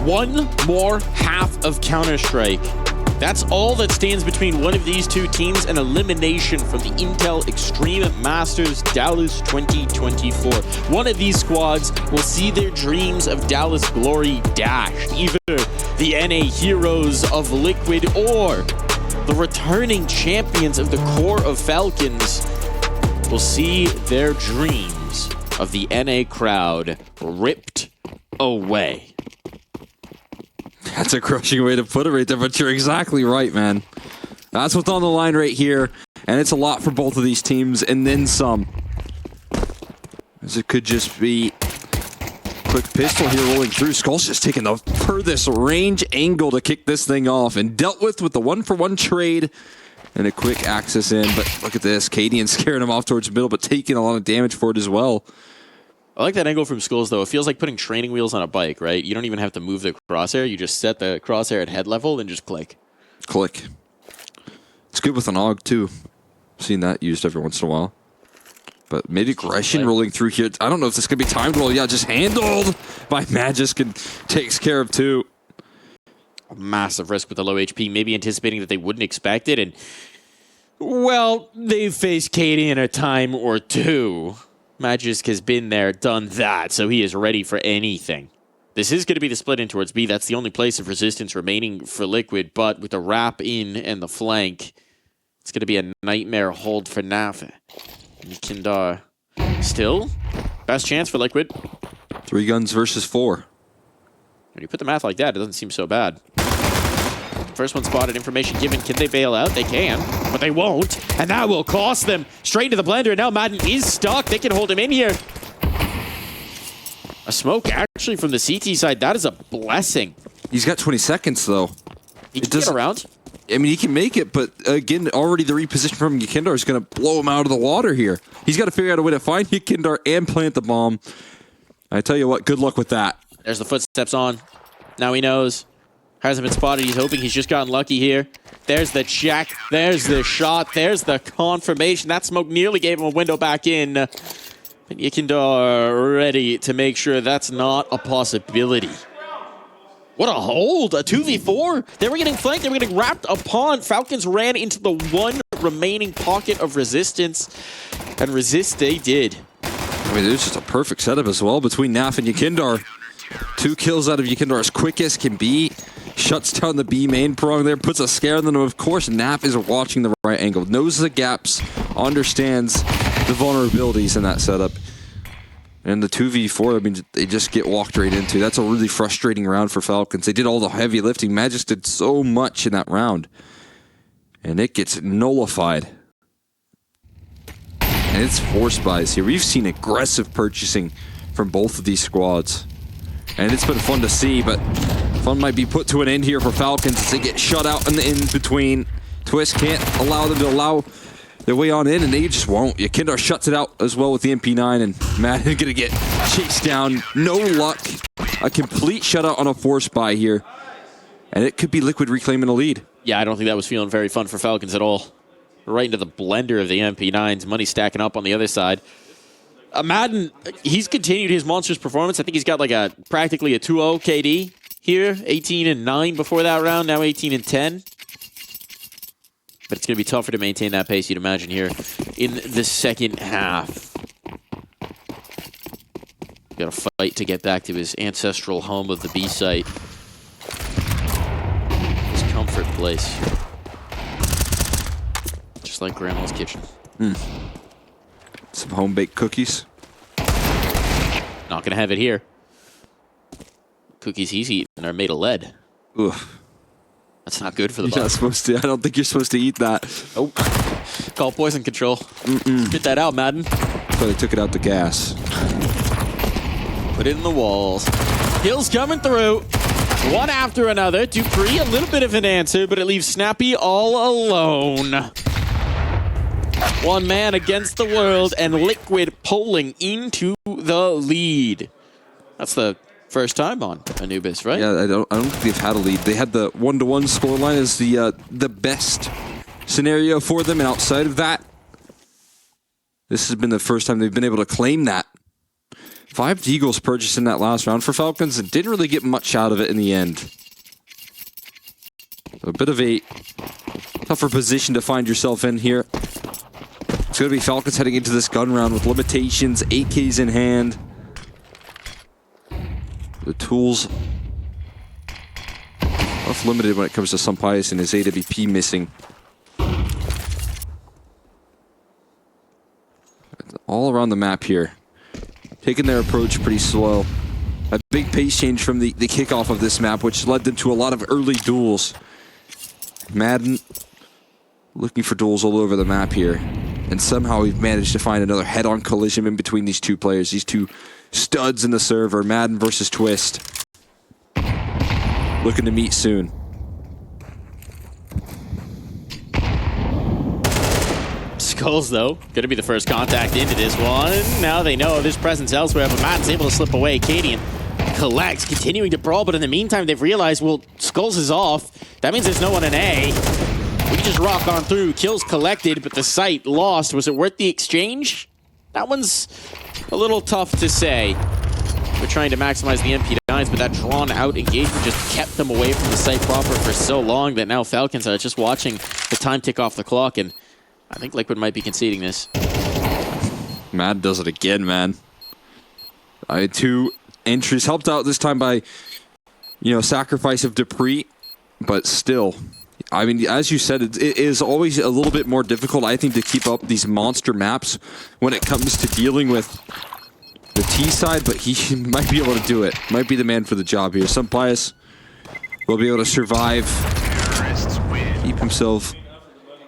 One more half of Counter-Strike. That's all that stands between one of these two teams and elimination from the Intel Extreme Masters Dallas 2024. One of these squads will see their dreams of Dallas glory dashed. Either the NA heroes of Liquid or the returning champions of the core of Falcons will see their dreams of the NA crowd ripped away. That's a crushing way to put it right there, but you're exactly right, man. That's what's on the line right here, and it's a lot for both of these teams, and then some. As it could just be quick pistol here rolling through. Skull's just taking the furthest range angle to kick this thing off, and dealt with the one-for-one trade and a quick access in. But look at this, Cadian scaring him off towards the middle, but taking a lot of damage for it as well. I like that angle from Skulls, though. It feels like putting training wheels on a bike, right? You don't even have to move the crosshair. You just set the crosshair at head level and just click. Click. It's good with an AUG, too. Seen that used every once in a while. But mid-aggression rolling through here. I don't know if this could be timed well. Yeah, just handled by Magisk and takes care of 2. A massive risk with the low HP, maybe anticipating that they wouldn't expect it. And, well, they've faced Katie in a time or 2. Magisk has been there, done that, so he is ready for anything. This is going to be the split in towards B. That's the only place of resistance remaining for Liquid, but with the wrap in and the flank, it's going to be a nightmare hold for Naf. Kindar still best chance for Liquid. 3 guns versus 4. When you put the math like that, it doesn't seem so bad. First one spotted, information given. Can they bail out? They can, but they won't. And that will cost them straight to the blender. And now Madden is stuck. They can hold him in here. A smoke actually from the CT side. That is a blessing. He's got 20 seconds, though. He can get around. I mean, he can make it, but again, already the reposition from Yakindar is going to blow him out of the water here. He's got to figure out a way to find Yakindar and plant the bomb. I tell you what, good luck with that. There's the footsteps on. Now he knows. Hasn't been spotted. He's hoping he's just gotten lucky here. There's the check. There's the shot. There's the confirmation. That smoke nearly gave him a window back in. And Yakindar ready to make sure that's not a possibility. What a hold. A 2v4. They were getting flanked. They were getting wrapped upon. Falcons ran into the one remaining pocket of resistance. And resist they did. I mean, there's just a perfect setup as well between Naf and Yakindar. 2 kills out of Yakindar as quick as can be. Shuts down the B main prong there, puts a scare on them. Of course, Naf is watching the right angle, knows the gaps, understands the vulnerabilities in that setup. And the 2v4, I mean, they just get walked right into. That's a really frustrating round for Falcons. They did all the heavy lifting. Magisk did so much in that round. And it gets nullified. And it's force buys here. We've seen aggressive purchasing from both of these squads. And it's been fun to see, but fun might be put to an end here for Falcons as they get shut out in the in-between. Twist can't allow them to allow their way on in, and they just won't. Yakindar shuts it out as well with the MP9, and Madden gonna get chased down. No luck. A complete shutout on a force buy here. And it could be Liquid reclaiming a lead. Yeah, I don't think that was feeling very fun for Falcons at all. Right into the blender of the MP9s. Money stacking up on the other side. Madden, he's continued his monstrous performance. I think he's got like practically a 2-0 KD here. 18-9 before that round, now 18-10. But it's going to be tougher to maintain that pace, you'd imagine, here in the second half. Got to fight to get back to his ancestral home of the B site. His comfort place. Just like Grandma's kitchen. Some home-baked cookies. Not going to have it here. Cookies he's eating are made of lead. Ugh. That's not good for the You're not body. supposed to. I don't think you're supposed to eat that. Oh. Call poison control. Spit that out, Madden. So they took it out the gas. Put it in the walls. Kills coming through. One after another. Dupree, a little bit of an answer, but it leaves Snappy all alone. One man against the world, and Liquid pulling into the lead. That's the first time on Anubis, right? Yeah, I don't think they've had a lead. They had the 1-1 scoreline as the best scenario for them, and outside of that, this has been the first time they've been able to claim that. 5 Deagles purchased in that last round for Falcons and didn't really get much out of it in the end. So a bit of a tougher position to find yourself in here. It's going to be Falcons heading into this gun round with limitations, 8Ks in hand. The tools are limited when it comes to Sumpius and his AWP missing. All around the map here. Taking their approach pretty slow. A big pace change from the kickoff of this map, which led them to a lot of early duels. Madden looking for duels all over the map here. And somehow we've managed to find another head-on collision in between these two players, these two studs in the server, Madden versus Twist. Looking to meet soon. Skulls, though, going to be the first contact into this one. Now they know of his presence elsewhere, but Madden's able to slip away. Cadian collects, continuing to brawl, but in the meantime, they've realized, well, Skulls is off. That means there's no one in A. We can just rock on through. Kills collected, but the site lost. Was it worth the exchange? That one's a little tough to say. We're trying to maximize the MP9s, but that drawn-out engagement just kept them away from the site proper for so long that now Falcons are just watching the time tick off the clock, and I think Liquid might be conceding this. Mad does it again, man. I had 2 entries helped out this time by, sacrifice of Dupree, but still, I mean, as you said, it is always a little bit more difficult, I think, to keep up these monster maps when it comes to dealing with the T side, but he might be able to do it. Might be the man for the job here. Some bias will be able to survive, keep himself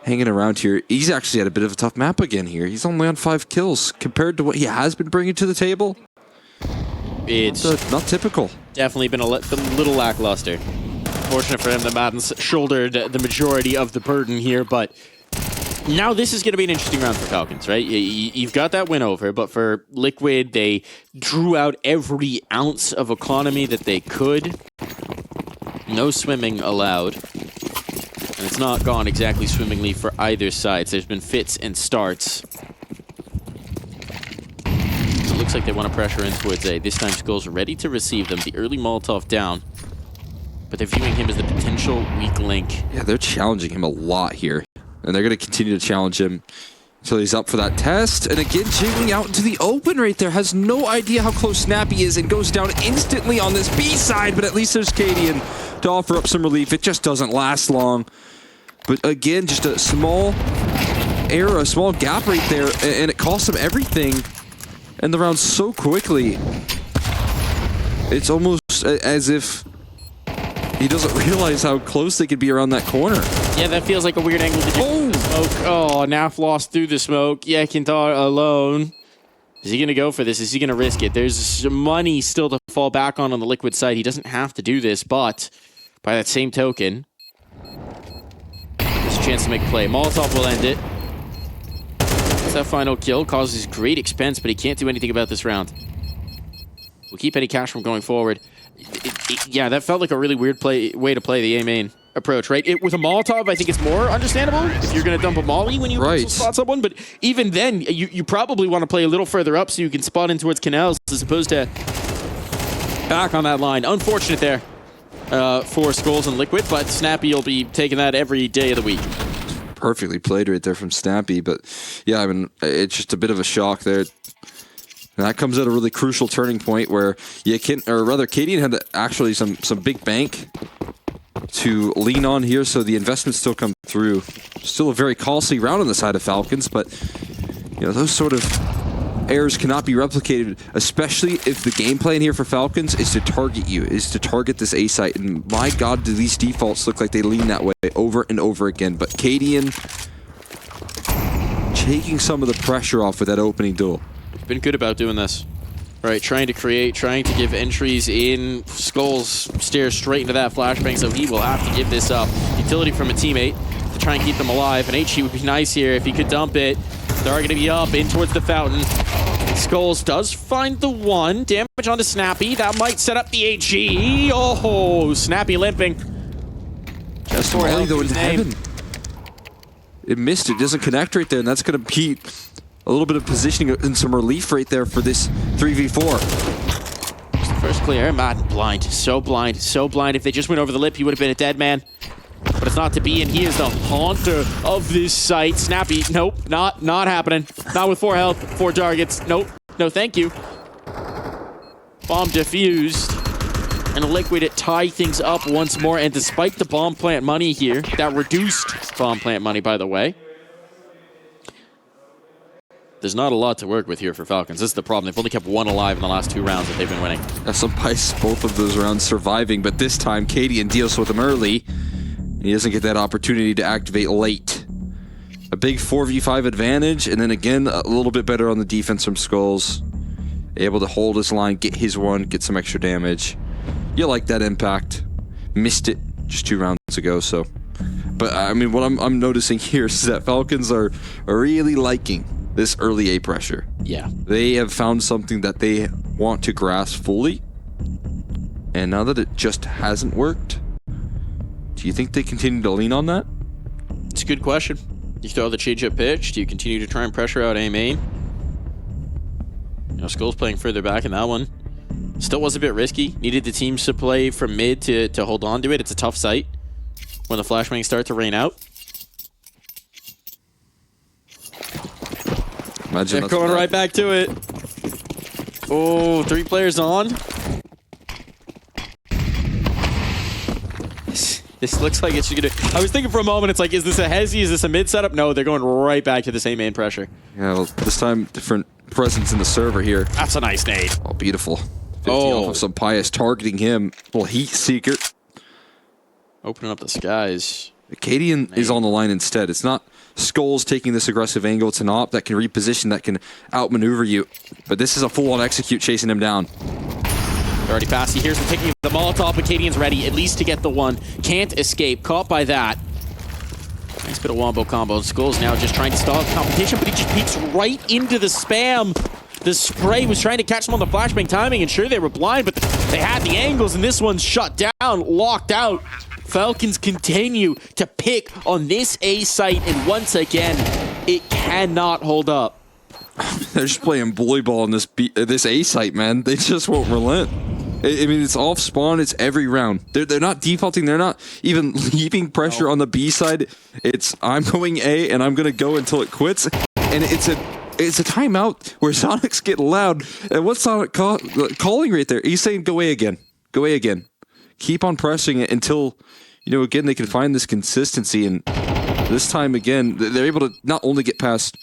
hanging around here. He's actually had a bit of a tough map again here. He's only on 5 kills compared to what he has been bringing to the table. It's not typical. Definitely been a little lackluster. Fortunate for him that Madden's shouldered the majority of the burden here, but now this is going to be an interesting round for Falcons, right? You've got that win over, but for Liquid, they drew out every ounce of economy that they could. No swimming allowed. And it's not gone exactly swimmingly for either side. There's been fits and starts. It looks like they want to pressure in towards A. This time Skull's ready to receive them. The early Molotov down. But they're viewing him as the potential weak link. Yeah, they're challenging him a lot here. And they're going to continue to challenge him until he's up for that test. And again, jiggling out into the open right there. Has no idea how close Snappy is and goes down instantly on this B side. But at least there's Cadian to offer up some relief. It just doesn't last long. But again, just a small error, a small gap right there. And it costs him everything. And the round so quickly. It's almost as if he doesn't realize how close they could be around that corner. Yeah, that feels like a weird angle to do. Smoke. Oh, Naf lost through the smoke. Yeah, Kintar alone. Is he going to go for this? Is he going to risk it? There's money still to fall back on the Liquid side. He doesn't have to do this, but by that same token, there's a chance to make a play. Molotov will end it. It's that final kill. Causes great expense, but he can't do anything about this round. We'll keep any cash from going forward. Yeah, that felt like a really weird way to play the A main approach, right? With a Molotov, I think it's more understandable if you're going to dump a molly when you spot someone, but even then, you probably want to play a little further up so you can spot in towards canals as opposed to back on that line. Unfortunate there for Skulls and Liquid, but Snappy will be taking that every day of the week. Perfectly played right there from Snappy, but yeah, I mean, it's just a bit of a shock there. And that comes at a really crucial turning point where Cadian had actually some big bank to lean on here, so the investments still come through. Still a very costly round on the side of Falcons, but those sort of errors cannot be replicated, especially if the game plan here for Falcons is to target you, is to target this A site. And my God, do these defaults look like they lean that way over and over again. But Cadian taking some of the pressure off with that opening duel. Been good about doing this. Right, trying to give entries in. Skulls stares straight into that flashbang, so he will have to give this up. Utility from a teammate to try and keep them alive. And HG would be nice here if he could dump it. They're going to be up in towards the fountain. Skulls does find the one. Damage onto Snappy. That might set up the HG. Oh, Snappy limping. Just Molly though into heaven. It missed it. Doesn't connect right there, and that's going to be a little bit of positioning and some relief right there for this 3v4. It's the first clear. Madden blind. So blind. So blind. If they just went over the lip, he would have been a dead man. But it's not to be, and he is the haunter of this site. Snappy, nope, not happening. Not with 4 health, 4 targets. Nope, no thank you. Bomb defused. And Liquid tie things up once more, and despite the bomb plant money here, that reduced bomb plant money, by the way, there's not a lot to work with here for Falcons. This is the problem. They've only kept 1 alive in the last 2 rounds that they've been winning. Some Pice, both of those rounds surviving, but this time Cadian deals with him early. He doesn't get that opportunity to activate late. A big 4v5 advantage, and then again, a little bit better on the defense from Skulls. Able to hold his line, get his one, get some extra damage. You like that impact. Missed it just 2 rounds ago. So, but I mean, what I'm noticing here is that Falcons are really liking this early A pressure. Yeah. They have found something that they want to grasp fully. And now that it just hasn't worked, do you think they continue to lean on that? It's a good question. You throw the change-up pitch. Do you continue to try and pressure out A main? You know, Skull's playing further back in that one. Still was a bit risky. Needed the teams to play from mid to hold on to it. It's a tough site when the flashbangs start to rain out. Imagine they're going right back to it. Oh, 3 players on. This looks like it's gonna. I was thinking for a moment, it's like, is this a hezi? Is this a mid setup? No, they're going right back to the same main pressure. Yeah, well, this time different presence in the server here. That's a nice nade. Oh, beautiful. 50 off of some Pius targeting him. Well, Heat Seeker. Opening up the skies. Acadian is on the line instead. It's not Skulls taking this aggressive angle. It's an op that can reposition, that can outmaneuver you. But this is a full-on execute chasing him down. They're already past. He hears them taking the Molotov. Acadian's ready, at least to get the one. Can't escape. Caught by that. Nice bit of wombo combo. Skulls now just trying to stop competition, but he just peeks right into the spam. The spray was trying to catch them on the flashbang timing, and sure, they were blind, but they had the angles, and this one's shut down, locked out. Falcons continue to pick on this A site, and once again, it cannot hold up. They're just playing bully ball on this A site, man. They just won't relent. I mean, it's off spawn. It's every round. They're not defaulting. They're not even leaving pressure on the B side. It's I'm going A and I'm gonna go until it quits. And it's a timeout where Sonic's getting loud. And what's Sonic calling right there? He's saying go A again. Go A again. Keep on pressing it until, you know, again, they can find this consistency. And this time again, they're able to not only get past,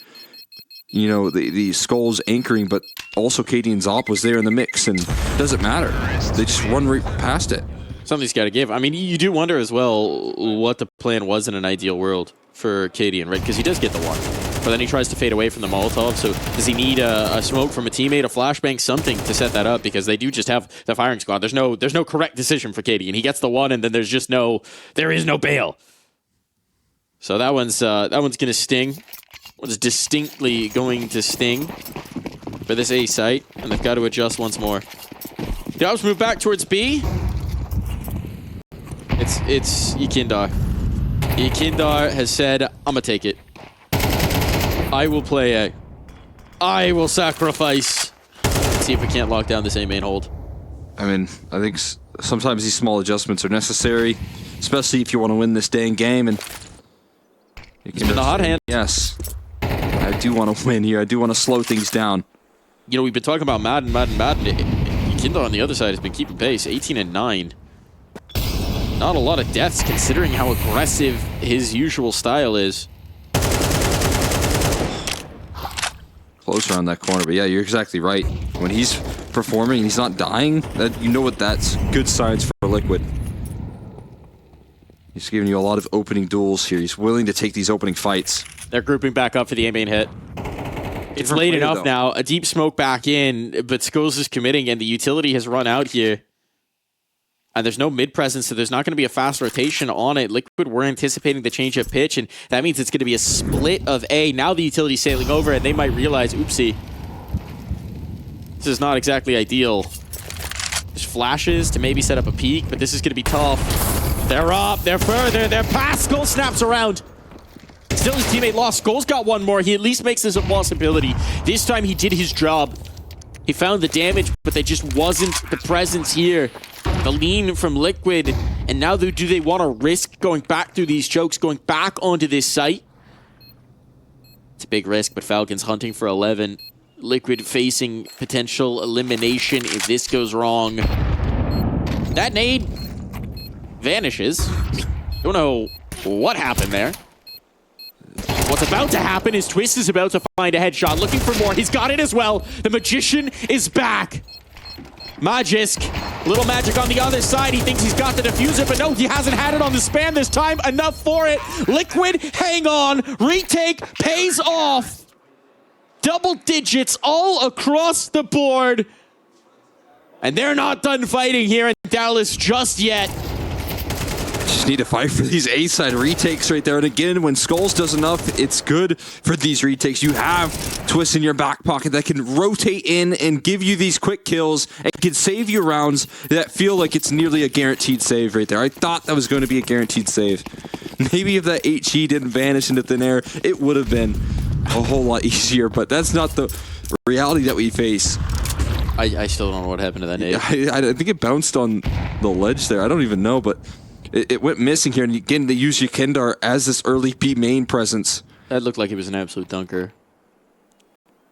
you know, the Skulls anchoring, but also Cadian's op was there in the mix, and it doesn't matter. They just run right past it. Something's got to give. I mean, you do wonder as well what the plan was in an ideal world for Cadian, right? Because he does get the one, but then he tries to fade away from the Molotov. So does he need a smoke from a teammate, a flashbang, something to set that up? Because they do just have the firing squad. There's no correct decision for Cadian. He gets the one, and then there is no bail. So that one's gonna sting. Was distinctly going to sting for this A site, and they've got to adjust once more. The Ops move back towards B. It's Yekindar. Yekindar has said, I'm gonna take it. I will play A. I will sacrifice. Let's see if we can't lock down this A main hold. I mean, I think sometimes these small adjustments are necessary, especially if you want to win this dang game. And it's been the hot hand. Yes. I do want to win here. I do want to slow things down. You know, we've been talking about Madden. Yekindar on the other side has been keeping pace. 18-9. Not a lot of deaths considering how aggressive his usual style is. Close around that corner, but yeah, you're exactly right. When he's performing, he's not dying, you know what that's good signs for Liquid. He's giving you a lot of opening duels here. He's willing to take these opening fights. They're grouping back up for the A main hit. It's late enough now. A deep smoke back in, but Skulls is committing, and the utility has run out here. And there's no mid presence, so there's not going to be a fast rotation on it. Liquid were anticipating the change of pitch, and that means it's going to be a split of A. Now the utility's sailing over, and they might realize, oopsie, this is not exactly ideal. There's flashes to maybe set up a peak, but this is going to be tough. They're up, they're further, they're past. Skull snaps around. Still his teammate lost. Skull's got one more. He at least makes this a possibility. This time he did his job. He found the damage, but there just wasn't the presence here. The lean from Liquid, and now do they want to risk going back through these chokes, going back onto this site? It's a big risk, but Falcons hunting for 11. Liquid facing potential elimination if this goes wrong. That nade vanishes. Don't know what happened there. What's about to happen is Twist is about to find a headshot, looking for more. He's got it as well. The Magician is back. Magisk, little magic on the other side. He thinks he's got the diffuser, but no, he hasn't had it on the spam this time. Enough for it. Liquid, hang on. Retake pays off. Double digits all across the board. And they're not done fighting here in Dallas just yet. Just need to fight for these A-side retakes right there. And again, when Skulls does enough, it's good for these retakes. You have Twist in your back pocket that can rotate in and give you these quick kills and can save you rounds that feel like it's nearly a guaranteed save right there. I thought that was going to be a guaranteed save. Maybe if that HE didn't vanish into thin air, it would have been a whole lot easier, but that's not the reality that we face. I still don't know what happened to that nade. I think it bounced on the ledge there. I don't even know, but it went missing here. And again, they use Yekindar as this early B main presence. That looked like it was an absolute dunker.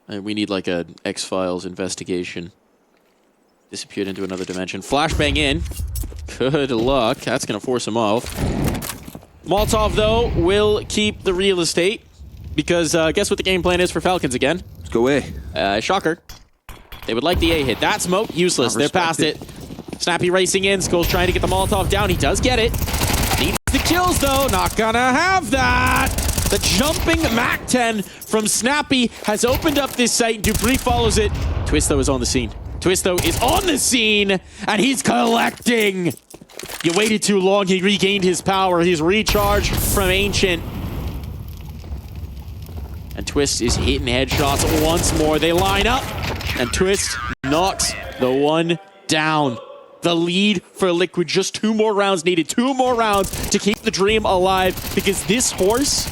And we need like a X-Files investigation. Disappeared into another dimension. Flashbang in. Good luck. That's going to force him off. Molotov, though, will keep the real estate. Because guess what the game plan is for Falcons again? Let's go away. Shocker. They would like the A hit. That smoke, useless. They're past it. Snappy racing in. Skull's trying to get the Molotov down. He does get it. Needs the kills, though. Not gonna have that. The jumping MAC-10 from Snappy has opened up this site. Dupree follows it. Twist, though, is on the scene. Twist, though, is on the scene, and he's collecting. You waited too long. He regained his power. He's recharged from Ancient. And Twist is hitting headshots once more. They line up, and Twist knocks the one down. The lead for Liquid, just 2 more rounds needed. 2 more rounds to keep the dream alive, because this horse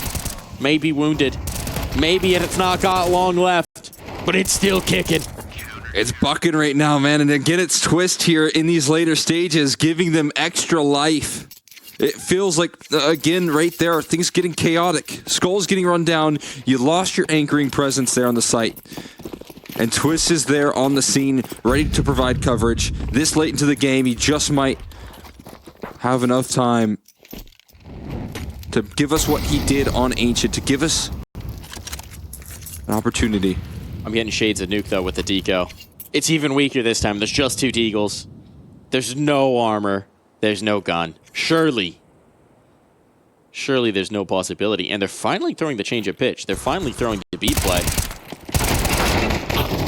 may be wounded. Maybe it's not got long left, but it's still kicking. It's bucking right now, man. And again, it's Twist here in these later stages, giving them extra life. It feels like, again, right there, things getting chaotic. Skull's getting run down. You lost your anchoring presence there on the site. And Twist is there on the scene, ready to provide coverage. This late into the game, he just might have enough time to give us what he did on Ancient, to give us an opportunity. I'm getting shades of Nuke, though, with the deco. It's even weaker this time. There's just 2 deagles. There's no armor. There's no gun. Surely there's no possibility. And they're finally throwing the change of pitch. They're finally throwing the beat play.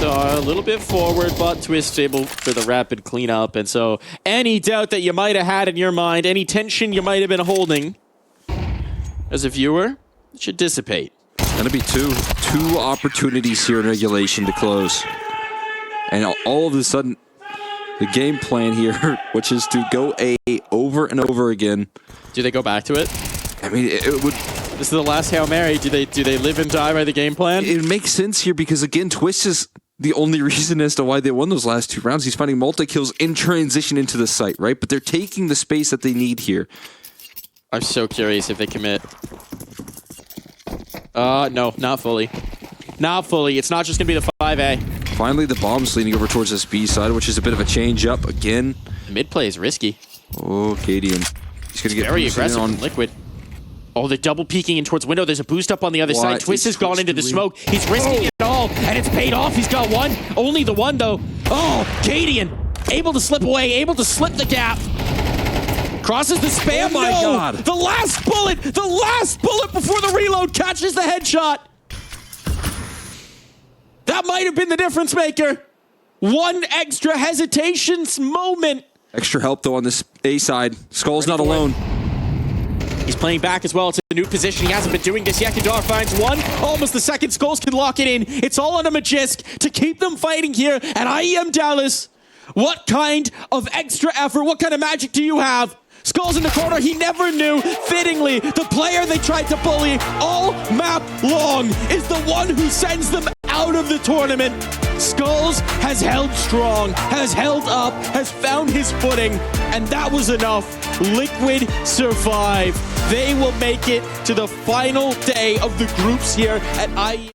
A little bit forward, but Twist able for the rapid cleanup. And so any doubt that you might have had in your mind, any tension you might have been holding as a viewer, it should dissipate. Gonna be two opportunities here in regulation to close. And all of a sudden, the game plan here, which is to go A over and over again. Do they go back to it? I mean, it would... This is the last Hail Mary. Do they live and die by the game plan? It makes sense here because, again, Twist is the only reason as to why they won those last 2 rounds. He's finding multi-kills in transition into the site, right? But they're taking the space that they need here. I'm so curious if they commit. No, not fully. Not fully. It's not just going to be the 5A. Finally, the bomb's leaning over towards this B side, which is a bit of a change up again. The mid play is risky. Oh, Cadian. He's going to get very aggressive on from Liquid. Oh, they're double peeking in towards window. There's a boost up on the other side. Twist has gone into the smoke. He's risking it all, and it's paid off. He's got one. Only the one, though. Oh, Cadian. Able to slip away. Able to slip the gap. Crosses the spam. Oh my God. The last bullet. The last bullet before the reload catches the headshot. That might have been the difference maker. One extra hesitations moment. Extra help, though, on this A side. Skull's not alone. He's playing back as well. It's a new position. He hasn't been doing this yet. Kadar finds one. Almost the second. Skulls can lock it in. It's all on a Magisk to keep them fighting here at IEM Dallas. What kind of extra effort? What kind of magic do you have? Skulls in the corner. He never knew. Fittingly, the player they tried to bully all map long is the one who sends them out of the tournament. Skulls has held strong, has held up, has found his footing, and that was enough. Liquid survive. They will make it to the final day of the groups here at IEM.